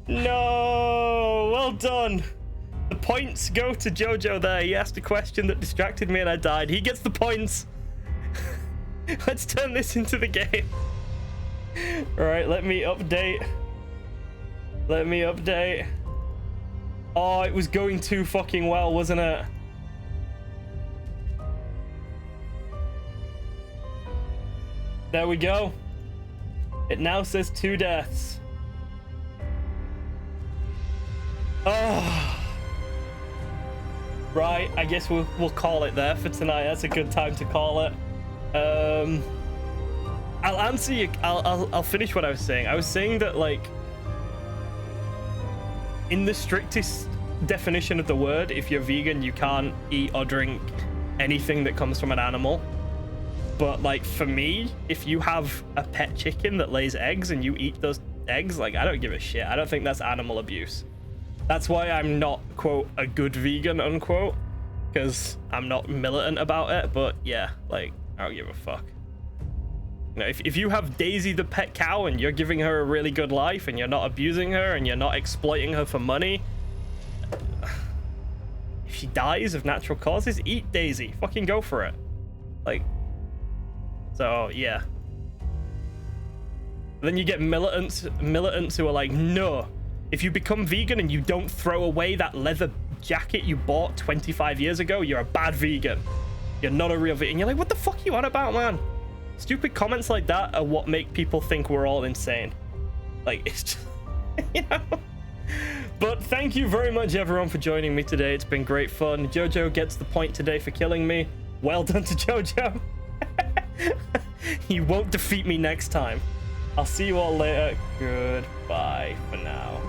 Speaker 1: No! Well done. The points go to Jojo there. He asked a question that distracted me and I died. He gets the points. Let's turn this into the game. All right, let me update. Let me update. Oh, it was going too fucking well, wasn't it? There we go. It now says 2 deaths. Oh. Right, I guess we'll call it there for tonight. That's a good time to call it. I'll answer you. I'll finish what I was saying. I was saying that, like, in the strictest definition of the word, if you're vegan, you can't eat or drink anything that comes from an animal. But, like, for me, if you have a pet chicken that lays eggs and you eat those eggs, like, I don't give a shit. I don't think that's animal abuse. That's why I'm not, quote, a good vegan, unquote, because I'm not militant about it. But yeah, like, I don't give a fuck. You know, if you have Daisy the pet cow and you're giving her a really good life and you're not abusing her and you're not exploiting her for money, if she dies of natural causes, eat Daisy. Fucking go for it. Like, so yeah. Then you get militants who are like, no, If you become vegan and you don't throw away that leather jacket you bought 25 years ago, you're a bad vegan. You're not a real vegan. You're like, what the fuck are you on about, man? Stupid comments like that are what make people think we're all insane. Like, it's just, you know? But thank you very much, everyone, for joining me today. It's been great fun. Jojo gets the point today for killing me. Well done to Jojo. He won't defeat me next time. I'll see you all later. Goodbye for now.